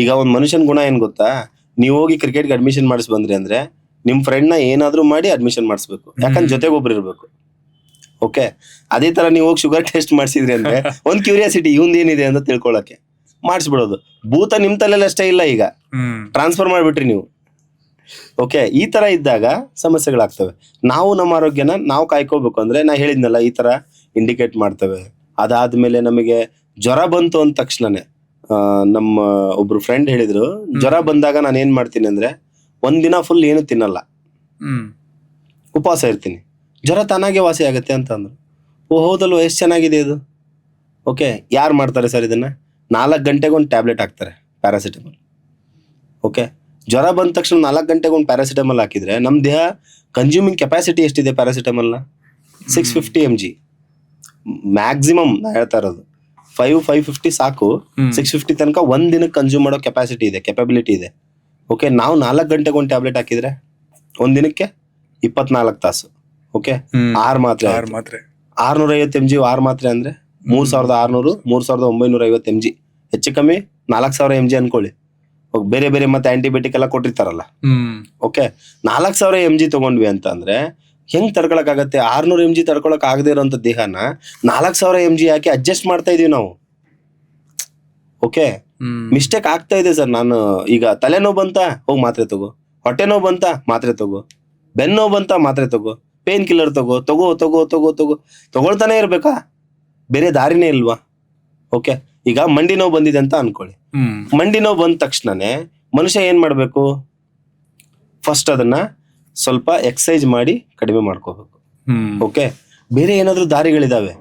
ಈಗ ಒಂದ್ ಮನುಷ್ಯನ್ ಗುಣ ಏನ್ ಗೊತ್ತಾ? ನೀವು ಹೋಗಿ ಕ್ರಿಕೆಟ್ಗೆ ಅಡ್ಮಿಷನ್ ಮಾಡಿಸ್ ಬಂದ್ರಿ ಅಂದ್ರೆ ನಿಮ್ ಫ್ರೆಂಡ್ ನ ಏನಾದ್ರೂ ಮಾಡಿ ಅಡ್ಮಿಷನ್ ಮಾಡಿಸ್ಬೇಕು, ಯಾಕಂದ್ರೆ ಜೊತೆಗೆ ಒಬ್ರು ಇರ್ಬೇಕು. ಓಕೆ, ಅದೇ ತರ ನೀವು ಹೋಗಿ ಶುಗರ್ ಟೆಸ್ಟ್ ಮಾಡಿಸಿದ್ರಿ ಅಂದ್ರೆ ಒಂದ್ ಕ್ಯೂರಿಯಾಸಿಟಿ, ಇವಂದ್ ಏನಿದೆ ಅಂತ ತಿಳ್ಕೊಳಕ್ಕೆ ಮಾಡಿಸ್ಬಿಡೋದು. ಭೂತ ನಿಮ್ ತಲೆಯಲ್ಲಿ ಅಷ್ಟೇ ಇಲ್ಲ, ಈಗ ಟ್ರಾನ್ಸ್ಫರ್ ಮಾಡ್ಬಿಟ್ರಿ ನೀವು. ಓಕೆ, ಈ ತರ ಇದ್ದಾಗ ಸಮಸ್ಯೆಗಳಾಗ್ತವೆ. ನಾವು ನಮ್ಮ ಆರೋಗ್ಯನ ನಾವು ಕಾಯ್ಕೋಬೇಕು. ಅಂದ್ರೆ ನಾ ಹೇಳಿದ್ನಲ್ಲ, ಈ ತರ ಇಂಡಿಕೇಟ್ ಮಾಡ್ತವೆ. ಅದಾದ್ಮೇಲೆ ನಮಗೆ ಜ್ವರ ಬಂತು ಅಂದ ತಕ್ಷಣನೇ ನಮ್ಮ ಒಬ್ರು ಫ್ರೆಂಡ್ ಹೇಳಿದ್ರು, ಜ್ವರ ಬಂದಾಗ ನಾನು ಏನ್ ಮಾಡ್ತೀನಿ ಅಂದ್ರೆ ಒಂದಿನ ಫುಲ್ ಏನು ತಿನ್ನಲ್ಲ, ಉಪವಾಸ ಇರ್ತೀನಿ, ಜ್ವರ ತಾನಾಗೆ ವಾಸಿ ಆಗತ್ತೆ ಅಂತ ಅಂದ್ರು. ಓ ಹೌದಲ್ವ, ಎಷ್ಟು ಚೆನ್ನಾಗಿದೆ ಇದು. ಓಕೆ, ಯಾರು ಮಾಡ್ತಾರೆ ಸರ್ ಇದನ್ನ? 4 ಗಂಟೆಗೆ ಒಂದು ಟ್ಯಾಬ್ಲೆಟ್ ಹಾಕ್ತಾರೆ ಪ್ಯಾರಾಸಿಟಮಲ್. ಓಕೆ, ಜ್ವರ ಬಂದ ತಕ್ಷಣ 4 ಗಂಟೆಗೆ ಒಂದು ಪ್ಯಾರಾಸಿಟಮಲ್ ಹಾಕಿದ್ರೆ ನಮ್ ದೇಹ ಕನ್ಸ್ಯೂಮಿಂಗ್ ಕೆಪಾಸಿಟಿ ಎಷ್ಟಿದೆ ಪ್ಯಾರಾಸಿಟಮಲ್ನ? 650 mg ಮ್ಯಾಕ್ಸಿಮಮ್. ನಾ ಹೇಳ್ತಾ ಇರೋದು 550 ಸಾಕು, 650 ತನಕ ಒಂದ್ ದಿನಕ್ಕೆ ಕನ್ಸ್ಯೂಮ್ ಮಾಡೋ ಕೆಪಾಸಿಟಿ ಇದೆ, ಕೆಪಬಿಲಿಟಿ ಇದೆ. ಓಕೆ, ನಾವು 4 ಗಂಟೆಗೆ ಒಂದು ಟ್ಯಾಬ್ಲೆಟ್ ಹಾಕಿದ್ರೆ ಒಂದ್ ದಿನಕ್ಕೆ 24 ತಾಸು. ಓಕೆ, 6 ಮಾತ್ರೆ 650 mg 6 ಮಾತ್ರೆ ಅಂದ್ರೆ 3600 3950 mg, ಹೆಚ್ಚು ಕಮ್ಮಿ 4000 mg ಅನ್ಕೊಳ್ಳಿ. ಬೇರೆ ಬೇರೆ ಮತ್ತೆ ಆಂಟಿಬಯೋಟಿಕ್ ಎಲ್ಲ ಕೊಟ್ಟಿರ್ತಾರಲ್ಲ. ಓಕೆ, 4000 mg ತಗೊಂಡ್ವಿ ಅಂತ ಅಂದ್ರೆ ಹೆಂಗ್ ತಡ್ಕೊಳಕ್ ಆಗತ್ತೆ? 600 mg ತಡ್ಕೊಳಕ್ ಆಗದೆ ಇರೋಂಥ ದೇಹನ 4000 mg ಹಾಕಿ ಅಡ್ಜಸ್ಟ್ ಮಾಡ್ತಾ ಇದೀವಿ ನಾವು. ಓಕೆ, ಮಿಸ್ಟೇಕ್ ಆಗ್ತಾ ಇದೆ ಸರ್. ನಾನು ಈಗ ತಲೆನೋವು ಬಂತ, ಹೋಗಿ ಮಾತ್ರೆ ತಗೋ, ಹೊಟ್ಟೆ ನೋವು ಬಂತ, ಮಾತ್ರೆ ತಗೋ, ಬೆನ್ನೋವು ಬಂತ, ಮಾತ್ರೆ ತಗೋ, ಪೇನ್ ಕಿಲ್ಲರ್ ತಗೋ ತಗೋ ತಗೋ ತಗೋ ತಗೋ ತಗೊಳ್ತಾನೆ ಇರ್ಬೇಕಾ? ಬೇರೆ ದಾರಿನೇ ಇಲ್ವಾ? ಓಕೆ, ಈಗ ಮಂಡಿ ನೋವು ಬಂದಿದೆ ಅಂತ ಅನ್ಕೊಳ್ಳಿ. ಮಂಡಿ ನೋವು ಬಂದ ತಕ್ಷಣನೇ ಮನುಷ್ಯ ಏನ್ ಮಾಡ್ಬೇಕು? ಫಸ್ಟ್ ಅದನ್ನ ಸ್ವಲ್ಪ ಎಕ್ಸರ್ಸೈಜ್ ಮಾಡಿ ಕಡಿಮೆ ಮಾಡ್ಕೋಬೇಕು. ಓಕೆ, ಬೇರೆ ಏನಾದ್ರು ದಾರಿಗಳಿದಾವೆ.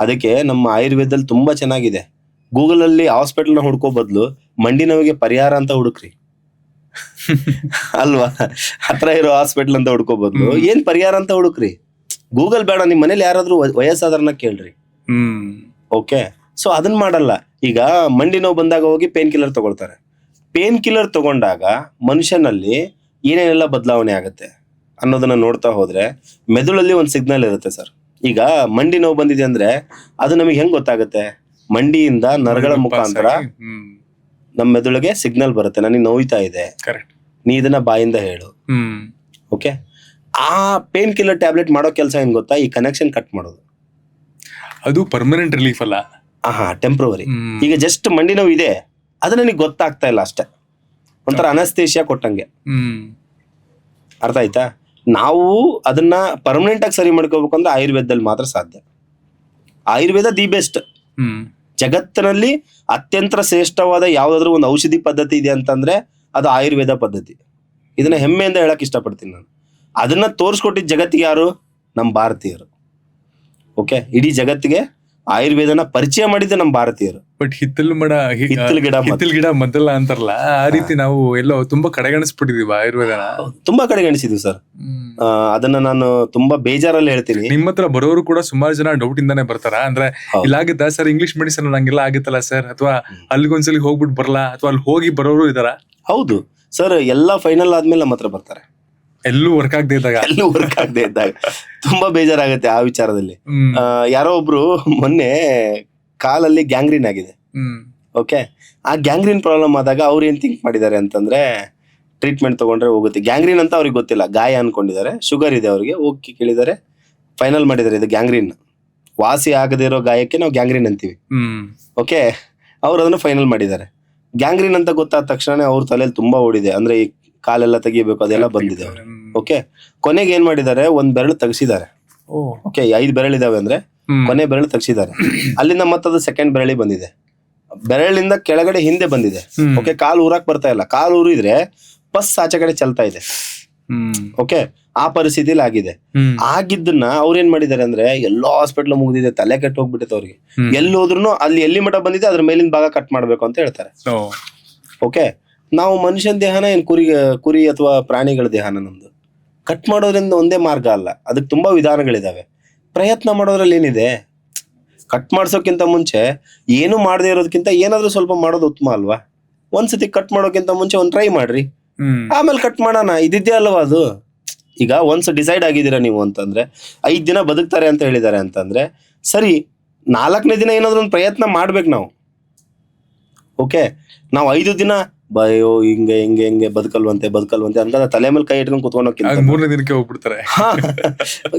ಅದಕ್ಕೆ ನಮ್ಮ ಆಯುರ್ವೇದದಲ್ಲಿ ತುಂಬಾ ಚೆನ್ನಾಗಿದೆ. ಗೂಗಲ್ ಅಲ್ಲಿ ಹಾಸ್ಪಿಟಲ್ ನ ಹುಡ್ಕೋ ಬದಲು ಮಂಡಿ ನೋವಿಗೆ ಪರಿಹಾರ ಅಂತ ಹುಡುಕ್ರಿ ಅಲ್ವಾ? ಹತ್ರ ಇರೋ ಹಾಸ್ಪಿಟಲ್ ಅಂತ ಹುಡ್ಕೋ ಬದಲು ಏನ್ ಪರಿಹಾರ ಅಂತ ಹುಡುಕ್ರಿ. ಗೂಗಲ್ ಬೇಡ, ನಿಮ್ ಮನೇಲಿ ಯಾರಾದ್ರೂ ವಯಸ್ಸಾದ್ರನ್ನ ಕೇಳ್ರಿ. ಓಕೆ, ಸೊ ಅದನ್ನ ಮಾಡಲ್ಲ. ಈಗ ಮಂಡಿ ನೋವು ಬಂದಾಗ ಹೋಗಿ ಪೇನ್ ಕಿಲ್ಲರ್ ತಗೊಳ್ತಾರೆ. ಪೇನ್ ಕಿಲ್ಲರ್ ತಗೊಂಡಾಗ ಮನುಷ್ಯನಲ್ಲಿ ಏನೇನೆಲ್ಲ ಬದಲಾವಣೆ ಆಗುತ್ತೆ ಅನ್ನೋದನ್ನ ನೋಡ್ತಾ ಹೋದ್ರೆ ಮೆದುಳಲ್ಲಿ ಒಂದು ಸಿಗ್ನಲ್ ಇರುತ್ತೆ ಸರ್. ಈಗ ಮಂಡಿ ನೋವು ಬಂದಿದೆ ಅಂದ್ರೆ ಅದು ನಮಗೆ ಹೆಂಗ್ ಗೊತ್ತಾಗುತ್ತೆ? ಮಂಡಿಯಿಂದ ನರಗಳ ಮುಖಾಂತರ ನಮ್ಮ ಮೆದುಳಿಗೆ ಸಿಗ್ನಲ್ ಬರುತ್ತೆ, ನನಗೆ ನೋಯ್ತಾ ಇದೆ, ನೀ ಇದನ್ನ ಬಾಯಿಂದ ಹೇಳು. ಓಕೆ, ಆ ಪೇನ್ ಕಿಲ್ಲರ್ ಟ್ಯಾಬ್ಲೆಟ್ ಮಾಡೋ ಕೆಲಸ ಏನ್ ಗೊತ್ತಾ? ಈ ಕನೆಕ್ಷನ್ ಕಟ್ ಮಾಡೋದು. ಅದು ಪರ್ಮನೆಂಟ್ ರಿಲೀಫ್ ಅಲ್ಲ, ಟೆಂಪ್ರವರಿ. ಈಗ ಜಸ್ಟ್ ಮಂಡಿ ನೋವು ಇದೆ, ಅದು ನನಗೆ ಗೊತ್ತಾಗ್ತಾ ಇಲ್ಲ ಅಷ್ಟೇ, ಒಂಥರ ಅನಸ್ತೇಶಿಯಾ ಕೊಟ್ಟಂಗೆ. ಅರ್ಥ ಆಯ್ತಾ? ನಾವು ಅದನ್ನ ಪರ್ಮನೆಂಟ್ ಆಗಿ ಸರಿ ಮಾಡ್ಕೋಬೇಕು ಅಂದ್ರೆ ಆಯುರ್ವೇದದಲ್ಲಿ ಮಾತ್ರ ಸಾಧ್ಯ. Ayurveda the best. ಜಗತ್ತಿನಲ್ಲಿ ಅತ್ಯಂತ ಶ್ರೇಷ್ಠವಾದ ಯಾವ್ದಾದ್ರು ಒಂದು ಔಷಧಿ ಪದ್ಧತಿ ಇದೆ ಅಂತಂದ್ರೆ ಅದು ಆಯುರ್ವೇದ ಪದ್ಧತಿ. ಇದನ್ನ ಹೆಮ್ಮೆಯಿಂದ ಹೇಳಕ್ ಇಷ್ಟಪಡ್ತೀನಿ ನಾನು. ಅದನ್ನ ತೋರಿಸ್ಕೊಟ್ಟಿದ್ ಜಗತ್ತಿಗೆ ಯಾರು? ನಮ್ಮ ಭಾರತೀಯರು. ಓಕೆ, ಇಡೀ ಜಗತ್ತಿಗೆ ಆಯುರ್ವೇದನ ಪರಿಚಯ ಮಾಡಿದ್ದೆ ನಮ್ಮ ಭಾರತೀಯರು. ಬಟ್ ಹಿತ್ತಲು ಗಿಡ ಮೊದಲ ಅಂತಾರಲ್ಲ, ಆ ರೀತಿ ನಾವು ಎಲ್ಲೋ ತುಂಬಾ ಕಡೆಗಣಿಸ್ಬಿಟ್ಟಿದೀವಿ ಆಯುರ್ವೇದನ. ತುಂಬಾ ಕಡೆಗಣಿಸಿದ್ವಿ ಸರ್. ಅದನ್ನ ನಾನು ತುಂಬಾ ಬೇಜಾರಲ್ಲಿ ಹೇಳ್ತೀನಿ. ನಿಮ್ಮ ಹತ್ರ ಬರೋರು ಕೂಡ ಸುಮಾರು ಜನ ಡೌಟ್ ಇಂದಾನೆ ಬರ್ತಾರ, ಅಂದ್ರೆ ಇಲ್ಲಾಗುತ್ತಾ ಸರ್ ಇಂಗ್ಲಿಷ್ ಮೆಡಿಸಿನ್ ನಂಗೆಲ್ಲ ಆಗುತ್ತಲ್ಲ ಸರ್, ಅಥವಾ ಅಲ್ಲಿಗೊಂದ್ಸಲಿ ಹೋಗ್ಬಿಟ್ಟು ಬರಲ್ಲ, ಅಥವಾ ಅಲ್ಲಿ ಹೋಗಿ ಬರೋರು ಇದಾರ? ಹೌದು ಸರ್, ಎಲ್ಲಾ ಫೈನಲ್ ಆದ್ಮೇಲೆ ನಮ್ಮ ಹತ್ರ ಬರ್ತಾರೆ. ಎಲ್ಲೂ ವರ್ಕ್ ಆಗದೆ ಇದ್ದಾಗ ತುಂಬಾ ಬೇಜಾರಾಗತ್ತೆ ಆ ವಿಚಾರದಲ್ಲಿ. ಯಾರೋ ಒಬ್ರು ಮೊನ್ನೆ ಕಾಲಲ್ಲಿ ಗ್ಯಾಂಗ್ರೀನ್ ಆಗಿದೆ. ಓಕೆ, ಆ ಗ್ಯಾಂಗ್ರೀನ್ ಪ್ರಾಬ್ಲಮ್ ಆದಾಗ ಅವ್ರು ಏನ್ ಥಿಂಕ್ ಮಾಡಿದ್ದಾರೆ ಅಂತಂದ್ರೆ ಟ್ರೀಟ್ಮೆಂಟ್ ತಗೊಂಡ್ರೆ ಹೋಗುತ್ತೆ. ಗ್ಯಾಂಗ್ರೀನ್ ಅಂತ ಅವ್ರಿಗೆ ಗೊತ್ತಿಲ್ಲ, ಗಾಯ ಅನ್ಕೊಂಡಿದ್ದಾರೆ, ಶುಗರ್ ಇದೆ ಅವ್ರಿಗೆ. ಹೋಗಿ ಕೇಳಿದ್ದಾರೆ, ಫೈನಲ್ ಮಾಡಿದ್ದಾರೆ ಇದು ಗ್ಯಾಂಗ್ರೀನ್, ವಾಸಿ ಆಗದೇ ಇರೋ ಗಾಯಕ್ಕೆ ನಾವು ಗ್ಯಾಂಗ್ರೀನ್ ಅಂತೀವಿ. ಓಕೆ, ಅವ್ರು ಅದನ್ನು ಫೈನಲ್ ಮಾಡಿದ್ದಾರೆ. ಗ್ಯಾಂಗ್ರೀನ್ ಅಂತ ಗೊತ್ತಾದ ತಕ್ಷಣ ಅವ್ರ ತಲೆಯಲ್ಲಿ ತುಂಬಾ ಓಡಿದೆ, ಅಂದ್ರೆ ಈ ಕಾಲೆಲ್ಲ ತೆಗಿಬೇಕು ಅದೆಲ್ಲ ಬಂದಿದೆ ಅವ್ರಿಗೆ. ಓಕೆ, ಕೊನೆಗೆ ಏನ್ ಮಾಡಿದ್ದಾರೆ, ಒಂದ್ ಬೆರಳು ತೆಗ್ಸಿದ್ದಾರೆ. ಓಕೆ, 5 ಬೆರಳಿದಾವೆ ಅಂದ್ರೆ ಕೊನೆ ಬೆರಳು ತೆಗ್ಸಿದ್ದಾರೆ. ಅಲ್ಲಿಂದ ಮತ್ತದು ಸೆಕೆಂಡ್ ಬೆರಳಿ ಬಂದಿದೆ, ಬೆರಳಿಂದ ಕೆಳಗಡೆ ಹಿಂದೆ ಬಂದಿದೆ. ಓಕೆ, ಕಾಲು ಊರಾಕ್ ಬರ್ತಾ ಇಲ್ಲ, ಕಾಲು ಊರಿದ್ರೆ ಪಸ್ ಆಚೆ ಕಡೆ ಚಲ್ತಾ ಇದೆ. ಓಕೆ, ಆ ಪರಿಸ್ಥಿತಿಲಿ ಆಗಿದೆ. ಆಗಿದ್ದನ್ನ ಅವ್ರೇನ್ ಮಾಡಿದ್ದಾರೆ ಅಂದ್ರೆ ಎಲ್ಲೋ ಹಾಸ್ಪಿಟ್ಲ್ ಮುಗ್ದಿದೆ, ತಲೆ ಕೆಟ್ಟು ಹೋಗ್ಬಿಟ್ಟಿದೆ ಅವ್ರಿಗೆ. ಎಲ್ಲಿ ಹೋದ್ರು ಅಲ್ಲಿ ಎಲ್ಲಿ ಮಠ ಬಂದಿದೆ ಅದ್ರ ಮೇಲಿನ ಭಾಗ ಕಟ್ ಮಾಡ್ಬೇಕು ಅಂತ ಹೇಳ್ತಾರೆ. ಓಕೆ, ನಾವು ಮನುಷ್ಯನ ದೇಹನ ಏನ್ ಕುರಿ ಅಥವಾ ಪ್ರಾಣಿಗಳ ದೇಹನ ನಮ್ದು ಕಟ್ ಮಾಡೋದ್ರಿಂದ ಒಂದೇ ಮಾರ್ಗ ಅಲ್ಲ, ಅದಕ್ಕೆ ತುಂಬಾ ವಿಧಾನಗಳಿದಾವೆ. ಪ್ರಯತ್ನ ಮಾಡೋದ್ರಲ್ಲಿ ಏನಿದೆ, ಕಟ್ ಮಾಡ್ಸೋಕ್ಕಿಂತ ಮುಂಚೆ ಏನು ಮಾಡದೇ ಇರೋದಕ್ಕಿಂತ ಏನಾದ್ರೂ ಸ್ವಲ್ಪ ಮಾಡೋದು ಉತ್ತಮ ಅಲ್ವಾ? ಒಂದ್ಸತಿ ಕಟ್ ಮಾಡೋಕ್ಕಿಂತ ಮುಂಚೆ ಒಂದ್ ಟ್ರೈ ಮಾಡ್ರಿ, ಆಮೇಲೆ ಕಟ್ ಮಾಡೋಣ. ಇದಿದ್ದೇ ಅಲ್ವಾ ಅದು. ಈಗ ಒಂದ್ಸ ಡಿಸೈಡ್ ಆಗಿದ್ದೀರಾ ನೀವು ಅಂತಂದ್ರೆ 5 ದಿನ ಬದುಕ್ತಾರೆ ಅಂತ ಹೇಳಿದ್ದಾರೆ ಅಂತಂದ್ರೆ ಸರಿ, 4ನೇ ದಿನ ಏನಾದ್ರು ಒಂದು ಪ್ರಯತ್ನ ಮಾಡ್ಬೇಕು ನಾವು. ಓಕೆ, ನಾವು 5 ದಿನ ಬಯೋ ಹಿಂಗೆ ಹಿಂಗೆ ಹಿಂಗೆ ಬದುಕಲ್ವಂತೆ ಅಂತ ತಲೆ ಮೇಲೆ ಕೈ ಇಟ್ಕೊಂಡು ಕುತ್ಕೊಂಡೋಗ್ತಿಂತ 3ನೇ ದಿನಕ್ಕೆ ಹೋಗ್ಬಿಡ್ತಾರೆ.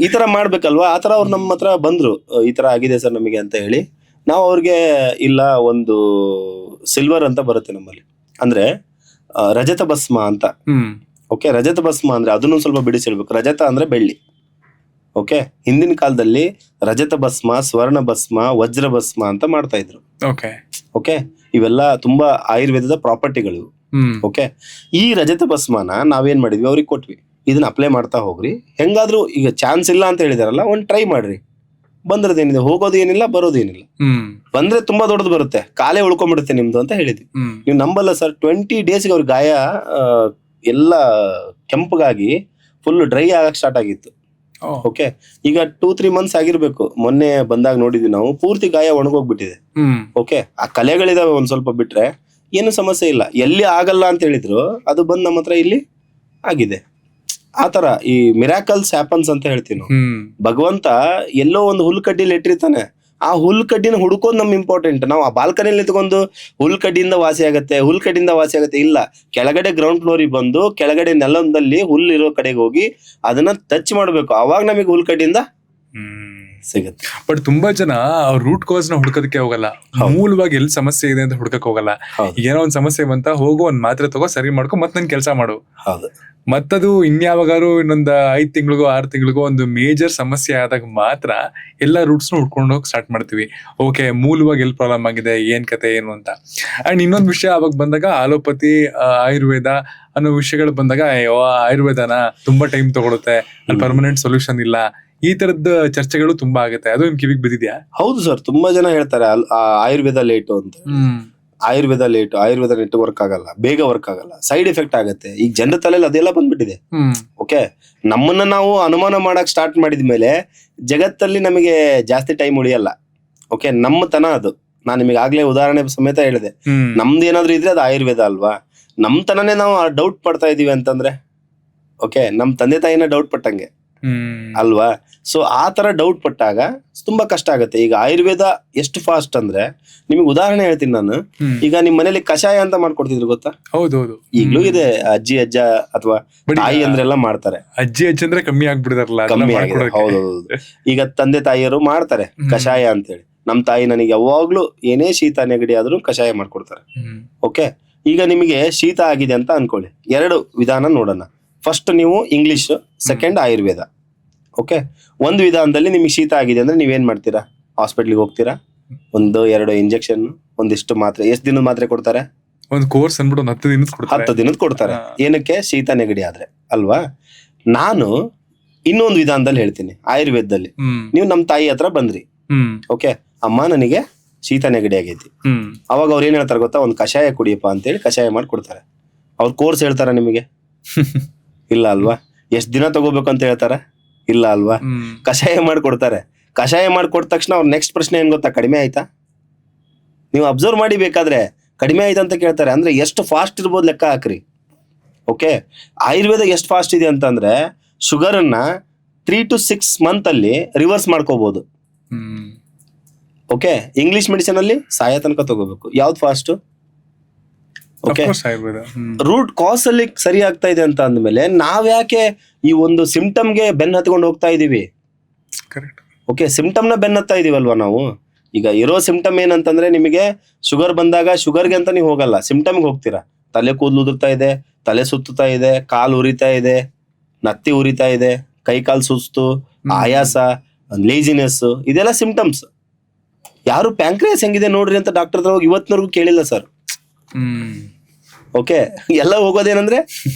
ಈ ತರ ಮಾಡ್ಬೇಕಲ್ವಾ? ಆತರ ಅವ್ರು ನಮ್ಮ ಹತ್ರ ಬಂದ್ರು, ಈ ತರ ಆಗಿದೆ ಸರ್ ನಮಗೆ ಅಂತ ಹೇಳಿ. ನಾವು ಅವ್ರಿಗೆ ಇಲ್ಲ, ಒಂದು ಸಿಲ್ವರ್ ಅಂತ ಬರುತ್ತೆ ನಮ್ಮಲ್ಲಿ, ಅಂದ್ರೆ ರಜತ ಭಸ್ಮ ಅಂತ. ಓಕೆ, ರಜತ ಭಸ್ಮ ಅಂದ್ರೆ ಅದನ್ನು ಸ್ವಲ್ಪ ಬಿಡಿಸಿರ್ಬೇಕು. ರಜತ ಅಂದ್ರೆ ಬೆಳ್ಳಿ. ಓಕೆ, ಹಿಂದಿನ ಕಾಲದಲ್ಲಿ ರಜತ ಭಸ್ಮ, ಸ್ವರ್ಣ ಭಸ್ಮ, ವಜ್ರ ಭಸ್ಮ ಅಂತ ಮಾಡ್ತಾ ಇದ್ರು. ಓಕೆ, ಇವೆಲ್ಲ ತುಂಬಾ ಆಯುರ್ವೇದದ ಪ್ರಾಪರ್ಟಿಗಳು. ಓಕೆ, ಈ ರಜತ ಭಸ್ಮನ ನಾವೇನ್ ಮಾಡಿದ್ವಿ, ಅವ್ರಿಗೆ ಕೊಟ್ವಿ, ಇದನ್ನ ಅಪ್ಲೈ ಮಾಡ್ತಾ ಹೋಗ್ರಿ. ಹೆಂಗಾದ್ರೂ ಈಗ ಚಾನ್ಸ್ ಇಲ್ಲ ಅಂತ ಹೇಳಿದಾರಲ್ಲ, ಒಂದ್ ಟ್ರೈ ಮಾಡ್ರಿ. ಬಂದ್ರದೇನಿದೆ, ಹೋಗೋದು ಏನಿಲ್ಲ, ಬರೋದು ಏನಿಲ್ಲ. ಬಂದ್ರೆ ತುಂಬಾ ದೊಡ್ಡದು ಬರುತ್ತೆ, ಕಾಲೇ ಉಳ್ಕೊಂಡ್ಬಿಡುತ್ತೆ ನಿಮ್ದು ಅಂತ ಹೇಳಿದ್ವಿ. ನೀವು ನಂಬಲ್ಲ ಸರ್, 20 ಡೇಸ್ಗೆ ಅವ್ರ ಗಾಯ ಎಲ್ಲ ಕೆಂಪಗಾಗಿ ಫುಲ್ ಡ್ರೈ ಆಗಕ್ ಸ್ಟಾರ್ಟ್ ಆಗಿತ್ತು. ಓಕೆ, ಈಗ 2-3 ಮಂತ್ಸ್ ಆಗಿರ್ಬೇಕು, ಮೊನ್ನೆ ಬಂದಾಗ ನೋಡಿದ್ವಿ ನಾವು, ಪೂರ್ತಿ ಗಾಯ ಒಣಗೋಗ್ಬಿಟ್ಟಿದೆ. ಓಕೆ, ಆ ಕಲೆಗಳಿದಾವೆ ಒಂದ್ ಸ್ವಲ್ಪ ಬಿಟ್ರೆ ಏನು ಸಮಸ್ಯೆ ಇಲ್ಲ. ಎಲ್ಲಿ ಆಗಲ್ಲ ಅಂತ ಹೇಳಿದ್ರು ಅದು ಬಂದ್ ನಮ್ಮ ಹತ್ರ ಇಲ್ಲಿ ಆಗಿದೆ. ಆತರ ಈ ಮಿರಾಕಲ್ಸ್ ಹ್ಯಾಪನ್ಸ್ ಅಂತ ಹೇಳ್ತೀವಿ ನಾವು. ಭಗವಂತ ಎಲ್ಲೋ ಒಂದು ಹುಲ್ಕಡ್ಡಿಲಿ ಇಟ್ಟಿರ್ತಾನೆ, ಆ ಹುಲ್ಕಡ್ಡಿನ ಹುಡ್ಕೋದು ನಮ್ ಇಂಪಾರ್ಟೆಂಟ್. ನಾವು ಆ ಬಾಲ್ಕನಿಯಲ್ಲಿ ನಿಂತ್ಕೊಂಡು ಹುಲ್ಕಡ್ಡಿಯಿಂದ ವಾಸಿ ಆಗತ್ತೆ ಇಲ್ಲ, ಕೆಳಗಡೆ ಗ್ರೌಂಡ್ ಫ್ಲೋರಿಗೆ ಬಂದು ಕೆಳಗಡೆ ನೆಲದಲ್ಲಿ ಹುಲ್ಲಿರೋ ಕಡೆಗೆ ಹೋಗಿ ಅದನ್ನ ಟಚ್ ಮಾಡ್ಬೇಕು, ಅವಾಗ ನಮಗೆ ಹುಲ್ಕಡ್ಡಿಯಿಂದ ಸಿಗುತ್ತೆ. ಬಟ್ ತುಂಬಾ ಜನ ಅವ್ರ ರೂಟ್ ಕಾಸ್ ನ ಹುಡ್ಕೋದಕ್ಕೆ ಹೋಗಲ್ಲ, ಮೂಲವಾಗಿ ಎಲ್ಲಿ ಸಮಸ್ಯೆ ಇದೆ ಅಂತ ಹುಡ್ಕಕ್ ಹೋಗಲ್ಲ. ಏನೋ ಒಂದ್ ಸಮಸ್ಯೆ ಬಂತ, ಹೋಗು ಒಂದ್ ಮಾತ್ರೆ ತಗೋ, ಸರಿ ಮಾಡ್ಕೊ, ಮತ್ ನನ್ ಕೆಲಸ ಮಾಡು. ಮತ್ತದು ಇನ್ಯಾವಾಗಾರು ಇನ್ನೊಂದ್ 5 ತಿಂಗಳಿಗೋ 6 ತಿಂಗಳಿಗೋ ಒಂದು ಮೇಜರ್ ಸಮಸ್ಯೆ ಆದಾಗ ಮಾತ್ರ ಎಲ್ಲಾ ರೂಟ್ಸ್ ಹುಡ್ಕೊಂಡು ಹೋಗಿ ಸ್ಟಾರ್ಟ್ ಮಾಡ್ತೀವಿ. ಓಕೆ, ಮೂಲವಾಗಿ ಎಲ್ಲಿ ಪ್ರಾಬ್ಲಮ್ ಆಗಿದೆ, ಏನ್ ಕತೆ ಏನು ಅಂತ. ಅಂಡ್ ಇನ್ನೊಂದ್ ವಿಷಯ ಅವಾಗ ಬಂದಾಗ ಅಲೋಪತಿ, ಆಯುರ್ವೇದ ಅನ್ನೋ ವಿಷಯಗಳು ಬಂದಾಗ, ಆಯುರ್ವೇದನ ತುಂಬಾ ಟೈಮ್ ತಗೊಳುತ್ತೆ, ಅಲ್ಲಿ ಪರ್ಮನೆಂಟ್ ಸೊಲ್ಯೂಷನ್ ಇಲ್ಲ, ಈ ತರದ ಚರ್ಚೆಗಳು ತುಂಬಾ ಆಗುತ್ತೆ. ಅದು ನಿಮ್ ಕಿವಿಗೆ ಬಿದ್ದಿದ್ಯಾ? ಹೌದು ಸರ್, ತುಂಬಾ ಜನ ಹೇಳ್ತಾರೆ ಆಯುರ್ವೇದ ಲೇಟು ಅಂತ. ಆಯುರ್ವೇದ ನೆಟ್ ವರ್ಕ್ ಆಗಲ್ಲ, ಬೇಗ ವರ್ಕ್ ಆಗಲ್ಲ, ಸೈಡ್ ಎಫೆಕ್ಟ್ ಆಗುತ್ತೆ. ಈಗ ಜನರ ತಲೆಯಲ್ಲಿ ಅದೆಲ್ಲ ಬಂದ್ಬಿಟ್ಟಿದೆ. ಓಕೆ, ನಮ್ಮನ್ನ ನಾವು ಅನುಮಾನ ಮಾಡಕ್ ಸ್ಟಾರ್ಟ್ ಮಾಡಿದ್ಮೇಲೆ ಜಗತ್ತಲ್ಲಿ ನಮಗೆ ಜಾಸ್ತಿ ಟೈಮ್ ಉಳಿಯಲ್ಲ. ಓಕೆ, ನಮ್ಮ ತನ ಅದು. ನಾನು ನಿಮಗೆ ಆಗ್ಲೇ ಉದಾಹರಣೆ ಸಮೇತ ಹೇಳಿದೆ, ನಮ್ದು ಏನಾದ್ರು ಇದ್ರೆ ಅದು ಆಯುರ್ವೇದ ಅಲ್ವಾ. ನಮ್ ತನನೇ ನಾವು ಡೌಟ್ ಪಡ್ತಾ ಇದೀವಿ ಅಂತಂದ್ರೆ, ಓಕೆ, ನಮ್ ತಂದೆ ತಾಯಿನ ಡೌಟ್ ಪಟ್ಟಂಗೆ ಅಲ್ವಾ. ಸೊ ಆ ತರ ಡೌಟ್ ಪಟ್ಟಾಗ ತುಂಬಾ ಕಷ್ಟ ಆಗುತ್ತೆ. ಈಗ ಆಯುರ್ವೇದ ಎಷ್ಟು ಫಾಸ್ಟ್ ಅಂದ್ರೆ, ನಿಮಗೆ ಉದಾಹರಣೆ ಹೇಳ್ತೀನಿ ನಾನು. ಈಗ ನಿಮ್ ಮನೇಲಿ ಕಷಾಯ ಅಂತ ಮಾಡ್ಕೊಡ್ತಿದ್ರು ಗೊತ್ತಾ? ಹೌದೌದು, ಈಗ್ಲೂ ಇದೆ. ಅಜ್ಜಿ ಅಜ್ಜ ಅಥವಾ ತಾಯಿ ಅಂದ್ರೆಲ್ಲ ಮಾಡ್ತಾರೆ. ಅಜ್ಜಿ ಅಂದ್ರೆ ಕಮ್ಮಿ ಆಗ್ಬಿಡಿದಾರಲ್ಲ, ಕಮ್ಮಿ ಆಗಿದೆ. ಹೌದೌದು, ಈಗ ತಂದೆ ತಾಯಿಯರು ಮಾಡ್ತಾರೆ ಕಷಾಯ ಅಂತೇಳಿ. ನಮ್ ತಾಯಿ ನನಗೆ ಯಾವಾಗ್ಲೂ ಏನೇ ಶೀತ ನೆಗಡಿ ಆದ್ರೂ ಕಷಾಯ ಮಾಡ್ಕೊಡ್ತಾರೆ. ಓಕೆ, ಈಗ ನಿಮಗೆ ಶೀತ ಆಗಿದೆ ಅಂತ ಅನ್ಕೊಳ್ಳಿ, 2 ವಿಧಾನ ನೋಡೋಣ. ಫಸ್ಟ್ ನೀವು ಇಂಗ್ಲಿಷ್, ಸೆಕೆಂಡ್ ಆಯುರ್ವೇದ. ಓಕೆ, ಒಂದು ವಿಧಾನದಲ್ಲಿ ನಿಮಗೆ ಶೀತ ಆಗಿದೆ ಅಂದ್ರೆ ನೀವೇನ್ ಮಾಡ್ತೀರಾ? ಹಾಸ್ಪಿಟ್ಲಿಗೆ ಹೋಗ್ತೀರಾ, 1-2 ಇಂಜೆಕ್ಷನ್, ಒಂದಿಷ್ಟು ಮಾತ್ರೆ. ಎಷ್ಟು ದಿನದ ಮಾತ್ರೆ ಕೊಡ್ತಾರೆ? ಒಂದು ಕೋರ್ಸ್ ಅಂದ್ಬಿಟ್ಟು 10 ದಿನದ ಕೊಡ್ತಾರೆ. ಏನಕ್ಕೆ? ಶೀತ ನೆಗಡಿ ಆದ್ರೆ ಅಲ್ವಾ. ನಾನು ಇನ್ನೊಂದು ವಿಧಾನದಲ್ಲಿ ಹೇಳ್ತೀನಿ, ಆಯುರ್ವೇದದಲ್ಲಿ. ನೀವು ನಮ್ ತಾಯಿ ಹತ್ರ ಬಂದ್ರಿ, ಓಕೆ, ಅಮ್ಮ ನನಗೆ ಶೀತ ನೆಗಡಿ ಆಗೈತಿ. ಅವಾಗ ಅವ್ರು ಏನ್ ಹೇಳ್ತಾರೆ ಗೊತ್ತಾ? ಒಂದು ಕಷಾಯ ಕುಡಿಯಪ್ಪ ಅಂತೇಳಿ ಕಷಾಯ ಮಾಡಿ ಕೊಡ್ತಾರೆ. ಅವ್ರ ಕೋರ್ಸ್ ಹೇಳ್ತಾರ ನಿಮಗೆ? ಇಲ್ಲ ಅಲ್ವಾ. ಎಷ್ಟ್ ದಿನ ತಗೋಬೇಕು ಅಂತ ಹೇಳ್ತಾರ? ಇಲ್ಲ ಅಲ್ವಾ. ಕಷಾಯ ಮಾಡ್ಕೊಡ್ತಾರೆ. ಕಷಾಯ ಮಾಡ್ಕೊಟ್ಟ ತಕ್ಷಣ ಅವ್ರ ನೆಕ್ಸ್ಟ್ ಪ್ರಶ್ನೆ ಏನ್ ಗೊತ್ತಾ? ಕಡಿಮೆ ಆಯ್ತಾ? ನೀವು ಅಬ್ಸರ್ವ್ ಮಾಡಿ, ಬೇಕಾದ್ರೆ ಕಡಿಮೆ ಆಯ್ತಾ ಅಂತ ಕೇಳ್ತಾರೆ. ಅಂದ್ರೆ ಎಷ್ಟು ಫಾಸ್ಟ್ ಇರ್ಬೋದು ಲೆಕ್ಕ ಹಾಕ್ರಿ. ಓಕೆ, ಆಯುರ್ವೇದ ಎಷ್ಟು ಫಾಸ್ಟ್ ಇದೆ ಅಂತಂದ್ರೆ, ಶುಗರ್ ಅನ್ನ 3 to 6 ಮಂತ್ ಅಲ್ಲಿ ರಿವರ್ಸ್ ಮಾಡ್ಕೋಬಹುದು. ಓಕೆ, ಇಂಗ್ಲಿಷ್ ಮೆಡಿಸಿನ್ ಅಲ್ಲಿ ಸಾಯ ತನಕ ತಗೋಬೇಕು. ಯಾವ್ದು fast? Okay, Ayurveda. Root cause ಅಲ್ಲಿ ಸರಿ ಆಗ್ತಾ ಇದೆ ಅಂತ ಅಂದ್ಮೇಲೆ ನಾವ್ ಯಾಕೆ ಈ ಒಂದು ಸಿಂಪ್ಟಮ್ಗೆ ಬೆನ್ನ ಹತ್ಕೊಂಡು ಹೋಗ್ತಾ ಇದೀವಿ? ಕರೆಕ್ಟ್. ಓಕೆ, ಸಿಂಪ್ಟಮ್ನ ಬೆನ್ನ ಹತ್ತಾ ಇದೀವಲ್ವಾ ನಾವು? ಈಗ ಇರೋ ಸಿಂಪ್ಟಮ್ ಏನಂತಂದ್ರೆ ನಿಮಗೆ ಶುಗರ್ ಬಂದಾಗ ಶುಗರ್ಗೆ ಅಂತ ನೀವು ಹೋಗಲ್ಲ, ಸಿಂಪ್ಟಮ್ಗೆ ಹೋಗ್ತೀರಾ. ತಲೆ ಕೂದಲು ಉದುರ್ತಾ ಇದೆ, ತಲೆ ಸುತ್ತಾ ಇದೆ, ಕಾಲು ಉರಿತಾ ಇದೆ, ನತ್ತಿ ಉರಿತಾ ಇದೆ, ಕೈ ಕಾಲು ಸುಸ್ತು, ಆಯಾಸ, ಲೇಜಿನೆಸ್, ಇದೆಲ್ಲ ಸಿಂಪ್ಟಮ್ಸ್. ಯಾರು ಪ್ಯಾಂಕ್ರಿಯಾಸ್ ಹೆಂಗಿದೆ ನೋಡ್ರಿ ಅಂತ ಡಾಕ್ಟರ್ ಹತ್ರ ಹೋಗಿ ಇವತ್ತಿನವರೆಗೂ ಕೇಳಿಲ್ಲ ಸರ್. ಓಕೆ, ಎಲ್ಲ ಹೋಗೋದೇನಂದ್ರೆ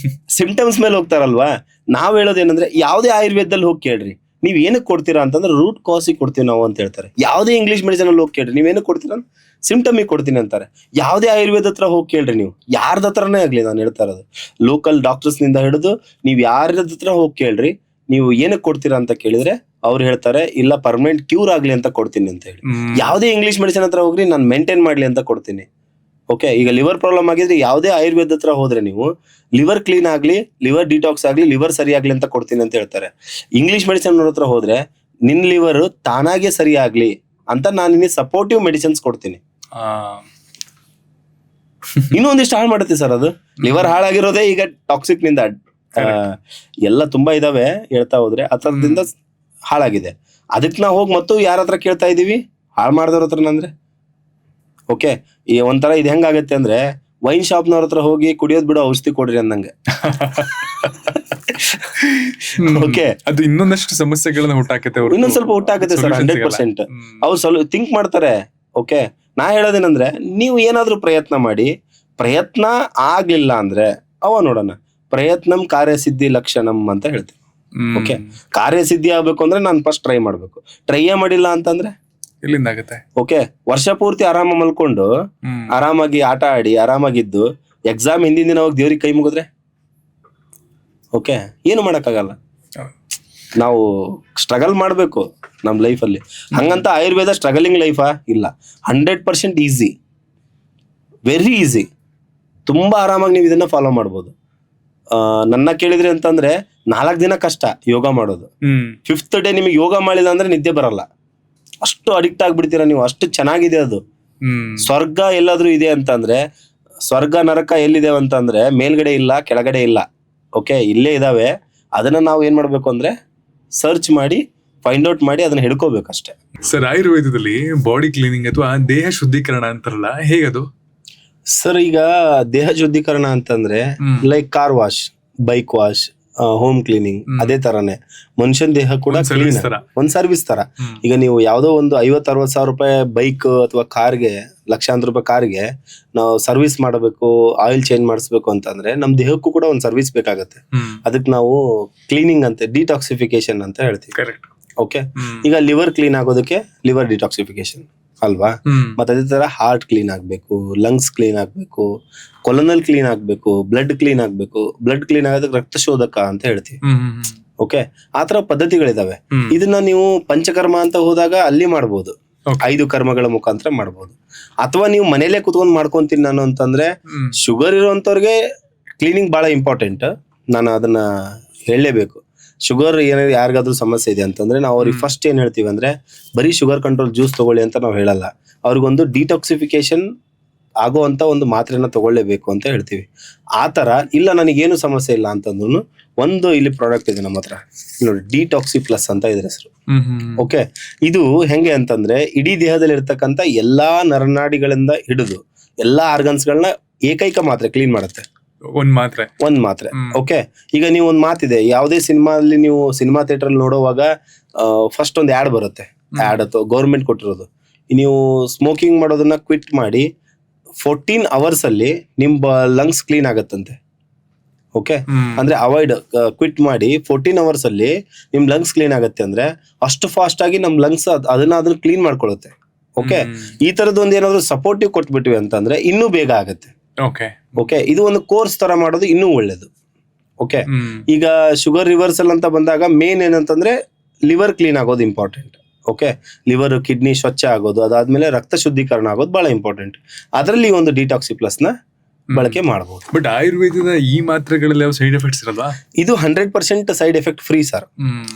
ಸಿಂಪ್ಟಮ್ಸ್ ಮೇಲೆ ಹೋಗ್ತಾರಲ್ವಾ. ನಾವ್ ಹೇಳೋದೇನಂದ್ರೆ ಯಾವುದೇ ಆಯುರ್ವೇದದಲ್ಲಿ ಹೋಗಿ ಕೇಳ್ರಿ, ನೀವ್ ಏನಕ್ಕೆ ಕೊಡ್ತೀರಾ ಅಂತಂದ್ರೆ ರೂಟ್ ಕಾಸಿಗೆ ಕೊಡ್ತೀವಿ ನಾವು ಅಂತ ಹೇಳ್ತಾರೆ. ಯಾವುದೇ ಇಂಗ್ಲಿಷ್ ಮೆಡಿಸಿನ್ ಅಲ್ಲಿ ಹೋಗಿ ಕೇಳ್ರಿ, ನೀವೇನಕ್ಕೆ ಕೊಡ್ತೀರಾ? ಸಿಂಪ್ಟಮಿಗೆ ಕೊಡ್ತೀನಿ ಅಂತಾರೆ. ಯಾವುದೇ ಆಯುರ್ವೇದ ಹತ್ರ ಹೋಗಿ ಕೇಳ್ರಿ, ನೀವು ಯಾರ್ದ ಹತ್ರನೇ ಆಗ್ಲಿ, ನಾನು ಹೇಳ್ತಾ ಇರೋದು ಲೋಕಲ್ ಡಾಕ್ಟರ್ಸ್ ನಿಂದ ಹಿಡಿದು ನೀವ್ ಯಾರ್ದ ಹತ್ರ ಹೋಗಿ ಕೇಳ್ರಿ, ನೀವು ಏನಕ್ಕೆ ಕೊಡ್ತೀರಾ ಅಂತ ಕೇಳಿದ್ರೆ ಅವ್ರು ಹೇಳ್ತಾರೆ, ಇಲ್ಲ ಪರ್ಮನೆಂಟ್ ಕ್ಯೂರ್ ಆಗ್ಲಿ ಅಂತ ಕೊಡ್ತೀನಿ ಅಂತ ಹೇಳಿ. ಯಾವುದೇ ಇಂಗ್ಲಿಷ್ ಮೆಡಿಸಿನ್ ಹತ್ರ ಹೋಗ್ರಿ, ನಾನು ಮೇಂಟೈನ್ ಮಾಡ್ಲಿ ಅಂತ ಕೊಡ್ತೀನಿ. ಓಕೆ, ಈಗ ಲಿವರ್ ಪ್ರಾಬ್ಲಮ್ ಆಗಿದ್ರೆ ಯಾವುದೇ ಆಯುರ್ವೇದ ಹತ್ರ ಹೋದ್ರೆ ನೀವು ಲಿವರ್ ಕ್ಲೀನ್ ಆಗ್ಲಿ, ಲಿವರ್ ಡಿಟಾಕ್ಸ್ ಆಗ್ಲಿ, ಲಿವರ್ ಸರಿ ಆಗ್ಲಿ ಅಂತ ಕೊಡ್ತೀನಿ ಅಂತ ಹೇಳ್ತಾರೆ. ಇಂಗ್ಲಿಷ್ ಮೆಡಿಸಿನ್ ಹತ್ರ ಹೋದ್ರೆ ನಿನ್ ಲಿವರ್ ತಾನಾಗೆ ಸರಿ ಆಗ್ಲಿ ಅಂತ ನಾನು ನಿಮಗೆ ಸಪೋರ್ಟಿವ್ ಮೆಡಿಸಿನ್ಸ್ ಕೊಡ್ತೀನಿ. ಇನ್ನೊಂದಿಷ್ಟು ಹಾಳು ಮಾಡುತ್ತೆ ಸರ್ ಅದು. ಲಿವರ್ ಹಾಳಾಗಿರೋದೇ ಈಗ ಟಾಕ್ಸಿಕ್ ನಿಂದ. ಎಲ್ಲ ತುಂಬಾ ಇದಾವೆ ಹೇಳ್ತಾ ಹೋದ್ರೆ, ಆ ಥರದಿಂದ ಹಾಳಾಗಿದೆ. ಅದಕ್ಕೆ ನಾವು ಹೋಗಿ ಮತ್ತು ಯಾರ ಹತ್ರ ಕೇಳ್ತಾ ಇದೀವಿ? ಹಾಳು ಮಾಡಿದವ್ರ ಹತ್ರ. ಅಂದ್ರೆ ಓಕೆ, ಈ ಒಂಥರ ಇದು ಹೆಂಗಾಗತ್ತೆ ಅಂದ್ರೆ ವೈನ್ ಶಾಪ್ನವ್ರ ಹತ್ರ ಹೋಗಿ ಕುಡಿಯೋದ್ ಬಿಡೋ ಔಷಧಿ ಕೊಡ್ರಿ ಅಂದಂಗೆ. ಓಕೆ, ಅದು ಇನ್ನೊಂದಷ್ಟು ಸಮಸ್ಯೆಗಳನ್ನ ಹುಟ್ಟಾಕತ್ತೆ. ಇನ್ನೊಂದ್ ಸ್ವಲ್ಪ ಹುಟ್ಟಾಕತ್ತೆ ಸರ್, 100%. ಅವ್ರು ಸ್ವಲ್ಪ ಥಿಂಕ್ ಮಾಡ್ತಾರೆ. ಓಕೆ, ನಾ ಹೇಳೋದೇನಂದ್ರೆ ನೀವು ಏನಾದ್ರೂ ಪ್ರಯತ್ನ ಮಾಡಿ, ಪ್ರಯತ್ನ ಆಗ್ಲಿಲ್ಲ ಅಂದ್ರೆ ನೋಡೋಣ, ಪ್ರಯತ್ನಂ ಕಾರ್ಯಸಿದ್ಧಿ ಲಕ್ಷಣಂ ಅಂತ ಹೇಳ್ತೀವಿ. ಓಕೆ, ಕಾರ್ಯಸಿದ್ಧಿ ಆಗ್ಬೇಕು ಅಂದ್ರೆ ನಾನು ಫಸ್ಟ್ ಟ್ರೈ ಮಾಡ್ಬೇಕು. ಟ್ರೈಯೇ ಮಾಡಿಲ್ಲ ಅಂತಂದ್ರೆ ಇಲ್ಲಿಂದ ಆಗತ್ತೆ. ಓಕೆ, ವರ್ಷ ಪೂರ್ತಿ ಆರಾಮ ಮಲ್ಕೊಂಡು ಆರಾಮಾಗಿ ಆಟ ಆಡಿ ಆರಾಮಾಗಿದ್ದು ಎಕ್ಸಾಮ್ ಹಿಂದಿನ ದಿನ ಹೋಗಿ ದೇವ್ರಿಗೆ ಕೈ ಮುಗಿದ್ರೆ ಓಕೆ, ಏನು ಮಾಡಕ್ಕಾಗಲ್ಲ. ನಾವು ಸ್ಟ್ರಗಲ್ ಮಾಡ್ಬೇಕು ನಮ್ ಲೈಫಲ್ಲಿ. ಹಂಗಂತ ಆಯುರ್ವೇದ ಸ್ಟ್ರಗಲಿಂಗ್ ಲೈಫಾ? ಇಲ್ಲ, 100% ಈಸಿ, ವೆರಿ ಈಸಿ. ತುಂಬಾ ಆರಾಮಾಗಿ ನೀವು ಇದನ್ನ ಫಾಲೋ ಮಾಡ್ಬೋದು. ನನ್ನ ಕೇಳಿದ್ರಿ ಅಂತಂದ್ರೆ 4 ದಿನ ಕಷ್ಟ ಯೋಗ ಮಾಡೋದು. 5th ಡೇ ನಿಮಗೆ ಯೋಗ ಮಾಡಿಲ್ಲ ಅಂದ್ರೆ ನಿದ್ದೆ ಬರಲ್ಲ. ಅಷ್ಟು ಅಡಿಕ್ಟ್ ಆಗ್ಬಿಡ್ತೀರಾ ನೀವು, ಅಷ್ಟು ಚೆನ್ನಾಗಿದೆ ಅದು. ಸ್ವರ್ಗ ಎಲ್ಲಾದ್ರೂ ಇದೆ ಅಂತಂದ್ರೆ, ಸ್ವರ್ಗ ನರಕ ಎಲ್ಲಿದೆ ಅಂತಂದ್ರೆ ಮೇಲ್ಗಡೆ ಇಲ್ಲ, ಕೆಳಗಡೆ ಇಲ್ಲ. ಓಕೆ, ಇಲ್ಲೇ ಇದಾವೆ. ಅದನ್ನ ನಾವು ಏನ್ ಮಾಡ್ಬೇಕು ಅಂದ್ರೆ ಸರ್ಚ್ ಮಾಡಿ ಫೈಂಡ್ ಔಟ್ ಮಾಡಿ ಅದನ್ನ ಹಿಡ್ಕೋಬೇಕಷ್ಟೇ. ಸರ್, ಆಯುರ್ವೇದದಲ್ಲಿ ಬಾಡಿ ಕ್ಲೀನಿಂಗ್ ಅಥವಾ ದೇಹ ಶುದ್ಧೀಕರಣ ಅಂತಾರಲ್ಲ, ಹೇಗದು? ಸರ್, ಈಗ ದೇಹ ಶುದ್ಧೀಕರಣ ಅಂತಂದ್ರೆ like car wash, bike wash, home cleaning, ಅದೇ ತರಾನೇ ಮನುಷ್ಯನ ದೇಹ ಕೂಡ ಒಂದ್ ಸರ್ವಿಸ್ ತರ. ಈಗ ನೀವು ಯಾವ್ದೋ ಒಂದು 50-60 ಸಾವಿರ ರೂಪಾಯಿ ಬೈಕ್ ಅಥವಾ ಕಾರ್ಗೆ, ಲಕ್ಷಾಂತರ ರೂಪಾಯಿ ಕಾರ್ಗೆ ನಾವು ಸರ್ವಿಸ್ ಮಾಡಬೇಕು, ಆಯಿಲ್ ಚೇಂಜ್ ಮಾಡಿಸ್ಬೇಕು ಅಂತಂದ್ರೆ ನಮ್ ದೇಹಕ್ಕೂ ಕೂಡ ಒಂದ್ ಸರ್ವಿಸ್ ಬೇಕಾಗತ್ತೆ. ಅದಕ್ಕೆ ನಾವು ಕ್ಲೀನಿಂಗ್ ಅಂತ, ಡಿಟಾಕ್ಸಿಫಿಕೇಶನ್ ಅಂತ ಹೇಳ್ತೀವಿ. ಓಕೆ, ಈಗ ಲಿವರ್ ಕ್ಲೀನ್ ಆಗೋದಕ್ಕೆ ಲಿವರ್ ಡಿಟಾಕ್ಸಿಫಿಕೇಶನ್ ಅಲ್ವಾ? ಮತ್ತೆ ಅದೇ ತರ ಹಾರ್ಟ್ ಕ್ಲೀನ್ ಆಗ್ಬೇಕು, ಲಂಗ್ಸ್ ಕ್ಲೀನ್ ಆಗ್ಬೇಕು, ಕೊಲನಲ್ ಕ್ಲೀನ್ ಆಗ್ಬೇಕು, ಬ್ಲಡ್ ಕ್ಲೀನ್ ಆಗ್ಬೇಕು. ಬ್ಲಡ್ ಕ್ಲೀನ್ ಆಗೋದಕ್ಕೆ ರಕ್ತಶೋಧಕ ಅಂತ ಹೇಳ್ತೀವಿ. ಓಕೆ, ಆತರ ಪದ್ಧತಿಗಳಿದಾವೆ. ಇದನ್ನ ನೀವು ಪಂಚಕರ್ಮ ಅಂತ ಹೋದಾಗ ಅಲ್ಲಿ ಮಾಡ್ಬೋದು, 5 ಕರ್ಮಗಳ ಮುಖಾಂತರ ಮಾಡ್ಬೋದು. ಅಥವಾ ನೀವು ಮನೇಲೆ ಕುತ್ಕೊಂಡ್ ಮಾಡ್ಕೊಂತೀನಿ ನಾನು ಅಂತಂದ್ರೆ, ಶುಗರ್ ಇರುವಂತವ್ರಿಗೆ ಕ್ಲೀನಿಂಗ್ ಬಹಳ ಇಂಪಾರ್ಟೆಂಟ್. ನಾನು ಅದನ್ನ ಹೇಳಲೇಬೇಕು. ಶುಗರ್ ಏನಾದ್ರು ಯಾರಿಗಾದ್ರೂ ಸಮಸ್ಯೆ ಇದೆ ಅಂತಂದ್ರೆ ನಾವು ಅವ್ರಿಗೆ ಫಸ್ಟ್ ಏನ್ ಹೇಳ್ತೀವಿ ಅಂದ್ರೆ, ಬರೀ ಶುಗರ್ ಕಂಟ್ರೋಲ್ ಜ್ಯೂಸ್ ತಗೊಳ್ಳಿ ಅಂತ ನಾವು ಹೇಳಲ್ಲ. ಅವ್ರಿಗೊಂದು ಡಿಟಾಕ್ಸಿಫಿಕೇಶನ್ ಆಗೋ ಅಂತ ಒಂದು ಮಾತ್ರೆನ ತಗೊಳ್ಳೇಬೇಕು ಅಂತ ಹೇಳ್ತೀವಿ. ಆತರ ಇಲ್ಲ ನನಗೇನು ಸಮಸ್ಯೆ ಇಲ್ಲ ಅಂತಂದ್ರು ಒಂದು ಇಲ್ಲಿ ಪ್ರಾಡಕ್ಟ್ ಇದೆ ನಮ್ಮ ಹತ್ರ ನೋಡಿ, ಡಿಟಾಕ್ಸಿ ಪ್ಲಸ್ ಅಂತ ಇದ್ರ ಹೆಸರು. ಓಕೆ, ಇದು ಹೆಂಗೆ ಅಂತಂದ್ರೆ ಇಡೀ ದೇಹದಲ್ಲಿ ಇರ್ತಕ್ಕಂಥ ಎಲ್ಲಾ ನರನಾಡಿಗಳಿಂದ ಹಿಡಿದು ಎಲ್ಲಾ ಆರ್ಗನ್ಸ್ ಗಳನ್ನ ಏಕೈಕ ಮಾತ್ರೆ ಕ್ಲೀನ್ ಮಾಡುತ್ತೆ. ಒಂದ್ ಮಾತ್ರೆ. ಓಕೆ, ಈಗ ನೀವು ಒಂದ್ ಮಾತಿದೆ, ಯಾವುದೇ ಸಿನಿಮಾ ಅಲ್ಲಿ ನೀವು ಸಿನಿಮಾ ಥಿಯೇಟರ್ ಅಲ್ಲಿ ನೋಡುವಾಗ ಫಸ್ಟ್ ಒಂದು ಆಡ್ ಬರುತ್ತೆ. ಆಡ್ ಅಥವಾ ಗೌರ್ಮೆಂಟ್ ಕೊಟ್ಟಿರೋದು, ನೀವು ಸ್ಮೋಕಿಂಗ್ ಮಾಡೋದನ್ನ ಕ್ವಿಟ್ ಮಾಡಿ 14 hours ಅಲ್ಲಿ ನಿಮ್ ಲಂಗ್ಸ್ ಕ್ಲೀನ್ ಆಗತ್ತಂತೆ. ಓಕೆ, ಅಂದ್ರೆ ಅವಾಯ್ಡ್ ಕ್ವಿಟ್ ಮಾಡಿ 14 hours ಅಲ್ಲಿ ನಿಮ್ ಲಂಗ್ಸ್ ಕ್ಲೀನ್ ಆಗತ್ತೆ. ಅಂದ್ರೆ ಅಷ್ಟು ಫಾಸ್ಟ್ ಆಗಿ ನಮ್ ಲಂಗ್ಸ್ ಅದನ್ನ ಕ್ಲೀನ್ ಮಾಡ್ಕೊಳ್ಳುತ್ತೆ. ಓಕೆ, ಈ ತರದ್ ಒಂದ್ ಏನಾದ್ರು ಸಪೋರ್ಟಿವ್ ಕೊಟ್ಬಿಟ್ವಿ ಅಂತಂದ್ರೆ ಇನ್ನೂ ಬೇಗ ಆಗತ್ತೆ. ಓಕೆ, ಇದು ಒಂದು ಕೋರ್ಸ್ ತರ ಮಾಡೋದು ಇನ್ನೂ ಒಳ್ಳೇದು. ಓಕೆ, ಈಗ ಶುಗರ್ ರಿವರ್ಸಲ್ ಅಂತ ಬಂದಾಗ ಮೇನ್ ಏನಂತಂದ್ರೆ ಲಿವರ್ ಕ್ಲೀನ್ ಆಗೋದು ಇಂಪಾರ್ಟೆಂಟ್. ಓಕೆ, ಲಿವರ್ ಕಿಡ್ನಿ ಸ್ವಚ್ಛ ಆಗೋದು, ಅದಾದ್ಮೇಲೆ ರಕ್ತ ಶುದ್ಧೀಕರಣ ಆಗೋದು ಬಹಳ ಇಂಪಾರ್ಟೆಂಟ್. ಅದರಲ್ಲಿ ಒಂದು ಡಿಟಾಕ್ಸಿ ಪ್ಲಸ್ ನ ಬಳಕೆ ಮಾಡಬಹುದು. ಬಟ್ ಆಯುರ್ವೇದದ ಈ ಮಾತ್ರೆಗಳಲ್ಲಿ ಯಾವ ಸೈಡ್ ಎಫೆಕ್ಟ್ಸ್ ಇರಲ್ವಾ? ಇದು 100% ಸೈಡ್ ಎಫೆಕ್ಟ್ ಫ್ರೀ ಸರ್,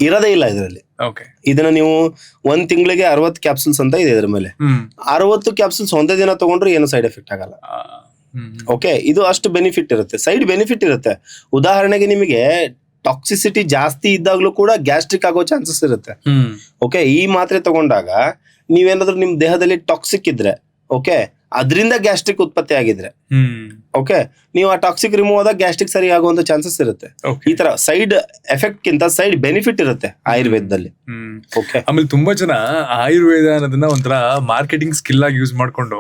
ಇರೋದೇ ಇಲ್ಲ ಇದರಲ್ಲಿ. ಓಕೆ. ಇದನ್ನ ನೀವು 1 ತಿಂಗಳಿಗೆ 60 ಕ್ಯಾಪ್ಸೂಲ್ಸ್ ಅಂತ ಇದೆ ಇದ್ರ ಮೇಲೆ. 60 ಕ್ಯಾಪ್ಸೂಲ್ಸ್ ಒಂದೇ ದಿನ ತಗೊಂಡ್ರೆ ಏನು ಸೈಡ್ ಎಫೆಕ್ಟ್ ಆಗಲ್ಲ. ಓಕೆ, ಇದು ಅಷ್ಟು ಬೆನಿಫಿಟ್ ಇರುತ್ತೆ, ಸೈಡ್ ಬೆನಿಫಿಟ್ ಇರುತ್ತೆ. ಉದಾಹರಣೆಗೆ ನಿಮಗೆ ಟಾಕ್ಸಿಸಿಟಿ ಜಾಸ್ತಿ ಇದ್ದಾಗ್ಲೂ ಕೂಡ ಗ್ಯಾಸ್ಟ್ರಿಕ್ ಆಗೋ ಚಾನ್ಸಸ್ ಇರುತ್ತೆ. ಓಕೆ, ಈ ಮಾತ್ರೆ ತಗೊಂಡಾಗ ನೀವೇನಾದ್ರೂ ನಿಮ್ ದೇಹದಲ್ಲಿ ಟಾಕ್ಸಿಕ್ ಇದ್ರೆ, ಓಕೆ, ಅದರಿಂದ ಗ್ಯಾಸ್ಟ್ರಿಕ್ ಉತ್ಪತ್ತಿ ಆಗಿದ್ರೆ, ಓಕೆ, ನೀವು ಆ ಟಾಕ್ಸಿಕ್ ರಿಮೂವ್ ಆದಾಗ ಗ್ಯಾಸ್ಟ್ರಿಕ್ ಸರಿ ಆಗುವಂತ ಚಾನ್ಸಸ್ ಇರುತ್ತೆ. ಈ ತರ ಸೈಡ್ ಎಫೆಕ್ಟ್ ಗಿಂತ ಸೈಡ್ ಬೆನಿಫಿಟ್ ಇರುತ್ತೆ ಆಯುರ್ವೇದದಲ್ಲಿ. ಓಕೆ, ಆಮೇಲೆ ತುಂಬಾ ಜನ ಆಯುರ್ವೇದ ಅನ್ನೋದನ್ನ ಒಂಥರ ಮಾರ್ಕೆಟಿಂಗ್ ಸ್ಕಿಲ್ ಆಗಿ ಯೂಸ್ ಮಾಡ್ಕೊಂಡು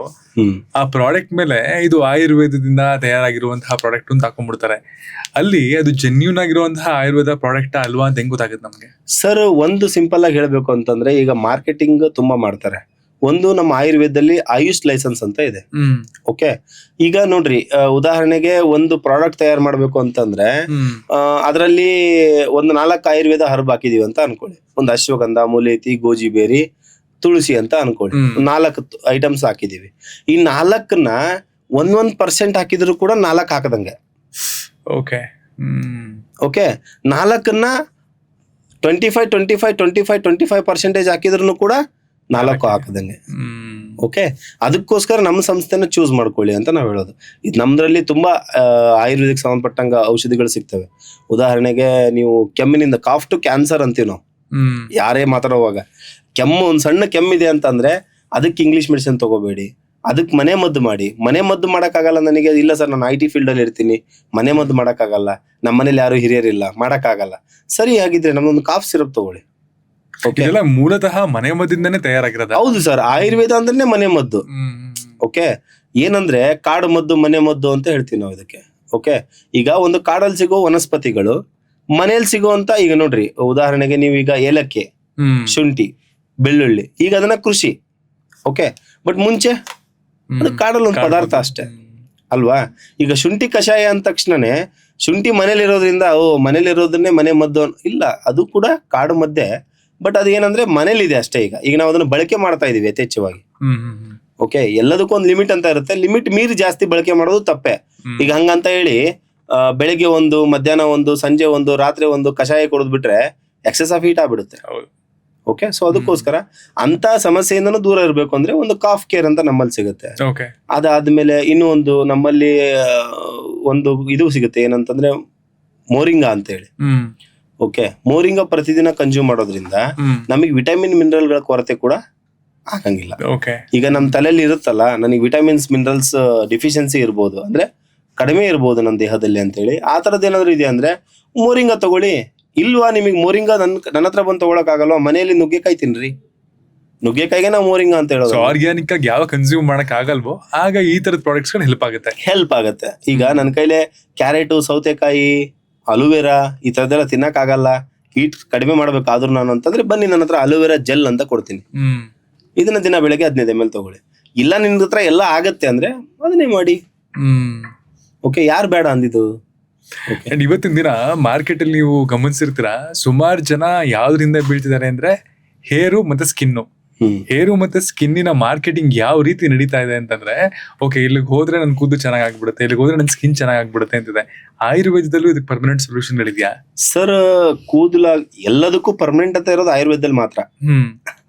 ಆ ಪ್ರಾಡಕ್ಟ್ ಮೇಲೆ ಇದು ಆಯುರ್ವೇದದಿಂದ ತಯಾರಾಗಿರುವಂತಹ ಪ್ರಾಡಕ್ಟ್ ಅಂತ ಹಾಕೊಂಡ್ಬಿಡ್ತಾರೆ. ಅಲ್ಲಿ ಅದು ಜೆನ್ಯೂನ್ ಆಗಿರುವಂತಹ ಆಯುರ್ವೇದ ಪ್ರಾಡಕ್ಟ್ ಅಲ್ವಾ ಅಂತ ಹೆಂಗ್ ಗೊತ್ತಾಗುತ್ತೆ ನಮ್ಗೆ? ಸರ್, ಒಂದು ಸಿಂಪಲ್ ಆಗಿ ಹೇಳ್ಬೇಕು ಅಂತಂದ್ರೆ, ಈಗ ಮಾರ್ಕೆಟಿಂಗ್ ತುಂಬಾ ಮಾಡ್ತಾರೆ. ಒಂದು ನಮ್ಮ ಆಯುರ್ವೇದದಲ್ಲಿ ಆಯುಷ್ ಲೈಸೆನ್ಸ್ ಅಂತ ಇದೆ. ಓಕೆ, ಈಗ ನೋಡ್ರಿ, ಉದಾಹರಣೆಗೆ ಒಂದು ಪ್ರಾಡಕ್ಟ್ ತಯಾರು ಮಾಡ್ಬೇಕು ಅಂತಂದ್ರೆ ಅದರಲ್ಲಿ ಒಂದು 4 ಆಯುರ್ವೇದ ಹರ್ಬ್ ಹಾಕಿದೀವಿ ಅಂತ ಅನ್ಕೊಳ್ಳಿ. ಒಂದು ಅಶ್ವಗಂಧ, ಮುಲೇತಿ, ಗೋಜಿಬೇರಿ, ತುಳಸಿ ಅಂತ ಅನ್ಕೊಳ್ಳಿ. 4 ಐಟಮ್ಸ್ ಹಾಕಿದೀವಿ. ಈ 4ನ್ನ 1% ಹಾಕಿದ್ರು ಕೂಡ 4 ಹಾಕದಂಗೆ. ಓಕೆ, ಓಕೆ, 4ನ್ನ 25% ಹಾಕಿದ್ರು ಕೂಡ 4 ಹಾಕದಂಗೆ. ಓಕೆ, ಅದಕ್ಕೋಸ್ಕರ ನಮ್ಮ ಸಂಸ್ಥೆನ ಚೂಸ್ ಮಾಡ್ಕೊಳ್ಳಿ ಅಂತ ನಾವ್ ಹೇಳೋದು. ಇದು ನಮ್ದ್ರಲ್ಲಿ ತುಂಬಾ ಆಯುರ್ವೇದಿಕ್ ಸಂಬಂಧಪಟ್ಟಂಗ ಔಷಧಿಗಳು ಸಿಗ್ತವೆ. ಉದಾಹರಣೆಗೆ ನೀವು ಕೆಮ್ಮಿನಿಂದ, ಕಾಫ್ ಟು ಕ್ಯಾನ್ಸರ್ ಅಂತೀವಿ ನಾವು ಯಾರೇ ಮಾತಾಡುವಾಗ. ಕೆಮ್ಮು, ಒಂದ್ ಸಣ್ಣ ಕೆಮ್ಮಿದೆ ಅಂತಂದ್ರೆ ಅದಕ್ಕೆ ಇಂಗ್ಲಿಷ್ ಮೆಡಿಸಿನ್ ತಗೋಬೇಡಿ, ಅದಕ್ಕೆ ಮನೆ ಮದ್ದು ಮಾಡಿ. ಮನೆ ಮದ್ದು ಮಾಡಕ್ಕಾಗಲ್ಲ ನನಗೆ, ಇಲ್ಲ ಸರ್ ನಾನು IT ಫೀಲ್ಡ್ ಅಲ್ಲಿ ಇರ್ತೀನಿ, ಮನೆ ಮದ್ದು ಮಾಡಕ್ಕಾಗಲ್ಲ, ನಮ್ಮ ಮನೇಲಿ ಯಾರು ಹಿರಿಯರಿಲ್ಲ, ಮಾಡಕ್ಕಾಗಲ್ಲ. ಸರಿ, ಹಾಗಿದ್ರೆ ನಮ್ದೊಂದು ಕಾಫ್ ಸಿರಪ್ ತಗೊಳ್ಳಿ. ಇದೆಲ್ಲ ಮೂಲತಃ ಮನೆ ಮದ್ದಿಂದಾನೇ ತಯಾರಾಗಿರೋದು. ಹೌದು ಸರ್, ಆಯುರ್ವೇದ ಅಂದ್ರೆ ಮನೆ ಮದ್ದು. ಓಕೆ, ಏನಂದ್ರೆ ಕಾಡು ಮದ್ದು, ಮನೆ ಮದ್ದು ಅಂತ ಹೇಳ್ತೀವಿ ನಾವು ಇದಕ್ಕೆ. ಓಕೆ, ಈಗ ಒಂದು ಕಾಡಲ್ಲಿ ಸಿಗೋ ವನಸ್ಪತಿಗಳು ಮನೇಲಿ ಸಿಗುವಂತ, ಈಗ ನೋಡ್ರಿ ಉದಾಹರಣೆಗೆ ನೀವೀಗ ಏಲಕ್ಕಿ, ಶುಂಠಿ, ಬೆಳ್ಳುಳ್ಳಿ, ಈಗ ಅದನ್ನ ಕೃಷಿ. ಓಕೆ, ಬಟ್ ಮುಂಚೆ ಅದು ಕಾಡಲ್ಲಿ ಒಂದು ಪದಾರ್ಥ ಅಷ್ಟೇ ಅಲ್ವಾ. ಈಗ ಶುಂಠಿ ಕಷಾಯ ಅಂದ ತಕ್ಷಣನೇ ಶುಂಠಿ ಮನೇಲಿರೋದ್ರಿಂದ ಮನೇಲಿರೋದನ್ನೇ ಮನೆ ಮದ್ದು ಇಲ್ಲ, ಅದು ಕೂಡ ಕಾಡು ಮದ್ದೆ. ಬಟ್ ಅದೇನಂದ್ರೆ ಮನೇಲಿದೆ ಅಷ್ಟೇ. ಈಗ ನಾವು ಅದನ್ನ ಬಳಕೆ ಮಾಡ್ತಾ ಇದೀವಿ ಯಥೇಚ್ಛವಾಗಿ. ಓಕೆ, ಎಲ್ಲದಕ್ಕೂ ಒಂದು ಲಿಮಿಟ್ ಅಂತ ಇರುತ್ತೆ. ಲಿಮಿಟ್ ಮೀರಿ ಜಾಸ್ತಿ ಬಳಕೆ ಮಾಡೋದು ತಪ್ಪೆ. ಈಗ ಹಂಗಂತ ಹೇಳಿ ಬೆಳಿಗ್ಗೆ ಒಂದು, ಮಧ್ಯಾಹ್ನ ಒಂದು, ಸಂಜೆ ಒಂದು, ರಾತ್ರಿ ಒಂದು ಕಷಾಯ ಕುಡಿದ್ ಬಿಟ್ರೆ ಎಕ್ಸೆಸ್ ಆಫ್ ಹೀಟ್ ಆಗ್ಬಿಡುತ್ತೆ. ಓಕೆ, ಸೊ ಅದಕ್ಕೋಸ್ಕರ ಅಂತ ಸಮಸ್ಯೆಯಿಂದನೂ ದೂರ ಇರಬೇಕು ಅಂದ್ರೆ ಒಂದು ಕಾಫ್ ಕೇರ್ ಅಂತ ನಮ್ಮಲ್ಲಿ ಸಿಗುತ್ತೆ. ಅದಾದ್ಮೇಲೆ ಇನ್ನೂ ಒಂದು ನಮ್ಮಲ್ಲಿ ಒಂದು ಇದು ಸಿಗುತ್ತೆ, ಏನಂತಂದ್ರೆ ಮೋರಿಂಗಾ ಅಂತ ಹೇಳಿ. ಓಕೆ, ಮೋರಿಂಗಾ ಪ್ರತಿದಿನ ಕನ್ಸ್ಯೂಮ್ ಮಾಡೋದ್ರಿಂದ ನಮಗೆ ವಿಟಮಿನ್ ಮಿನರಲ್ಗಳ ಕೊರತೆ ಕೂಡ ಆಗಂಗಿಲ್ಲ. ಈಗ ನಮ್ ತಲೆಯಲ್ಲಿ ಇರುತ್ತಲ್ಲ, ನನಗೆ ವಿಟಮಿನ್ಸ್ ಮಿನರಲ್ಸ್ ಡಿಫಿಷಿಯನ್ಸಿ ಇರ್ಬೋದು, ಅಂದ್ರೆ ಕಡಿಮೆ ಇರ್ಬೋದು ನನ್ನ ದೇಹದಲ್ಲಿ ಅಂತ ಹೇಳಿ, ಆ ತರದ್ ಏನಾದ್ರು ಇದೆ ಅಂದ್ರೆ ಮೋರಿಂಗಾ ತಗೊಳ್ಳಿ. ಇಲ್ವಾ ನಿಮಗೆ ಮೋರಿಂಗಾ ನನ್ನ ಹತ್ರ ಬಂದು ತಗೊಳಕ್ ಆಗಲ್ವಾ, ಮನೆಯಲ್ಲಿ ನುಗ್ಗೆಕಾಯಿ ತಿನ್ರಿ, ನುಗ್ಗೆಕಾಯಿಗೆ ನಾವು ಮೋರಿಂಗಾ ಅಂತ ಹೇಳೋದು. ಆರ್ಗ್ಯಾನಿಕ್ ಆಗಿ ಯಾವ ಕನ್ಸ್ಯೂಮ್ ಮಾಡಕ್ ಆಗಲ್ವೋ ಆಗ ಈ ತರದ ಪ್ರಾಡಕ್ಟ್ಸ್ ಹೆಲ್ಪ್ ಆಗುತ್ತೆ. ಈಗ ನನ್ನ ಕೈಲೇ ಕ್ಯಾರೆಟ್, ಸೌತೆಕಾಯಿ, ಅಲೋವೆರಾ ಈ ತರದೆಲ್ಲ ತಿನ್ನಕ್ ಆಗಲ್ಲ, ಹೀಟ್ ಕಡಿಮೆ ಮಾಡ್ಬೇಕಾದ್ರೂ ನಾನು ಅಂತಂದ್ರೆ ಬನ್ನಿ, ನನ್ನ ಹತ್ರ ಅಲೋವೆರಾ ಜೆಲ್ ಅಂತ ಕೊಡ್ತೀನಿ. ಇದನ್ನ ದಿನ ಬೆಳಗ್ಗೆ 15 ml ತಗೊಳ್ಳಿ. ಇಲ್ಲ ನಿನ್ನ ಹತ್ರ ಎಲ್ಲ ಆಗತ್ತೆ ಅಂದ್ರೆ ಅದನ್ನೇ ಮಾಡಿ. ಓಕೆ, ಯಾರು ಬೇಡ ಅಂದಿದ್ದು? ಇವತ್ತಿನ ದಿನ ಮಾರ್ಕೆಟ್ ಅಲ್ಲಿ ನೀವು ಗಮನಿಸಿರ್ತೀರಾ, ಸುಮಾರು ಜನ ಯಾವ್ದ್ರಿಂದ ಬೀಳ್ತಿದ್ದಾರೆ ಅಂದ್ರೆ ಹೇರು ಮತ್ತೆ ಸ್ಕಿನ್ನು. ಹೇರು ಮತ್ತೆ ಸ್ಕಿನ್ನಿನ ಮಾರ್ಕೆಟಿಂಗ್ ಯಾವ ರೀತಿ ನಡೀತಾ ಇದೆ ಅಂತಂದ್ರೆ, ಓಕೆ ಇಲ್ಲಿಗೆ ಹೋದ್ರೆ ನನ್ ಕೂದಲು ಚೆನ್ನಾಗ್ ಆಗ್ಬಿಡುತ್ತೆ, ಇಲ್ಲಿಗೆ ಹೋದ್ರೆ ನನ್ ಸ್ಕಿನ್ ಚೆನ್ನಾಗ್ ಆಗ್ಬಿಡುತ್ತೆ ಅಂತಿದೆ. ಆಯುರ್ವೇದದಲ್ಲೂ ಇದಕ್ಕೆ ಪರ್ಮನೆಂಟ್ ಸೊಲ್ಯೂಷನ್ ಗಳಿದ್ಯಾ? ಸರ್, ಕೂದಲ ಎಲ್ಲದಕ್ಕೂ ಪರ್ಮನೆಂಟ್ ಅಂತ ಇರೋದು ಆಯುರ್ವೇದದಲ್ಲಿ ಮಾತ್ರ.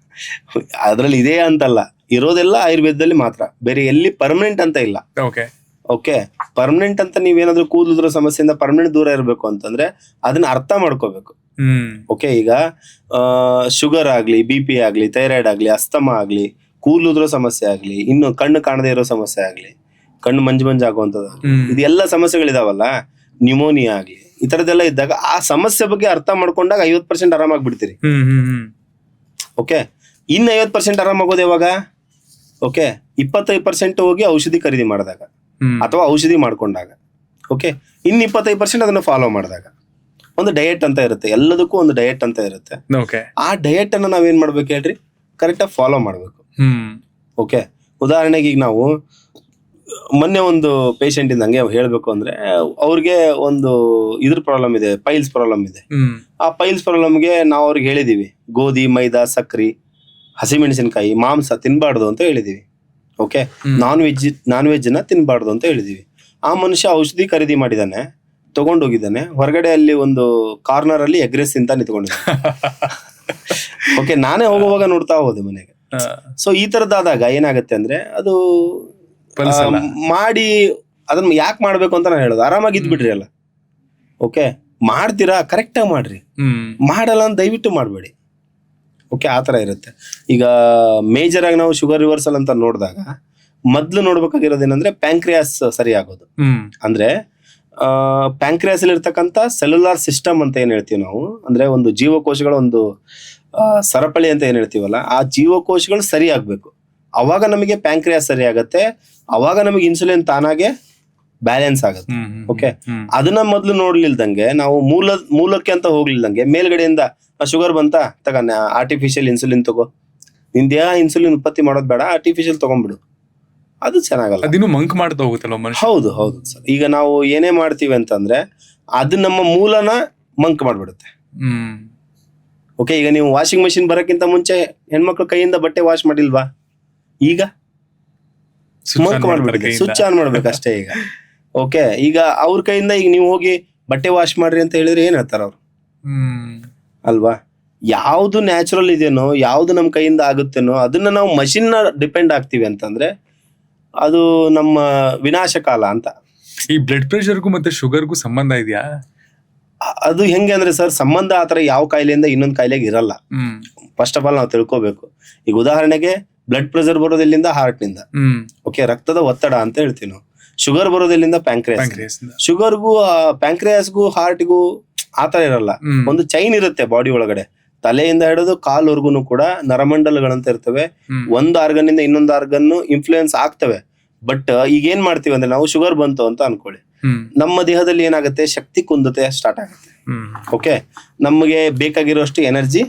ಅದ್ರಲ್ಲಿ ಇದೆ ಅಂತಲ್ಲ, ಇರೋದೆಲ್ಲ ಆಯುರ್ವೇದದಲ್ಲಿ ಮಾತ್ರ, ಬೇರೆ ಎಲ್ಲಿ ಪರ್ಮನೆಂಟ್ ಅಂತ ಇಲ್ಲ. ಓಕೆ, ಪರ್ಮನೆಂಟ್ ಅಂತ ನೀವೇನಾದ್ರೂ ಕೂದಲಿದ್ರ ಸಮಸ್ಯೆಯಿಂದ ಪರ್ಮನೆಂಟ್ ದೂರ ಇರಬೇಕು ಅಂತಂದ್ರೆ ಅದನ್ನ ಅರ್ಥ ಮಾಡ್ಕೋಬೇಕು. ಓಕೆ, ಈಗ ಶುಗರ್ ಆಗ್ಲಿ, BP ಆಗ್ಲಿ, ಥೈರಾಯ್ಡ್ ಆಗ್ಲಿ, ಅಸ್ತಮಾ ಆಗ್ಲಿ, ಕೂದಲಿದ್ರ ಸಮಸ್ಯೆ ಆಗ್ಲಿ, ಇನ್ನು ಕಣ್ಣು ಕಾಣದೇ ಇರೋ ಸಮಸ್ಯೆ ಆಗ್ಲಿ, ಕಣ್ಣು ಮಂಜು ಆಗುವಂತದ್ದು, ಇದೆಲ್ಲ ಸಮಸ್ಯೆಗಳಿದಾವಲ್ಲ, ನ್ಯೂಮೋನಿಯಾ ಆಗ್ಲಿ, ಈ ತರದೆಲ್ಲ ಇದ್ದಾಗ ಆ ಸಮಸ್ಯೆ ಬಗ್ಗೆ ಅರ್ಥ ಮಾಡ್ಕೊಂಡಾಗ 50% ಆರಾಮಾಗ್ಬಿಡ್ತೀರಿ. ಓಕೆ, ಇನ್ನು 50% ಆರಾಮಾಗೋದು ಯಾವಾಗ? ಓಕೆ, 25% ಹೋಗಿ ಔಷಧಿ ಖರೀದಿ ಮಾಡಿದಾಗ ಅಥವಾ ಔಷಧಿ ಮಾಡ್ಕೊಂಡಾಗ. ಓಕೆ, ಇನ್ನು 25% ಅದನ್ನ ಫಾಲೋ ಮಾಡಿದಾಗ. ಒಂದು ಡಯಟ್ ಅಂತ ಇರುತ್ತೆ, ಎಲ್ಲದಕ್ಕೂ ಒಂದು ಡಯಟ್ ಅಂತ ಇರುತ್ತೆ. ಆ ಡಯಟ್ ಅನ್ನ ನಾವೇನ್ ಮಾಡ್ಬೇಕು ಹೇಳ್ರಿ, ಕರೆಕ್ಟ್ ಆಗಿ ಫಾಲೋ ಮಾಡ್ಬೇಕು. ಓಕೆ, ಉದಾಹರಣೆಗೆ ಈಗ ನಾವು ಮೊನ್ನೆ ಒಂದು ಪೇಷಂಟ್ ಇಂದ ಹಂಗೆ ಹೇಳ್ಬೇಕು ಅಂದ್ರೆ, ಅವ್ರಿಗೆ ಒಂದು ಇದ್ರ ಪ್ರಾಬ್ಲಮ್ ಇದೆ, ಪೈಲ್ಸ್ ಪ್ರಾಬ್ಲಮ್ ಇದೆ. ಆ ಪೈಲ್ಸ್ ಪ್ರಾಬ್ಲಮ್ಗೆ ನಾವು ಅವ್ರಿಗೆ ಹೇಳಿದೀವಿ, ಗೋಧಿ, ಮೈದಾ, ಸಕ್ರಿ, ಹಸಿಮೆಣಸಿನಕಾಯಿ, ಮಾಂಸ ತಿನ್ಬಾರ್ದು ಅಂತ ಹೇಳಿದೀವಿ. ಓಕೆ, ನಾನ್ ವೆಜ್ ನ ತಿನ್ಬಾರ್ದು ಅಂತ ಹೇಳಿದೀವಿ. ಆ ಮನುಷ್ಯ ಔಷಧಿ ಖರೀದಿ ಮಾಡಿದಾನೆ, ತಗೊಂಡೋಗಿದ್ದಾನೆ, ಹೊರಗಡೆ ಅಲ್ಲಿ ಒಂದು ಕಾರ್ನರ್ ಅಲ್ಲಿ ಎಗ್ರೆಸ್ ಅಂತ ನಿಂತ್ಕೊಂಡಿದ್ದಾನೆ. ಓಕೆ, ನಾನೇ ಹೋಗುವಾಗ ನೋಡ್ತಾ ಹೋದೆ ಮನೆಗೆ. ಸೊ ಈ ತರದಾದಾಗ ಏನಾಗುತ್ತೆ ಅಂದ್ರೆ ಅದು ಮಾಡಿ ಅದನ್ನ ಯಾಕೆ ಮಾಡ್ಬೇಕು ಅಂತ ನಾನು ಹೇಳೋದು, ಆರಾಮಾಗಿ ಇದ್ಬಿಡ್ರಿ ಅಲ್ಲ. ಓಕೆ, ಮಾಡ್ತೀರಾ ಕರೆಕ್ಟ್ ಆಗಿ ಮಾಡ್ರಿ, ಮಾಡಲ್ಲ ಅಂತ ದಯವಿಟ್ಟು ಮಾಡಬೇಡಿ. ಓಕೆ, ಆ ತರ ಇರುತ್ತೆ. ಈಗ ಮೇಜರ್ ಆಗಿ ನಾವು ಶುಗರ್ ರಿವರ್ಸಲ್ ಅಂತ ನೋಡಿದಾಗ ಮೊದ್ಲು ನೋಡ್ಬೇಕಾಗಿರೋದೇನಂದ್ರೆ ಪ್ಯಾಂಕ್ರಿಯಾಸ್ ಸರಿ ಆಗೋದು. ಅಂದ್ರೆ ಪ್ಯಾಂಕ್ರಿಯಾಸ್ ಅಲ್ಲಿ ಇರ್ತಕ್ಕಂಥ ಸೆಲ್ಯುಲಾರ್ ಸಿಸ್ಟಮ್ ಅಂತ ಏನ್ ಹೇಳ್ತೀವಿ ನಾವು, ಅಂದ್ರೆ ಒಂದು ಜೀವಕೋಶಗಳ ಒಂದು ಸರಪಳಿ ಅಂತ ಏನ್ ಹೇಳ್ತೀವಲ್ಲ, ಆ ಜೀವಕೋಶಗಳು ಸರಿ ಆಗ್ಬೇಕು. ಅವಾಗ ನಮಗೆ ಪ್ಯಾಂಕ್ರಿಯಾಸ್ ಸರಿ ಆಗತ್ತೆ, ಅವಾಗ ನಮಗೆ ಇನ್ಸುಲಿನ್ ತಾನಾಗೆ ಬ್ಯಾಲೆನ್ಸ್ ಆಗುತ್ತೆ. ಓಕೆ, ಅದನ್ನ ಮೊದ್ಲು ನೋಡ್ಲಿಲ್ದಂಗೆ ನಾವು ಮೂಲಕ್ಕೆ ಅಂತ ಹೋಗ್ಲಿಲ್ದಂಗೆ ಮೇಲ್ಗಡೆಯಿಂದ ಶುಗರ್ ಬಂತ ತಗನ್ನ ಆರ್ಟಿಫಿಷಿಯಲ್ ಇನ್ಸುಲಿನ್ ತಗೋ, ನಿನ್ ದೇಹ ಇನ್ಸುಲಿನ್ ಉತ್ಪತ್ತಿ ಮಾಡೋದ್ ಬೇಡ, ಆರ್ಟಿಫಿಷಿಯಲ್ ತಗೊಂಡ್ಬಿಡು, ಅದು ಚೆನ್ನಾಗಲ್ಲ. ಅದಿನ್ನು ಮಂಕ್ ಮಾಡ್ತಾ ಹೋಗುತ್ತಲ್ಲ ಮನುಷ್ಯ. ಹೌದು ಹೌದು ಸರ್. ಈಗ ನಾವು ಏನೇ ಮಾಡ್ತೀವಿ ಅಂತಂದ್ರೆ ಅದು ನಮ್ಮ ಮೂಲನ ಮಂಕ್ ಮಾಡ್ಬಿಡುತ್ತೆ. ಓಕೆ, ಈಗ ನೀವು ವಾಷಿಂಗ್ ಮಷಿನ್ ಬರಕ್ಕಿಂತ ಮುಂಚೆ ಹೆಣ್ಮಕ್ಳು ಕೈಯಿಂದ ಬಟ್ಟೆ ವಾಶ್ ಮಾಡಿಲ್ವಾ? ಈಗ ಮಂಕ್ ಮಾಡ್ಬಿಡುತ್ತೆ, ಸ್ವಿಚ್ ಆನ್ ಮಾಡ್ಬೇಕು ಅಷ್ಟೇ. ಈಗ ಓಕೆ, ಈಗ ಅವ್ರ ಕೈಯಿಂದ ಈಗ ನೀವು ಹೋಗಿ ಬಟ್ಟೆ ವಾಶ್ ಮಾಡ್ರಿ ಅಂತ ಹೇಳಿದ್ರೆ ಏನ್ ಹೇಳ್ತಾರ ಅವ್ರು ಅಲ್ವಾ? ಯಾವ್ದು ನ್ಯಾಚುರಲ್ ಇದೆನೋ, ಯಾವ್ದು ನಮ್ ಕೈಯಿಂದ ಆಗುತ್ತೇನೋ ಅದನ್ನ ನಾವು ಮಷಿನ್ ಡಿಪೆಂಡ್ ಆಗ್ತೀವಿ ಅಂತಂದ್ರೆ ಅದು ನಮ್ಮ ವಿನಾಶಕಾಲ ಅಂತ. ಈ ಬ್ಲಡ್ ಪ್ರೆಷರ್ಗೂ ಮತ್ತೆ ಶುಗರ್ಗೂ ಸಂಬಂಧ ಇದೆಯಾ? ಅದು ಹೆಂಗೆ ಅಂದ್ರೆ ಸರ್, ಸಂಬಂಧ ಆತರ ಯಾವ ಕಾಯಿಲೆಯಿಂದ ಇನ್ನೊಂದು ಕಾಯಿಲೆಗೆ ಇರಲ್ಲ. ಫಸ್ಟ್ ಆಫ್ ಆಲ್ ನಾವು ತಿಳ್ಕೊಬೇಕು. ಈಗ ಉದಾಹರಣೆಗೆ ಬ್ಲಡ್ ಪ್ರೆಷರ್ ಬರೋದೆಲ್ಲಿಂದ ಹಾರ್ಟ್ ನಿಂದ. ಓಕೆ, ರಕ್ತದ ಒತ್ತಡ ಅಂತ ಹೇಳ್ತೀವಿ ನಾವು. Sugar ಬರೋದೆಲ್ಲಿಂದ pancreas. ಶುಗರ್ಗೂ ಪ್ಯಾಂಕ್ರಿಯಾಸ್ಗೂ ಹಾರ್ಟ್ಗೂ ಆತರ ಇರಲ್ಲ, ಒಂದು ಚೈನ್ ಇರುತ್ತೆ ಬಾಡಿ ಒಳಗಡೆ. ತಲೆಯಿಂದ ಹಿಡಿದು ಕಾಲ್ವರ್ಗುನು ಕೂಡ ನರಮಂಡಲಗಳಂತ ಇರ್ತವೆ. ಒಂದು ಆರ್ಗನ್ ಇಂದ ಇನ್ನೊಂದು ಆರ್ಗನ್ ಇನ್ಫ್ಲೂಯೆನ್ಸ್ ಆಗ್ತವೆ. ಬಟ್ ಈಗ ಏನ್ ಮಾಡ್ತೀವಿ ಅಂದ್ರೆ ನಾವು ಶುಗರ್ ಬಂತು ಅಂತ ಅನ್ಕೊಳ್ಳಿ, ನಮ್ಮ ದೇಹದಲ್ಲಿ ಏನಾಗುತ್ತೆ, ಶಕ್ತಿ ಕುಂದತೆ ಸ್ಟಾರ್ಟ್ ಆಗುತ್ತೆ. ಓಕೆ, ನಮಗೆ ಬೇಕಾಗಿರೋಷ್ಟು ಎನರ್ಜಿ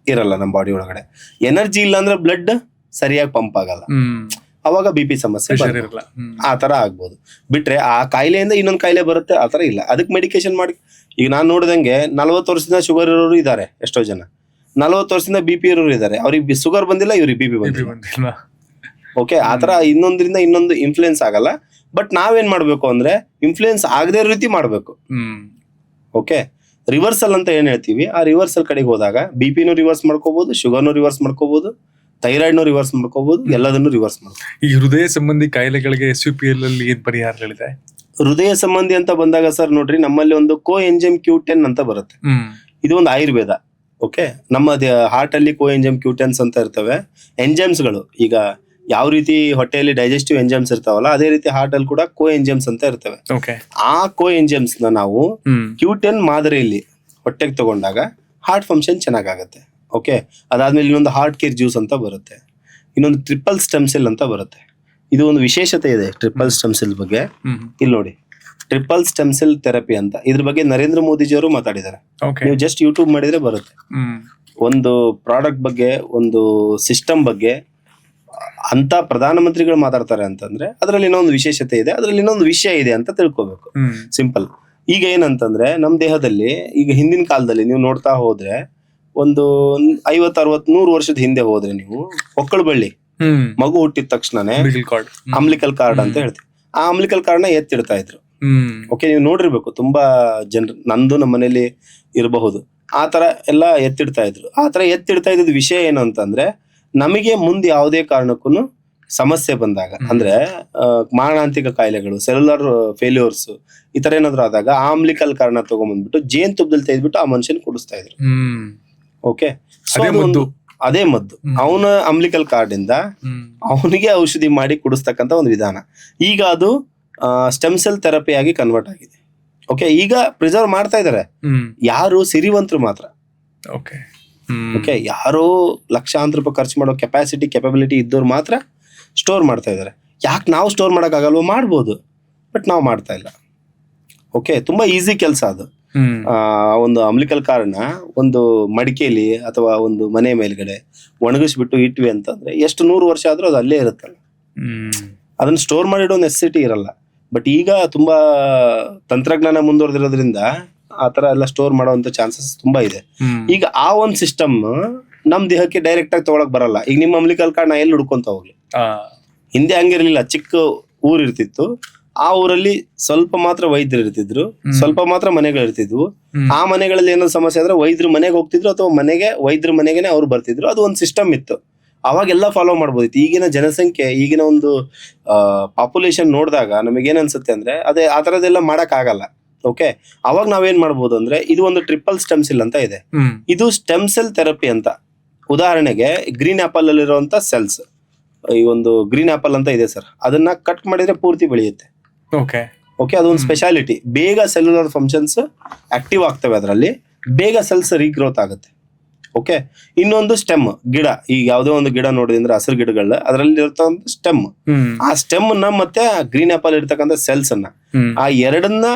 ಇರಲ್ಲ ನಮ್ಮ ಬಾಡಿ ಒಳಗಡೆ. ಎನರ್ಜಿ ಇಲ್ಲ ಅಂದ್ರೆ ಬ್ಲಡ್ ಸರಿಯಾಗಿ ಪಂಪ್ ಆಗಲ್ಲ, ಅವಾಗ BP ಸಮಸ್ಯೆ ಬರಲ್ಲ. ಆ ತರ ಆಗ್ಬೋದು. ಬಿಟ್ರೆ ಆ ಕಾಯಿಲೆಯಿಂದ ಇನ್ನೊಂದು ಕಾಯಿಲೆ ಬರುತ್ತೆ, ಆ ತರ ಇಲ್ಲ. ಅದಕ್ಕೆ ಮೆಡಿಕೇಶನ್ ಮಾಡಿ. ಈಗ ನಾನ್ ನೋಡಿದಂಗೆ 40 ವರ್ಷದಿಂದ ಶುಗರ್ ಇರೋರು ಇದಾರೆ, ಎಷ್ಟೋ ಜನ 40 ವರ್ಷದಿಂದ BP ಇರೋರು ಇದಾರೆ. ಅವ್ರಿಗೆ ಶುಗರ್ ಬಂದಿಲ್ಲ, ಇವ್ರಿಗೆ BP ಬಂದಿಲ್ಲ. ಓಕೆ, ಆತರ ಇನ್ನೊಂದ್ರಿಂದ ಇನ್ನೊಂದು ಇನ್ಫ್ಲೂಯೆನ್ಸ್ ಆಗಲ್ಲ. ಬಟ್ ನಾವೇನ್ ಮಾಡ್ಬೇಕು ಅಂದ್ರೆ ಇನ್ಫ್ಲೂಯೆನ್ಸ್ ಆಗದೆ ರೀತಿ ಮಾಡ್ಬೇಕು. ಓಕೆ, ರಿವರ್ಸಲ್ ಅಂತ ಏನ್ ಹೇಳ್ತೀವಿ, ಆ ರಿವರ್ಸಲ್ ಕಡೆಗೆ ಹೋದಾಗ BPನೂ ರಿವರ್ಸ್ ಮಾಡ್ಕೋಬಹುದು, ಶುಗರ್ನು ರಿವರ್ಸ್ ಮಾಡ್ಕೋಬಹುದು, ಥೈರಾಯ್ಡ್ನು ರಿವರ್ಸ್ ಮಾಡ್ಕೋಬಹುದು, ಎಲ್ಲದನ್ನು ರಿವರ್ಸ್ ಮಾಡ್ಕೋಬಹುದು. ಈ ಹೃದಯ ಸಂಬಂಧಿ ಕಾಯಿಲೆಗಳಿಗೆ SUPL ಅಲ್ಲಿ ಏನ್ ಪರಿಹಾರಗಳಿದೆ? ಹೃದಯ ಸಂಬಂಧಿ ಅಂತ ಬಂದಾಗ ಸರ್ ನೋಡ್ರಿ, ನಮ್ಮಲ್ಲಿ ಒಂದು ಕೋಎಂಜೈಮ್ Q10 ಅಂತ ಬರುತ್ತೆ. ಇದು ಒಂದು ಆಯುರ್ವೇದ. ಓಕೆ, ನಮ್ಮ ಹಾರ್ಟ್ ಅಲ್ಲಿ ಕೋಎಂಜೈಮ್ Q10 ಅಂತ ಇರ್ತವೆ ಎಂಜೈಮ್ಸ್ಗಳು. ಈಗ ಯಾವ ರೀತಿ ಹೊಟ್ಟೆಯಲ್ಲಿ ಡೈಜೆಸ್ಟಿವ್ ಎಂಜೈಮ್ಸ್ ಇರ್ತಾವಲ್ಲ, ಅದೇ ರೀತಿ ಹಾರ್ಟ್ ಅಲ್ಲಿ ಕೂಡ ಕೋಎಂಜೈಮ್ಸ್ ಅಂತ ಇರ್ತವೆ. ಆ ಕೋಎಂಜೈಮ್ಸ್ ನ ನಾವು Q10 ಮಾದರಿಯಲ್ಲಿ ಹೊಟ್ಟೆಗೆ ತಗೊಂಡಾಗ ಹಾರ್ಟ್ ಫಂಕ್ಷನ್ ಚೆನ್ನಾಗಾಗತ್ತೆ. ಓಕೆ, ಅದಾದ್ಮೇಲೆ ಇನ್ನೊಂದು ಹಾರ್ಟ್ ಕೇರ್ ಜ್ಯೂಸ್ ಅಂತ ಬರುತ್ತೆ, ಇನ್ನೊಂದು ಟ್ರಿಪಲ್ ಸ್ಟೆಮ್ ಸೆಲ್ ಅಂತ ಬರುತ್ತೆ. ಇದು ಒಂದು ವಿಶೇಷತೆ ಇದೆ ಟ್ರಿಪಲ್ ಸ್ಟೆಮ್ ಸೆಲ್ ಬಗ್ಗೆ. ಇಲ್ಲಿ ನೋಡಿ, ಟ್ರಿಪಲ್ ಸ್ಟೆಮ್ ಸೆಲ್ ಥೆರಪಿ ಅಂತ, ಇದ್ರ ಬಗ್ಗೆ ನರೇಂದ್ರ ಮೋದಿಜಿಯವರು ಮಾತಾಡಿದ್ದಾರೆ. ನೀವು ಜಸ್ಟ್ ಯೂಟ್ಯೂಬ್ ಮಾಡಿದ್ರೆ ಬರುತ್ತೆ. ಒಂದು ಪ್ರಾಡಕ್ಟ್ ಬಗ್ಗೆ, ಒಂದು ಸಿಸ್ಟಮ್ ಬಗ್ಗೆ ಅಂತ ಪ್ರಧಾನಮಂತ್ರಿಗಳು ಮಾತಾಡ್ತಾರೆ ಅಂತಂದ್ರೆ ಅದರಲ್ಲಿ ಇನ್ನೊಂದು ವಿಶೇಷತೆ ಇದೆ, ಅದರಲ್ಲಿ ಇನ್ನೊಂದು ವಿಷಯ ಇದೆ ಅಂತ ತಿಳ್ಕೊಬೇಕು. ಸಿಂಪಲ್. ಈಗ ಏನಂತಂದ್ರೆ ನಮ್ಮ ದೇಹದಲ್ಲಿ ಈಗ ಹಿಂದಿನ ಕಾಲದಲ್ಲಿ ನೀವು ನೋಡ್ತಾ ಹೋದ್ರೆ ಒಂದು 50, 60, 100 ವರ್ಷದ ಹಿಂದೆ ಹೋದ್ರೆ ನೀವು ಒಕ್ಕಳು ಬಳ್ಳಿ ಮಗು ಹುಟ್ಟಿದ ತಕ್ಷಣನೇ ಅಂಬ್ಲಿಕಲ್ ಕಾರ್ಡ್ ಅಂತ ಹೇಳ್ತೀವಿ. ಆ ಅಂಬ್ಲಿಕಲ್ ಕಾರ್ಡ್ ನ ಎತ್ತಿಡ್ತಾ ಇದ್ರು. ಓಕೆ, ನೀವು ನೋಡಿರ್ಬೇಕು, ತುಂಬಾ ಜನರು, ನಂದು ನಮ್ಮ ಮನೇಲಿ ಇರಬಹುದು, ಆ ತರ ಎಲ್ಲ ಎತ್ತಿಡ್ತಾ ಇದ್ರು. ಆ ತರ ಎತ್ತಿಡ್ತಾ ಇದ್ದ ವಿಷಯ ಏನು ಅಂತಂದ್ರೆ, ನಮಗೆ ಮುಂದೆ ಯಾವುದೇ ಕಾರಣಕ್ಕೂ ಸಮಸ್ಯೆ ಬಂದಾಗ, ಅಂದ್ರೆ ಮಾರಣಾಂತಿಕ ಕಾಯಿಲೆಗಳು, ಸೆಲ್ಯುಲರ್ ಫೇಲ್ಯೂರ್ಸ್ ಈ ತರ ಏನಾದ್ರು ಆದಾಗ ಆಮ್ಲಿಕಲ್ ಕಾರಣ ತಗೊಂಡ್ಬಂದ್ಬಿಟ್ಟು ಜೇನ್ ತುಪ್ಪದಲ್ಲಿ ತೆಗೆದ್ಬಿಟ್ಟು ಆ ಮನುಷ್ಯನ್ ಕುಡಿಸ್ತಾ ಇದ್ರು. ಓಕೆ, ಅದೇ ಮದ್ದು ಅವನ ಅಂಬ್ಲಿಕಲ್ ಕಾರ್ಡ್ ಇಂದ ಅವನಿಗೆ ಔಷಧಿ ಮಾಡಿ ಕುಡಿಸ್ತಕ್ಕಂತ ಒಂದು ವಿಧಾನ. ಈಗ ಅದು ಸ್ಟೆಮ್ ಸೆಲ್ ಥೆರಪಿ ಆಗಿ ಕನ್ವರ್ಟ್ ಆಗಿದೆ. ಓಕೆ, ಈಗ ಪ್ರಿಸರ್ವ್ ಮಾಡ್ತಾ ಇದಾರೆ. ಯಾರು ಸಿರಿವಂತರು ಮಾತ್ರ. ಓಕೆ, ಯಾರೋ ಲಕ್ಷಾಂತರ ರೂಪಾಯಿ ಖರ್ಚು ಮಾಡೋ ಕೆಪಾಬಿಲಿಟಿ ಇದ್ದವ್ರು ಮಾತ್ರ ಸ್ಟೋರ್ ಮಾಡ್ತಾ ಇದಾರೆ. ಯಾಕೆ ನಾವು ಸ್ಟೋರ್ ಮಾಡಕ್ಕಾಗಲ್ವೋ? ಮಾಡ್ಬೋದು, ಬಟ್ ನಾವು ಮಾಡ್ತಾ ಇಲ್ಲ. ಓಕೆ, ತುಂಬಾ ಈಸಿ ಕೆಲಸ ಅದು. ಒಂದು ಅಂಬ್ಲಿಕಲ್ ಕಾರ್ಡ್ನ ಒಂದು ಮಡಿಕೆಯಲ್ಲಿ ಅಥವಾ ಒಂದು ಮನೆ ಮೇಲ್ಗಡೆ ಒಣಗಿಸ್ಬಿಟ್ಟು ಇಟ್ವಿ ಅಂತಂದ್ರೆ ಎಷ್ಟು 100 ವರ್ಷ ಆದ್ರೂ ಅದು ಅಲ್ಲೇ ಇರುತ್ತಲ್ಲ. ಅದನ್ನ ಸ್ಟೋರ್ ಮಾಡಿಡೋ ನೆಸೆಸಿಟಿ ಇರಲ್ಲ. ಬಟ್ ಈಗ ತುಂಬಾ ತಂತ್ರಜ್ಞಾನ ಮುಂದುವರೆದಿರೋದ್ರಿಂದ ಆ ತರ ಎಲ್ಲ ಸ್ಟೋರ್ ಮಾಡುವಂತ ಚಾನ್ಸಸ್ ತುಂಬಾ ಇದೆ. ಈಗ ಆ ಒಂದ್ ಸಿಸ್ಟಮ್ ನಮ್ ದೇಹಕ್ಕೆ ಡೈರೆಕ್ಟ್ ಆಗಿ ತಗೊಳಕ್ ಬರಲ್ಲ. ಈಗ ನಿಮ್ಮ ಅಂಬ್ಲಿಕಲ್ ಕಾರ್ಡ್ ನಾ ಎಲ್ಲಿ ಹುಡ್ಕೊಂತ ಹೋಗ್ಲಿ? ಹಿಂದೆ ಹಂಗಿರ್ಲಿಲ್ಲ, ಚಿಕ್ಕ ಊರ್ ಇರ್ತಿತ್ತು, ಆ ಊರಲ್ಲಿ ಸ್ವಲ್ಪ ಮಾತ್ರ ವೈದ್ಯರು ಇರ್ತಿದ್ರು, ಸ್ವಲ್ಪ ಮಾತ್ರ ಮನೆಗಳು ಇರ್ತಿದ್ವು. ಆ ಮನೆಗಳಲ್ಲಿ ಏನೋ ಸಮಸ್ಯೆ ಆದ್ರೆ ವೈದ್ಯರು ಮನೆಗೆ ಹೋಗ್ತಿದ್ರು ಅಥವಾ ವೈದ್ಯರ ಮನೆಗೇನೆ ಅವ್ರು ಬರ್ತಿದ್ರು. ಅದು ಒಂದು ಸಿಸ್ಟಮ್ ಇತ್ತು, ಅವಾಗೆಲ್ಲ ಫಾಲೋ ಮಾಡ್ಬೋದಿತ್ತು. ಈಗಿನ ಜನಸಂಖ್ಯೆ, ಈಗಿನ ಒಂದು ಪಾಪ್ಯುಲೇಷನ್ ನೋಡಿದಾಗ ನಮಗೇನ್ ಅನ್ಸುತ್ತೆ ಅಂದ್ರೆ ಅದೇ ಆ ತರದೆಲ್ಲ ಮಾಡಕ್ ಆಗಲ್ಲ. ಓಕೆ, ಅವಾಗ ನಾವೇನ್ ಮಾಡ್ಬೋದು ಅಂದ್ರೆ ಇದು ಒಂದು ಟ್ರಿಪಲ್ ಸ್ಟೆಮ್ ಸೆಲ್ ಅಂತ ಇದೆ. ಇದು ಸ್ಟೆಮ್ ಸೆಲ್ ಥೆರಪಿ ಅಂತ. ಉದಾಹರಣೆಗೆ ಗ್ರೀನ್ ಆಪಲ್ ಅಲ್ಲಿರುವಂತ ಸೆಲ್ಸ್, ಈ ಒಂದು ಗ್ರೀನ್ ಆಪಲ್ ಅಂತ ಇದೆ ಸರ್, ಅದನ್ನ ಕಟ್ ಮಾಡಿದ್ರೆ ಪೂರ್ತಿ ಬೆಳೆಯುತ್ತೆ. ಓಕೆ, ಅದೊಂದು ಸ್ಪೆಷಾಲಿಟಿ. ಬೇಗ ಸೆಲ್ಯುಲರ್ ಫಂಕ್ಷನ್ಸ್ ಆಕ್ಟಿವ್ ಆಗ್ತವೆ, ಅದರಲ್ಲಿ ಬೇಗ ಸೆಲ್ಸ್ ರೀಗ್ರೋತ್ ಆಗುತ್ತೆ. ಓಕೆ, ಇನ್ನೊಂದು ಸ್ಟೆಮ್ ಗಿಡ. ಈಗ ಯಾವುದೇ ಒಂದು ಗಿಡ ನೋಡಿದ್ರೆ ಅಂದ್ರೆ ಹಸಿರು ಗಿಡಗಳ ಅದರಲ್ಲಿ ಇರ್ತಕ್ಕಂಥ ಸ್ಟೆಮ್, ಆ ಸ್ಟೆಮ್ ನ ಮತ್ತೆ ಗ್ರೀನ್ ಆಪಲ್ ಇರ್ತಕ್ಕಂಥ ಸೆಲ್ಸ್ ಅನ್ನ, ಆ ಎರಡನ್ನ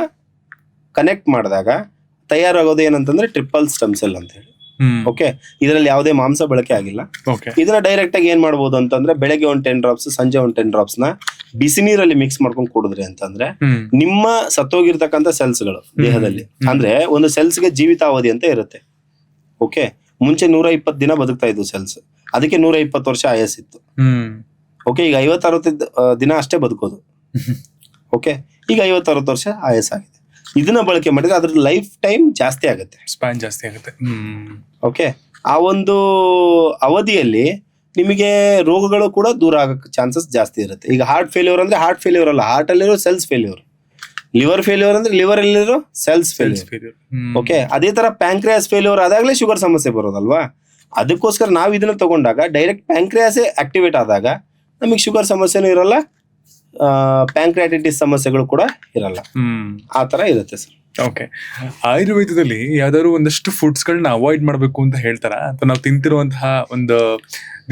ಕನೆಕ್ಟ್ ಮಾಡಿದಾಗ ತಯಾರಾಗೋದು ಏನಂತಂದ್ರೆ ಟ್ರಿಪಲ್ ಸ್ಟೆಮ್ ಸೆಲ್ ಅಂತ ಹೇಳಿ. ಓಕೆ, ಇದರಲ್ಲಿ ಯಾವುದೇ ಮಾಂಸ ಬಳಕೆ ಆಗಿಲ್ಲ. ಇದನ್ನ ಡೈರೆಕ್ಟ್ ಆಗಿ ಏನ್ ಮಾಡ್ಬೋದು ಅಂತಂದ್ರೆ ಬೆಳಗ್ಗೆ ಒಂದು 10 ಡ್ರಾಪ್ಸ್, ಸಂಜೆ ಒಂದು 10 ಡ್ರಾಪ್ಸ್ ನ ಬಿಸಿ ನೀರಲ್ಲಿ ಮಿಕ್ಸ್ ಮಾಡ್ಕೊಂಡು ಕುಡಿದ್ರಿ ಅಂತಂದ್ರೆ ನಿಮ್ಮ ಸತ್ತೋಗಿರ್ತಕ್ಕಂಥ ಸೆಲ್ಸ್ಗಳು ದೇಹದಲ್ಲಿ, ಅಂದ್ರೆ ಒಂದು ಸೆಲ್ಸ್ಗೆ ಜೀವಿತಾವಧಿ ಅಂತ ಇರುತ್ತೆ. ಓಕೆ, ಮುಂಚೆ 120 ದಿನ ಬದುಕ್ತಾ ಇದ್ವು ಸೆಲ್ಸ್, ಅದಕ್ಕೆ 120 ವರ್ಷ ಆಯಸ್ಸಿತ್ತು. ಓಕೆ, ಈಗ 50-60 ದಿನ ಅಷ್ಟೇ ಬದುಕೋದು. ಓಕೆ, ಈಗ 50-60 ವರ್ಷ ಆಯಸ್ಸಾಗಿದೆ. ಇದನ್ನ ಬಳಕೆ ಮಾಡಿದ್ರೆ ಅದ್ರ ಲೈಫ್ ಟೈಮ್ ಜಾಸ್ತಿ ಆಗುತ್ತೆ, ಸ್ಪ್ಯಾನ್ ಜಾಸ್ತಿ ಆಗುತ್ತೆ. ಓಕೆ, ಆ ಒಂದು ಅವಧಿಯಲ್ಲಿ ನಿಮಗೆ ರೋಗಗಳು ಕೂಡ ದೂರ ಆಗಕ್ಕೆ ಚಾನ್ಸಸ್ ಜಾಸ್ತಿ ಇರುತ್ತೆ. ಈಗ ಹಾರ್ಟ್ ಫೇಲ್ಯೂರ್ ಅಂದ್ರೆ ಹಾರ್ಟ್ ಫೇಲ್ಯೂರ್ ಅಲ್ಲ, ಹಾರ್ಟ್ ಅಲ್ಲಿರೋ ಸೆಲ್ಸ್ ಫೇಲ್ಯೂರ್. ಲಿವರ್ ಫೇಲ್ಯೂರ್ ಅಂದ್ರೆ ಲಿವರ್ ಅಲ್ಲಿರೋ ಸೆಲ್ಸ್ ಫೇಲ್ಯೂರ್. ಓಕೆ, ಅದೇ ತರ ಪ್ಯಾಂಕ್ರಿಯಾಸ್ ಫೇಲ್ಯೂರ್ ಆದಾಗಲೇ ಶುಗರ್ ಸಮಸ್ಯೆ ಬರೋದಲ್ವಾ. ಅದಕ್ಕೋಸ್ಕರ ನಾವು ಇದನ್ನ ತಗೊಂಡಾಗ ಡೈರೆಕ್ಟ್ ಪ್ಯಾಂಕ್ರಿಯಾಸೇ ಆಕ್ಟಿವೇಟ್ ಆದಾಗ ನಮಗೆ ಶುಗರ್ ಸಮಸ್ಯೆನೂ ಇರಲ್ಲ, ಪ್ಯಾಂಕ್ರಿಯಾಟಿಟಿಸ್ ಸಮಸ್ಯೆಗಳು ಕೂಡ ಇರಲ್ಲ. ಆ ತರ ಇರುತ್ತೆ ಸರ್. ಓಕೆ, ಆಯುರ್ವೇದದಲ್ಲಿ ಯಾವ್ದಾದ್ರು ಒಂದಷ್ಟು ಫುಡ್ಸ್ ಗಳನ್ನ ಅವಾಯ್ಡ್ ಮಾಡ್ಬೇಕು ಅಂತ ಹೇಳ್ತಾರ, ಅಥವಾ ನಾವು ತಿಂತಿರುವಂತಹ ಒಂದು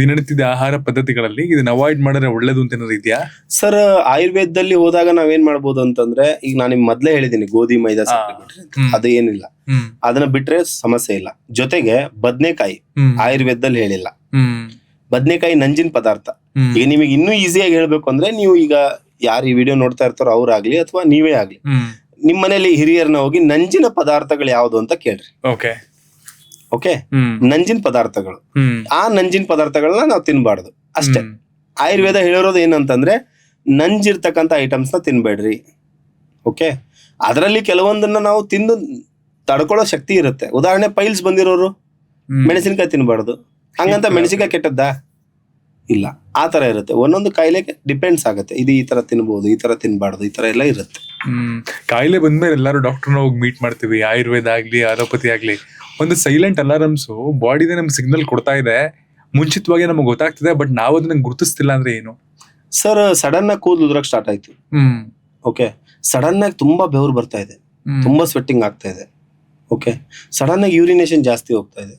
ದಿನನಿತ್ಯದ ಆಹಾರ ಪದ್ಧತಿಗಳಲ್ಲಿ ಇದನ್ನ ಅವಾಯ್ಡ್ ಮಾಡಿದ್ರೆ ಒಳ್ಳೇದು ಅಂತ ಏನಾದ್ರು ಇದೆಯಾ ಸರ್? ಆಯುರ್ವೇದದಲ್ಲಿ ಹೋದಾಗ ನಾವೇನ್ ಮಾಡ್ಬೋದು ಅಂತಂದ್ರೆ, ಈಗ ನಾನು ನಿಮ್ ಮೊದ್ಲೇ ಹೇಳಿದೀನಿ, ಗೋಧಿ ಮೈದಾ ಸಕ್ಕರೆ ಬಿಟ್ರೆ ಅದು ಏನಿಲ್ಲ, ಅದನ್ನ ಬಿಟ್ರೆ ಸಮಸ್ಯೆ ಇಲ್ಲ. ಜೊತೆಗೆ ಬದ್ನೆಕಾಯಿ ಆಯುರ್ವೇದದಲ್ಲಿ ಹೇಳಿಲ್ಲ. ಬದ್ನೆಕಾಯಿ ನಂಜಿನ ಪದಾರ್ಥ. ಈಗ ನಿಮಗೆ ಇನ್ನೂ ಈಸಿಯಾಗಿ ಹೇಳ್ಬೇಕು ಅಂದ್ರೆ, ನೀವು ಈಗ ಯಾರು ಈ ವಿಡಿಯೋ ನೋಡ್ತಾ ಇರ್ತಾರೋ ಅವ್ರಾಗ್ಲಿ ಅಥವಾ ನೀವೇ ಆಗ್ಲಿ, ನಿಮ್ ಮನೇಲಿ ಹಿರಿಯರನ್ನ ಹೋಗಿ ನಂಜಿನ ಪದಾರ್ಥಗಳು ಯಾವ್ದು ಅಂತ ಕೇಳ್ರಿ. ಓಕೆ, ನಂಜಿನ ಪದಾರ್ಥಗಳು, ಆ ನಂಜಿನ ಪದಾರ್ಥಗಳನ್ನ ನಾವು ತಿನ್ಬಾರ್ದು ಅಷ್ಟೇ. ಆಯುರ್ವೇದ ಹೇಳಿರೋದು ಏನಂತಂದ್ರೆ ನಂಜಿರ್ತಕ್ಕಂಥ ಐಟಮ್ಸ್ ನ ತಿನ್ಬೇಡ್ರಿ. ಓಕೆ, ಅದರಲ್ಲಿ ಕೆಲವೊಂದನ್ನ ನಾವು ತಿಂದು ತಡ್ಕೊಳ್ಳೋ ಶಕ್ತಿ ಇರುತ್ತೆ. ಉದಾಹರಣೆ, ಪೈಲ್ಸ್ ಬಂದಿರೋರು ಮೆಣಸಿನಕಾಯಿ ತಿನ್ಬಾರ್ದು. ಹಂಗಂತ ಮೆಣಸಿನಕಾಯಿ ಕೆಟ್ಟದ್ದಾ? ಇಲ್ಲ, ಆ ತರ ಇರುತ್ತೆ. ಒಂದೊಂದು ಕಾಯಿಲೆಗೆ ಡಿಪೆಂಡ್ಸ್ ಆಗುತ್ತೆ. ಇದು ಈ ತರ ತಿನ್ಬಹುದು, ಈ ತರ ತಿನ್ಬಾರ್ದು, ಈ ತರ ಎಲ್ಲ ಇರುತ್ತೆ. ಕಾಯಿಲೆ ಬಂದ್ಮೇಲೆ ಎಲ್ಲರೂ ಡಾಕ್ಟರ್ನ ಹೋಗಿ ಮೀಟ್ ಮಾಡ್ತೀವಿ. ಆಯುರ್ವೇದ ಆಗ್ಲಿ ಅಲೋಪತಿ ಆಗ್ಲಿ, ಒಂದು ಸೈಲೆಂಟ್ ಅಲಾರಮ್ಸ್ ಬಾಡಿದೆ ನಮ್ಗೆ ಸಿಗ್ನಲ್ ಕೊಡ್ತಾ ಇದೆ, ಮುಂಚಿತವಾಗಿ ನಮಗೆ ಗೊತ್ತಾಗ್ತಿದೆ, ಬಟ್ ನಾವು ಅದನ್ನ ಗುರುತಿಸ್ತಿಲ್ಲ ಅಂದ್ರೆ ಏನು ಸರ್? ಸಡನ್ ಆಗಿ ಕೂದಲು ಉದುರಕ್ ಸ್ಟಾರ್ಟ್ ಆಯ್ತು. ಓಕೆ, ಸಡನ್ ಆಗಿ ತುಂಬಾ ಬೆವರು ಬರ್ತಾ ಇದೆ, ತುಂಬಾ ಸ್ವೆಟ್ಟಿಂಗ್ ಆಗ್ತಾ ಇದೆ. ಓಕೆ, ಸಡನ್ ಆಗಿ ಯೂರಿನೇಷನ್ ಜಾಸ್ತಿ ಹೋಗ್ತಾ ಇದೆ,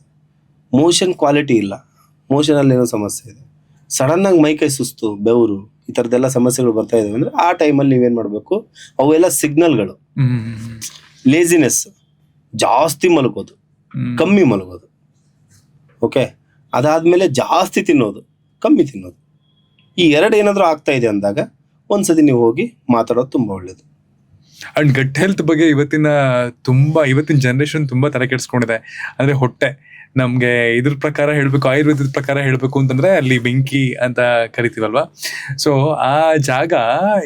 ಮೋಷನ್ ಕ್ವಾಲಿಟಿ ಇಲ್ಲ, ಮೋಷನ್ ಅಲ್ಲಿ ಏನೋ ಸಮಸ್ಯೆ ಇದೆ, ಸಡನ್ ಆಗಿ ಮೈಕೈ ಸುಸ್ತು, ಬೆವರು, ಈ ತರದೆಲ್ಲ ಸಮಸ್ಯೆಗಳು ಬರ್ತಾ ಇದಾವೆ ಅಂದ್ರೆ ಆ ಟೈಮಲ್ಲಿ ನೀವೇನ್ ಮಾಡ್ಬೇಕು, ಅವೆಲ್ಲ ಸಿಗ್ನಲ್ಗಳು. ಲೇಜಿನೆಸ್, ಜಾಸ್ತಿ ಮಲಗೋದು, ಕಮ್ಮಿ ಮಲಗೋದು. ಓಕೆ, ಅದಾದ್ಮೇಲೆ ಜಾಸ್ತಿ ತಿನ್ನೋದು, ಕಮ್ಮಿ ತಿನ್ನೋದು, ಈ ಎರಡು ಏನಾದ್ರೂ ಆಗ್ತಾ ಇದೆ ಅಂದಾಗ ಒಂದ್ಸತಿ ನೀವು ಹೋಗಿ ಮಾತಾಡೋದು ತುಂಬಾ ಒಳ್ಳೇದು. ಅಂಡ್ ಗಟ್ ಹೆಲ್ತ್ ಬಗ್ಗೆ ಇವತ್ತಿನ ಜನರೇಷನ್ ತುಂಬಾ ತಲೆ ಕೆಡಿಸ್ಕೊಂಡಿದೆ. ಅಂದ್ರೆ ಹೊಟ್ಟೆ ನಮ್ಗೆ ಇದ್ರ ಪ್ರಕಾರ ಹೇಳ್ಬೇಕು, ಆಯುರ್ವೇದದ ಪ್ರಕಾರ ಹೇಳ್ಬೇಕು ಅಂತಂದ್ರೆ ಅಲ್ಲಿ ಬೆಂಕಿ ಅಂತ ಕರಿತೀವಲ್ವಾ. ಸೊ ಆ ಜಾಗ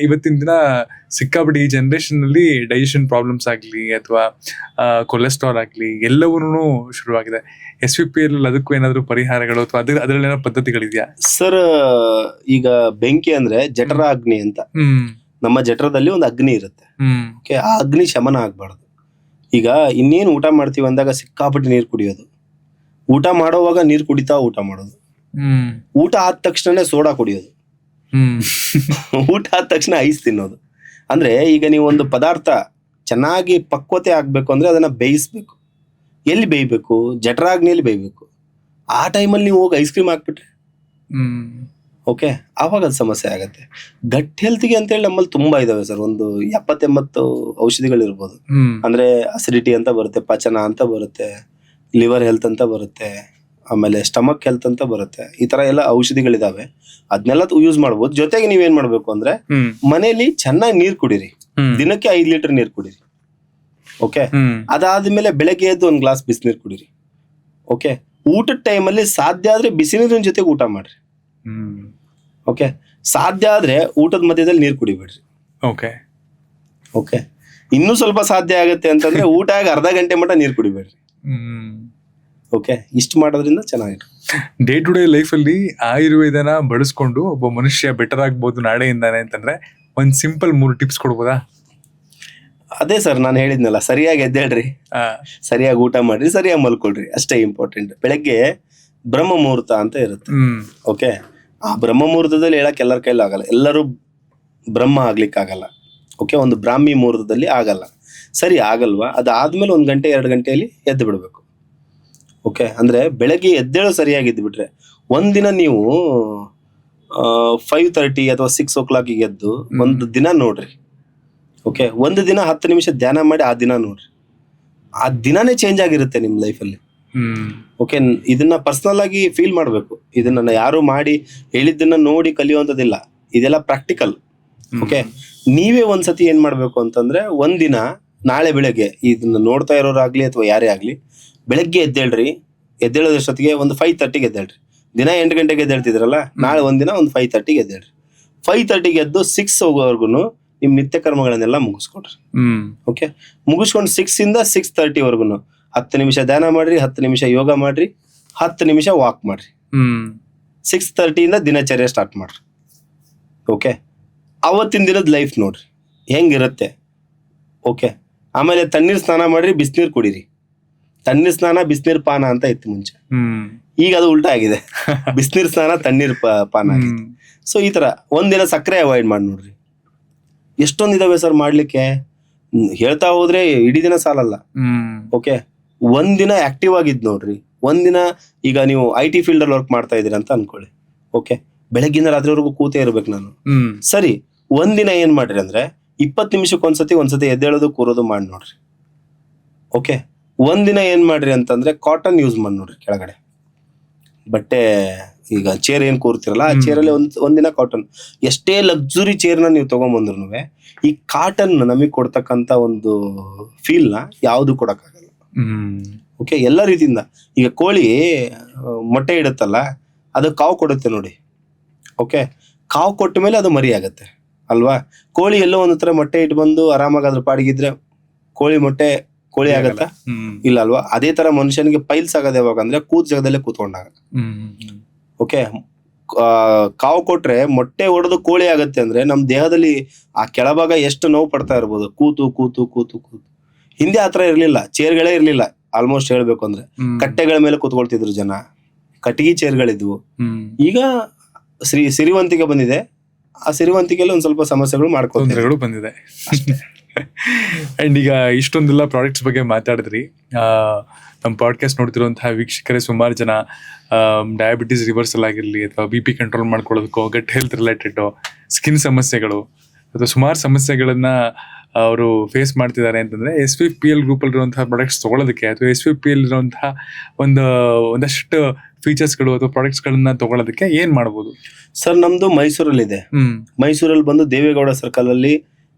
ಇವತ್ತಿನ ದಿನ ಸಿಕ್ಕಾಬಿಟ್ಟು ಈ ಜನರೇಷನ್ ಅಲ್ಲಿ ಡೈಜೆಷನ್ ಪ್ರಾಬ್ಲಮ್ಸ್ ಆಗ್ಲಿ ಅಥವಾ ಕೊಲೆಸ್ಟ್ರಾಲ್ ಆಗ್ಲಿ ಎಲ್ಲವೂ ಶುರುವಾಗಿದೆ. SVP ಅದಕ್ಕೂ ಏನಾದ್ರು ಪರಿಹಾರಗಳು ಅಥವಾ ಅದ್ರಲ್ಲಿ ಏನಾದ್ರು ಪದ್ಧತಿಗಳಿದೆಯಾ ಸರ್? ಈಗ ಬೆಂಕಿ ಅಂದ್ರೆ ಜಠರ ಅಗ್ನಿ ಅಂತ, ನಮ್ಮ ಜಠರದಲ್ಲಿ ಒಂದು ಅಗ್ನಿ ಇರುತ್ತೆ. ಓಕೆ, ಆ ಅಗ್ನಿ ಶಮನ ಆಗ್ಬಾರ್ದು. ಈಗ ಇನ್ನೇನು ಊಟ ಮಾಡ್ತೀವಿ ಅಂದಾಗ ಸಿಕ್ಕಾಪಟ್ಟೆ ನೀರು ಕುಡಿಯೋದು, ಊಟ ಮಾಡೋವಾಗ ನೀರು ಕುಡಿತಾ ಊಟ ಮಾಡೋದು, ಊಟ ಆದ ತಕ್ಷಣ ಸೋಡಾ ಕುಡಿಯೋದು, ಊಟ ಆದ ತಕ್ಷಣ ಐಸ್ ತಿನ್ನೋದು. ಅಂದ್ರೆ ಈಗ ನೀವು ಒಂದು ಪದಾರ್ಥ ಚೆನ್ನಾಗಿ ಪಕ್ವತೆ ಆಗ್ಬೇಕು ಅಂದ್ರೆ ಅದನ್ನ ಬೇಯಿಸ್ಬೇಕು. ಎಲ್ಲಿ ಬೇಯ್ಬೇಕು? ಜಠರಾಗ್ನಿಯಲ್ಲಿ ಬೇಯ್ಬೇಕು. ಆ ಟೈಮಲ್ಲಿ ನೀವು ಹೋಗಿ ಐಸ್ ಕ್ರೀಮ್ ಹಾಕ್ಬಿಟ್ರೆ ಓಕೆ, ಆವಾಗ ಅದು ಸಮಸ್ಯೆ ಆಗತ್ತೆ. ಗಟ್ ಹೆಲ್ತ್ಗೆ ಅಂತೇಳಿ ನಮ್ಮಲ್ಲಿ ತುಂಬಾ ಇದಾವೆ ಸರ್. ಒಂದು 70-80 ಔಷಧಿಗಳಿರ್ಬೋದು. ಅಂದ್ರೆ ಅಸಿಡಿಟಿ ಅಂತ ಬರುತ್ತೆ, ಪಚನ ಅಂತ ಬರುತ್ತೆ, ಲಿವರ್ ಹೆಲ್ತ್ ಅಂತ ಬರುತ್ತೆ, ಆಮೇಲೆ ಸ್ಟಮಕ್ ಹೆಲ್ತ್ ಅಂತ ಬರುತ್ತೆ. ಈ ತರ ಎಲ್ಲ ಔಷಧಿಗಳಿದಾವೆ, ಅದನ್ನೆಲ್ಲ ಯೂಸ್ ಮಾಡ್ಬೋದು. ಜೊತೆಗೆ ನೀವೇನ್ ಮಾಡ್ಬೇಕು ಅಂದ್ರೆ ಮನೆಯಲ್ಲಿ ಚೆನ್ನಾಗಿ ನೀರ್ ಕುಡೀರಿ, ದಿನಕ್ಕೆ 5 ಲೀಟರ್ ನೀರ್ ಕುಡೀರಿ. ಓಕೆ, ಅದಾದ್ಮೇಲೆ ಬೆಳಗ್ಗೆ ಎದ್ದು 1 ಗ್ಲಾಸ್ ಬಿಸಿನೀರ್ ಕುಡೀರಿ. ಓಕೆ, ಊಟದ ಟೈಮಲ್ಲಿ ಸಾಧ್ಯ ಆದ್ರೆ ಬಿಸಿ ನೀರಿನ ಜೊತೆಗೆ ಊಟ ಮಾಡ್ರಿ. ಓಕೆ, ಸಾಧ್ಯ ಆದ್ರೆ ಊಟದ ಮಧ್ಯದಲ್ಲಿ ನೀರ್ ಕುಡಿಬೇಡ್ರಿ. ಓಕೆ, ಓಕೆ, ಇನ್ನೂ ಸ್ವಲ್ಪ ಸಾಧ್ಯ ಆಗುತ್ತೆ ಅಂತಂದ್ರೆ ಊಟ ಆಗಿ ಅರ್ಧ ಗಂಟೆ ಮಟ್ಟ ನೀರು ಕುಡಿಬೇಡ್ರಿ. ಓಕೆ, ಇಷ್ಟು ಮಾಡೋದ್ರಿಂದ ಚೆನ್ನಾಗಿರುತ್ತೆ. ಡೇ ಟು ಡೇ ಲೈಫಲ್ಲಿ ಆಯುರ್ವೇದನ ಬಳಸ್ಕೊಂಡು ಒಬ್ಬ ಮನುಷ್ಯ ಬೆಟರ್ ಆಗ್ಬೋದು ನಾಳೆಯಿಂದಾನೆ ಅಂತಂದ್ರೆ ಒಂದ್ ಸಿಂಪಲ್ 3 ಟಿಪ್ಸ್ ಕೊಡ್ಬೋದಾ? ಅದೇ ಸರ್, ನಾನು ಹೇಳಿದ್ನಲ್ಲ, ಸರಿಯಾಗಿ ಎದ್ದೇಳ್ರಿ, ಸರಿಯಾಗಿ ಊಟ ಮಾಡ್ರಿ, ಸರಿಯಾಗಿ ಮಲ್ಕೊಳ್ರಿ, ಅಷ್ಟೇ ಇಂಪಾರ್ಟೆಂಟ್. ಬೆಳಗ್ಗೆ ಬ್ರಹ್ಮ ಮುಹೂರ್ತ ಅಂತ ಇರುತ್ತೆ. ಓಕೆ, ಆ ಬ್ರಹ್ಮ ಮುಹೂರ್ತದಲ್ಲಿ ಹೇಳಕ್ ಎಲ್ಲರ ಕೈಲಿ ಆಗಲ್ಲ, ಎಲ್ಲರೂ ಬ್ರಹ್ಮ ಆಗ್ಲಿಕ್ಕಾಗಲ್ಲ. ಓಕೆ, ಒಂದು ಬ್ರಾಹ್ಮಿ ಮುಹೂರ್ತದಲ್ಲಿ ಆಗಲ್ಲ, ಸರಿ ಆಗಲ್ವಾ, ಅದಾದ್ಮೇಲೆ 1 ಗಂಟೆ 2 ಗಂಟೆಯಲ್ಲಿ ಎದ್ದು ಬಿಡ್ಬೇಕು. ಓಕೆ, ಅಂದ್ರೆ ಬೆಳಗ್ಗೆ ಎದ್ದೇಳು ಸರಿಯಾಗಿದ್ದು ಬಿಟ್ರೆ ಒಂದಿನ ನೀವು 5:30 ಅಥವಾ 6 o'clock ಎದ್ದು ಒಂದು ದಿನ ನೋಡ್ರಿ. ಓಕೆ, ಒಂದು ದಿನ 10 ನಿಮಿಷ ಧ್ಯಾನ ಮಾಡಿ ಆ ದಿನ ನೋಡ್ರಿ, ಆ ದಿನಾನೇ ಚೇಂಜ್ ಆಗಿರುತ್ತೆ ನಿಮ್ಮ ಲೈಫಲ್ಲಿ. ಓಕೆ, ಇದನ್ನ ಪರ್ಸನಲ್ ಆಗಿ ಫೀಲ್ ಮಾಡಬೇಕು. ಇದನ್ನ ಯಾರು ಮಾಡಿ ಹೇಳಿದ್ದನ್ನ ನೋಡಿ ಕಲಿಯುವಂಥದ್ದಿಲ್ಲ, ಇದೆಲ್ಲ ಪ್ರಾಕ್ಟಿಕಲ್. ಓಕೆ, ನೀವೇ ಒಂದ್ಸತಿ ಏನ್ ಮಾಡ್ಬೇಕು ಅಂತಂದ್ರೆ, ಒಂದಿನ ನಾಳೆ ಬೆಳಗ್ಗೆ ಇದನ್ನ ನೋಡ್ತಾ ಇರೋರಾಗ್ಲಿ ಅಥವಾ ಯಾರೇ ಆಗ್ಲಿ, ಬೆಳಗ್ಗೆ ಎದ್ದೇಳ್ರಿ. ಎದ್ದೇಳೋದಷ್ಟೊತ್ತಿಗೆ ಒಂದು 5:30 ಎದ್ದೇಳ್ರಿ. ದಿನ 8 ಗಂಟೆಗೆ ಎದ್ದೇಳ್ತಿದ್ರಲ್ಲ, ನಾಳೆ ಒಂದಿನ ಒಂದು 5:30 ಎದ್ದೇಳ್ರಿ. 5:30 ಎದ್ದು 6 ಹೋಗೋವರೆಗೂ ನಿಮ್ ನಿತ್ಯ ಕರ್ಮಗಳನ್ನೆಲ್ಲ ಮುಗಿಸ್ಕೊಡ್ರಿ. ಓಕೆ, ಮುಗಿಸ್ಕೊಂಡು 6 ಇಂದ 6:30 ವರ್ಗು 10 ನಿಮಿಷ ಧ್ಯಾನ ಮಾಡ್ರಿ, 10 ನಿಮಿಷ ಯೋಗ ಮಾಡ್ರಿ, 10 ನಿಮಿಷ ವಾಕ್ ಮಾಡ್ರಿ. 6:30 ಇಂದ ದಿನಚರ್ಯ ಸ್ಟಾರ್ಟ್ ಮಾಡ್ರಿ. ಓಕೆ, ಅವತ್ತಿನ ದಿನದ ಲೈಫ್ ನೋಡ್ರಿ ಹೆಂಗಿರುತ್ತೆ. ಓಕೆ, ಆಮೇಲೆ ತಣ್ಣೀರ್ ಸ್ನಾನ ಮಾಡ್ರಿ, ಬಿಸಿನೀರು ಕುಡೀರಿ. ತಣ್ಣೀರ್ ಸ್ನಾನ ಬಿಸಿನೀರ್ ಪಾನ ಅಂತ ಇತ್ತು ಮುಂಚೆ, ಈಗ ಅದು ಉಲ್ಟಾ ಆಗಿದೆ, ಬಿಸಿನೀರ್ ಸ್ನಾನ ತಣ್ಣೀರ್ ಪಾನ ಆಗಿದೆ. ಸೊ ಈ ತರ ಒಂದಿನ ಸಕ್ಕರೆ ಅವಾಯ್ಡ್ ಮಾಡಿ ನೋಡ್ರಿ. ಎಷ್ಟೊಂದಿದಾವೆ ಸರ್ ಮಾಡ್ಲಿಕ್ಕೆ, ಹೇಳ್ತಾ ಹೋದ್ರೆ ಇಡೀ ದಿನ ಸಾಲಲ್ಲ. ಓಕೆ, ಒಂದಿನ ಆಕ್ಟಿವ್ ಆಗಿದ್ ನೋಡ್ರಿ. ಒಂದಿನ ಈಗ ನೀವು IT ಫೀಲ್ಡ್ ಅಲ್ಲಿ ವರ್ಕ್ ಮಾಡ್ತಾ ಇದೀರ ಅಂತ ಅನ್ಕೊಳ್ಳಿ. ಓಕೆ, ಬೆಳಗ್ಗಿಂದ ರಾತ್ರಿವರೆಗೂ ಕೂತೇ ಇರ್ಬೇಕು ನಾನು. ಸರಿ, ಒಂದಿನ ಏನ್ ಮಾಡ್ರಿ ಅಂದ್ರೆ 20 ನಿಮಿಷಕ್ಕೆ ಒಂದ್ಸತಿ ಎದ್ದೇಳೋದು ಕೂರೋದು ಮಾಡಿ ನೋಡ್ರಿ. ಓಕೆ, ಒಂದಿನ ಏನ್ ಮಾಡ್ರಿ ಅಂತಂದ್ರೆ ಕಾಟನ್ ಯೂಸ್ ಮಾಡಿ ನೋಡ್ರಿ. ಕೆಳಗಡೆ ಬಟ್ಟೆ, ಈಗ ಚೇರ್ ಏನ್ ಕೂರ್ತಿರಲ್ಲ ಆ ಚೇರಲ್ಲಿ ಒಂದಿನ ಕಾಟನ್. ಎಷ್ಟೇ ಲಕ್ಸುರಿ ಚೇರ್ನ ನೀವು ತಗೊಂಬಂದ್ರು ಈ ಕಾಟನ್ ನಮಗ್ ಕೊಡ್ತಕ್ಕಂತ ಒಂದು ಫೀಲ್ ನ ಯಾವ್ದು ಕೊಡಕ್ಕಾಗಲ್ಲ. ಓಕೆ, ಎಲ್ಲ ರೀತಿಯಿಂದ. ಈಗ ಕೋಳಿ ಮೊಟ್ಟೆ ಇಡುತ್ತಲ್ಲ, ಅದು ಕಾವು ಕೊಡುತ್ತೆ ನೋಡಿ. ಓಕೆ, ಕಾವು ಕೊಟ್ಟ ಮೇಲೆ ಅದು ಮರಿ ಆಗತ್ತೆ ಅಲ್ವಾ. ಕೋಳಿ ಎಲ್ಲೋ ಒಂದ್ ತರ ಮೊಟ್ಟೆ ಇಟ್ಟು ಬಂದು ಆರಾಮಾಗಿ ಅದ್ರ ಪಾಡಿಗಿದ್ರೆ ಕೋಳಿ ಆಗತ್ತಾ? ಇಲ್ಲ ಅಲ್ವಾ. ಅದೇ ತರ ಮನುಷ್ಯನಿಗೆ ಪೈಲ್ಸ್ ಆಗೋದು ಯಾವಾಗ ಅಂದ್ರೆ ಕೂತ್ ಜಾಗದಲ್ಲೇ ಕೂತ್ಕೊಂಡಾಗ. ಓಕೆ, ಕಾವು ಕೊಟ್ರೆ ಮೊಟ್ಟೆ ಹೊಡೆದು ಕೋಳಿ ಆಗತ್ತೆ ಅಂದ್ರೆ ನಮ್ ದೇಹದಲ್ಲಿ ಆ ಕೆಳಭಾಗ ಎಷ್ಟು ನೋವು ಪಡ್ತಾ ಇರ್ಬೋದು, ಕೂತು ಕೂತು ಕೂತು ಕೂತು. ಹಿಂದೆ ಆತರ ಇರ್ಲಿಲ್ಲ, ಚೇರ್ಗಳೇ ಇರ್ಲಿಲ್ಲ ಆಲ್ಮೋಸ್ಟ್ ಹೇಳ್ಬೇಕು ಅಂದ್ರೆ. ಕಟ್ಟೆಗಳ ಮೇಲೆ ಕೂತ್ಕೊಳ್ತಿದ್ರು ಜನ, ಕಟ್ಟಿಗೆ ಚೇರ್ಗಳಿದ್ವು. ಈಗ ಸಿರಿವಂತಿಕೆ ಬಂದಿದೆ, ಆ ಸಿರಿವಂತಿಕೆಯಲ್ಲಿ ಒಂದ್ ಸ್ವಲ್ಪ ಸಮಸ್ಯೆಗಳು ತೊಂದರೆಗಳು ಬಂದಿದೆ. ಅಂಡ್ ಈಗ ಇಷ್ಟೊಂದೆಲ್ಲ ಪ್ರಾಡಕ್ಟ್ಸ್ ಬಗ್ಗೆ ಮಾತಾಡಿದ್ರಿ. ನಮ್ಮ ಪಾಡ್ಕಾಸ್ಟ್ ನೋಡ್ತಿರುವಂತಹ ವೀಕ್ಷಕರೇ ಸುಮಾರು ಜನ ಡಯಾಬಿಟೀಸ್ ರಿವರ್ಸಲ್ ಆಗಿರಲಿ ಅಥವಾ BP ಕಂಟ್ರೋಲ್ ಮಾಡ್ಕೊಳ್ಳೋದಕ್ಕೋ, ಗಟ್ ಹೆಲ್ತ್ ರಿಲೇಟೆಡ್, ಸ್ಕಿನ್ ಸಮಸ್ಯೆಗಳು ಅಥವಾ ಸುಮಾರು ಸಮಸ್ಯೆಗಳನ್ನ ಅವರು ಫೇಸ್ ಮಾಡ್ತಿದ್ದಾರೆ ಅಂತಂದ್ರೆ SVPL ಗ್ರೂಪಲ್ಲಿರುವಂತಹ ಪ್ರಾಡಕ್ಟ್ಸ್ ತಗೊಳ್ಳೋದಕ್ಕೆ ಅಥವಾ SVPL ಇರುವಂತಹ ಒಂದಷ್ಟು ಫೀಚರ್ಸ್ಗಳು ಅಥವಾ ಪ್ರಾಡಕ್ಟ್ಸ್ಗಳನ್ನ ತಗೊಳ್ಳೋದಕ್ಕೆ ಏನ್ ಮಾಡ್ಬೋದು ಸರ್? ನಮ್ದು ಮೈಸೂರಲ್ಲಿದೆ. ಮೈಸೂರಲ್ಲಿ ಬಂದು ದೇವೇಗೌಡ ಸರ್ಕಲ್ ಅಲ್ಲಿ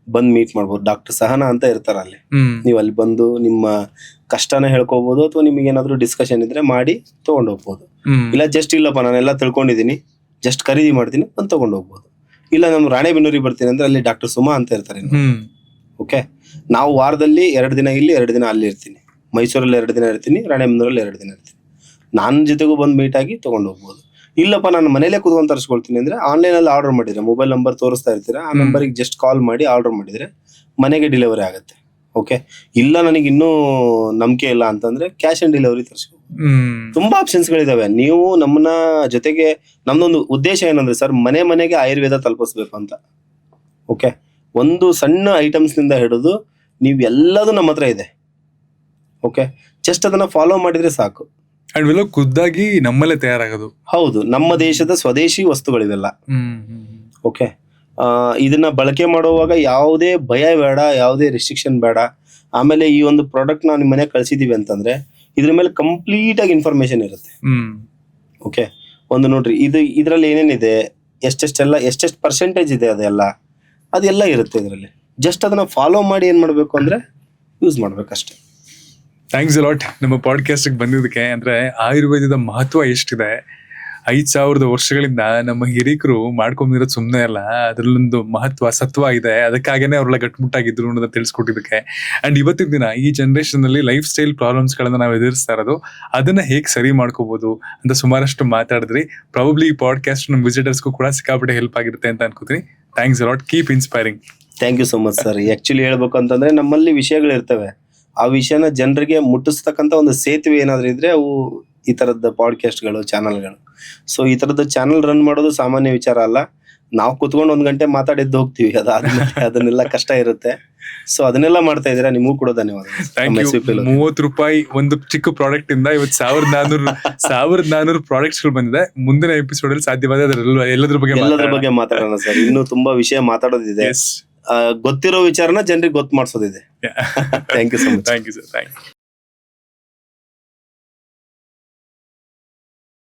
ಬಂದು ಮೀಟ್ ಮಾಡ್ಬೋದು. ಡಾಕ್ಟರ್ ಸಹನಾ ಅಂತ ಇರ್ತಾರ ಅಲ್ಲಿ. ನೀವು ಅಲ್ಲಿ ಬಂದು ನಿಮ್ಮ ಕಷ್ಟನ ಹೇಳ್ಕೋಬಹುದು ಅಥವಾ ನಿಮಗೆ ಏನಾದ್ರು ಡಿಸ್ಕಷನ್ ಇದ್ರೆ ಮಾಡಿ ತಗೊಂಡ್ ಹೋಗ್ಬೋದು. ಇಲ್ಲ ಜಸ್ಟ್ ಇಲ್ಲಪ್ಪ ನಾನೆಲ್ಲ ತಿಳ್ಕೊಂಡಿದೀನಿ, ಜಸ್ಟ್ ಖರೀದಿ ಮಾಡ್ತೀನಿ ಅಂತ ತಗೊಂಡ್ ಹೋಗ್ಬೋದು. ಇಲ್ಲ ನಾನು ರಾಣೆಬೆನ್ನೂರಿಗೆ ಬರ್ತೀನಿ ಅಂದ್ರೆ ಅಲ್ಲಿ ಡಾಕ್ಟರ್ ಸುಮಾ ಅಂತ ಇರ್ತಾರೆ. ಓಕೆ, ನಾವು ವಾರದಲ್ಲಿ 2 ದಿನ ಇಲ್ಲಿ 2 ದಿನ ಅಲ್ಲಿ ಇರ್ತೀನಿ. ಮೈಸೂರಲ್ಲಿ 2 ದಿನ ಇರ್ತೀನಿ, ರಾಣೆಬೆನ್ನೂರಲ್ಲಿ 2 ದಿನ ಇರ್ತೀನಿ. ನನ್ನ ಜೊತೆಗೂ ಬಂದು ಮೀಟ್ ಆಗಿ ತಗೊಂಡ್ ಹೋಗ್ಬೋದು. ಇಲ್ಲಪ್ಪ ನಾನು ಮನೇಲೆ ಕೂತ್ಕೊಂಡು ತರಿಸ್ಕೊಳ್ತೀನಿ ಅಂದ್ರೆ ಆನ್ಲೈನ್ ಅಲ್ಲಿ ಆರ್ಡರ್ ಮಾಡಿದ್ರೆ ಮೊಬೈಲ್ ನಂಬರ್ ತೋರಿಸ್ತಾ ಇರ್ತೀರಾ, ಆ ನಂಬರ್ಗೆ ಜಸ್ಟ್ ಕಾಲ್ ಮಾಡಿ ಆರ್ಡರ್ ಮಾಡಿದ್ರೆ ಮನೆಗೆ ಡೆಲಿವರಿ ಆಗುತ್ತೆ. ಓಕೆ, ಇಲ್ಲ ನನಗೆ ಇನ್ನೂ ನಂಬಿಕೆ ಇಲ್ಲ ಅಂತಂದ್ರೆ ಕ್ಯಾಶ್ ಆನ್ ಡೆಲಿವರಿ ತರಿಸ್ಕೊ. ತುಂಬಾ ಆಪ್ಷನ್ಸ್ ಗಳಿದಾವೆ. ನೀವು ನಮ್ಮನ್ನ ಜೊತೆಗೆ, ನಮ್ದೊಂದು ಉದ್ದೇಶ ಏನಂದ್ರೆ ಸರ್, ಮನೆಗೆ ಆಯುರ್ವೇದ ತಲುಪಿಸ್ಬೇಕು ಅಂತ. ಓಕೆ, ಒಂದು ಸಣ್ಣ ಐಟಮ್ಸ್ ನಿಂದ ಹಿಡಿದು ನೀವು ಎಲ್ಲದೂ ನಮ್ಮ ಹತ್ರ ಇದೆ. ಓಕೆ, ಜಸ್ಟ್ ಅದನ್ನ ಫಾಲೋ ಮಾಡಿದ್ರೆ ಸಾಕು. ಅಂಡ್ ಇವೆಲ್ಲ ಖುದ್ದಾಗಿ ನಮ್ಮಲ್ಲೇ ತಯಾರಾಗೋದು. ಹೌದು, ನಮ್ಮ ದೇಶದ ಸ್ವದೇಶಿ ವಸ್ತುಗಳಿವೆಲ್ಲ. ಓಕೆ, ಇದನ್ನ ಬಳಕೆ ಮಾಡುವಾಗ ಯಾವುದೇ ಭಯ ಬೇಡ, ಯಾವುದೇ ರೆಸ್ಟ್ರಿಕ್ಷನ್ ಬೇಡ. ಆಮೇಲೆ ಈ ಒಂದು ಪ್ರಾಡಕ್ಟ್ ನಾವು ನಿಮ್ಮ ಮನೆಗೆ ಕಳ್ಸಿದೀವಿ ಅಂತಂದ್ರೆ ಇದ್ರ ಮೇಲೆ ಕಂಪ್ಲೀಟ್ ಆಗಿ ಇನ್ಫಾರ್ಮೇಶನ್ ಇರುತ್ತೆ. ಓಕೆ, ಒಂದು ನೋಡ್ರಿ, ಇದ್ರಲ್ಲಿ ಏನೇನಿದೆ, ಎಷ್ಟೆಷ್ಟು ಪರ್ಸೆಂಟೇಜ್ ಇದೆ, ಅದೆಲ್ಲ ಇರುತ್ತೆ ಇದರಲ್ಲಿ. ಜಸ್ಟ್ ಅದನ್ನ ಫಾಲೋ ಮಾಡಿ ಏನ್ ಮಾಡ್ಬೇಕು ಅಂದ್ರೆ ಯೂಸ್ ಮಾಡ್ಬೇಕಷ್ಟೇ. ಥ್ಯಾಂಕ್ಸ್ ಅ ಲಾಟ್ ನಮ್ಮ ಪಾಡ್ಕಾಸ್ಟ್ಗೆ ಬಂದಿದ್ದಕ್ಕೆ. ಅಂದ್ರೆ ಆಯುರ್ವೇದದ ಮಹತ್ವ ಎಷ್ಟಿದೆ, 5,000 ವರ್ಷಗಳಿಂದ ನಮ್ಮ ಹಿರಿಕರು ಮಾಡ್ಕೊಂಡಿರೋದು ಸುಮ್ಮನೆ ಅಲ್ಲ, ಅದ್ರಲ್ಲೊಂದು ಮಹತ್ವ ಸತ್ವ ಇದೆ. ಅದಕ್ಕಾಗೇನೆ ಅವ್ರೆಲ್ಲ ಗಟ್ಮುಟ್ಟಾಗಿದ್ರು ಅನ್ನೋದನ್ನ ತಿಳಿಸ್ಕೊಟ್ಟಿದ್ದಕ್ಕೆ. ಅಂಡ್ ಇವತ್ತಿನ ದಿನ ಈ ಜನರೇಷನ್ ಅಲ್ಲಿ ಲೈಫ್ ಸ್ಟೈಲ್ ಪ್ರಾಬ್ಲಮ್ಸ್ ಗಳನ್ನ ನಾವು ಎದುರಿಸ್ತಾ ಇರೋದು, ಅದನ್ನ ಹೇಗೆ ಸರಿ ಮಾಡ್ಕೋಬಹುದು ಅಂತ ಸುಮಾರಷ್ಟು ಮಾತಾಡಿದ್ರಿ. ಪ್ರಾಬಬ್ಲಿ ಈ ಪಾಡ್ಕಾಸ್ಟ್ ನಮ್ಮ ವಿಸಿಟರ್ಸ್ಗೂ ಕೂಡ ಸಿಕ್ಕಾಪಟ್ಟೆ ಹೆಲ್ಪ್ ಆಗಿರುತ್ತೆ ಅಂತ ಅನ್ಕೋತೀನಿ. Thanks a lot, keep inspiring. Thank you so much sir. Actually ಹೇಳ್ಬೇಕು ಅಂತಂದ್ರೆ ನಮ್ಮಲ್ಲಿ ವಿಷಯಗಳಿರ್ತವೆ, ಆ ವಿಷಯನ ಜನರಿಗೆ ಮುಟ್ಟಿಸ್ತಕ್ಕಂಥ ಒಂದು ಸೇತುವೆ ಏನಾದ್ರು ಇದ್ರೆ ಅವು ಈ ತರದ ಪಾಡ್ಕಾಸ್ಟ್ಗಳು, ಚಾನಲ್ಗಳು. ಸೊ ಈ ತರದ ಚಾನಲ್ ರನ್ ಮಾಡೋದು ಸಾಮಾನ್ಯ ವಿಚಾರ ಅಲ್ಲ. ನಾವು ಕುತ್ಕೊಂಡು 1 ಗಂಟೆ ಮಾತಾಡಿದ್ದು ಹೋಗ್ತೀವಿ, ಅದಾದ್ಮೇಲೆ ಅದನ್ನೆಲ್ಲ ಕಷ್ಟ ಇರುತ್ತೆ. ಸೊ ಅದನ್ನೆಲ್ಲ ಮಾಡ್ತಾ ಇದ್ದೀರಾ, ನಿಮಗೂ ಕೂಡ ಧನ್ಯವಾದ. Thank you. 30 ರೂಪಾಯಿ ಒಂದು ಚಿಕ್ಕ ಪ್ರಾಡಕ್ಟ್ ಇಂದ ಇವತ್ತು 1,400 ಪ್ರಾಡಕ್ಟ್ಸ್ ಗಳು ಬಂದಿದೆ. ಮುಂದಿನ ಎಪಿಸೋಡ್ ಅಲ್ಲಿ ಸಾಧ್ಯವಾದ ಎಲ್ಲದ್ರ ಬಗ್ಗೆ ಮಾತಾಡೋಣ ಸರ್. ಇನ್ನೂ ತುಂಬಾ ವಿಷಯ ಮಾತಾಡೋದಿದೆ. ಗೊತ್ತಿರೋ ವಿಚಾರನ ಜನರಿಗೆ ಗೊತ್ತು ಮಾಡಿಸೋದಿದೆ. Thank you so much. Thank you sir. Thank you.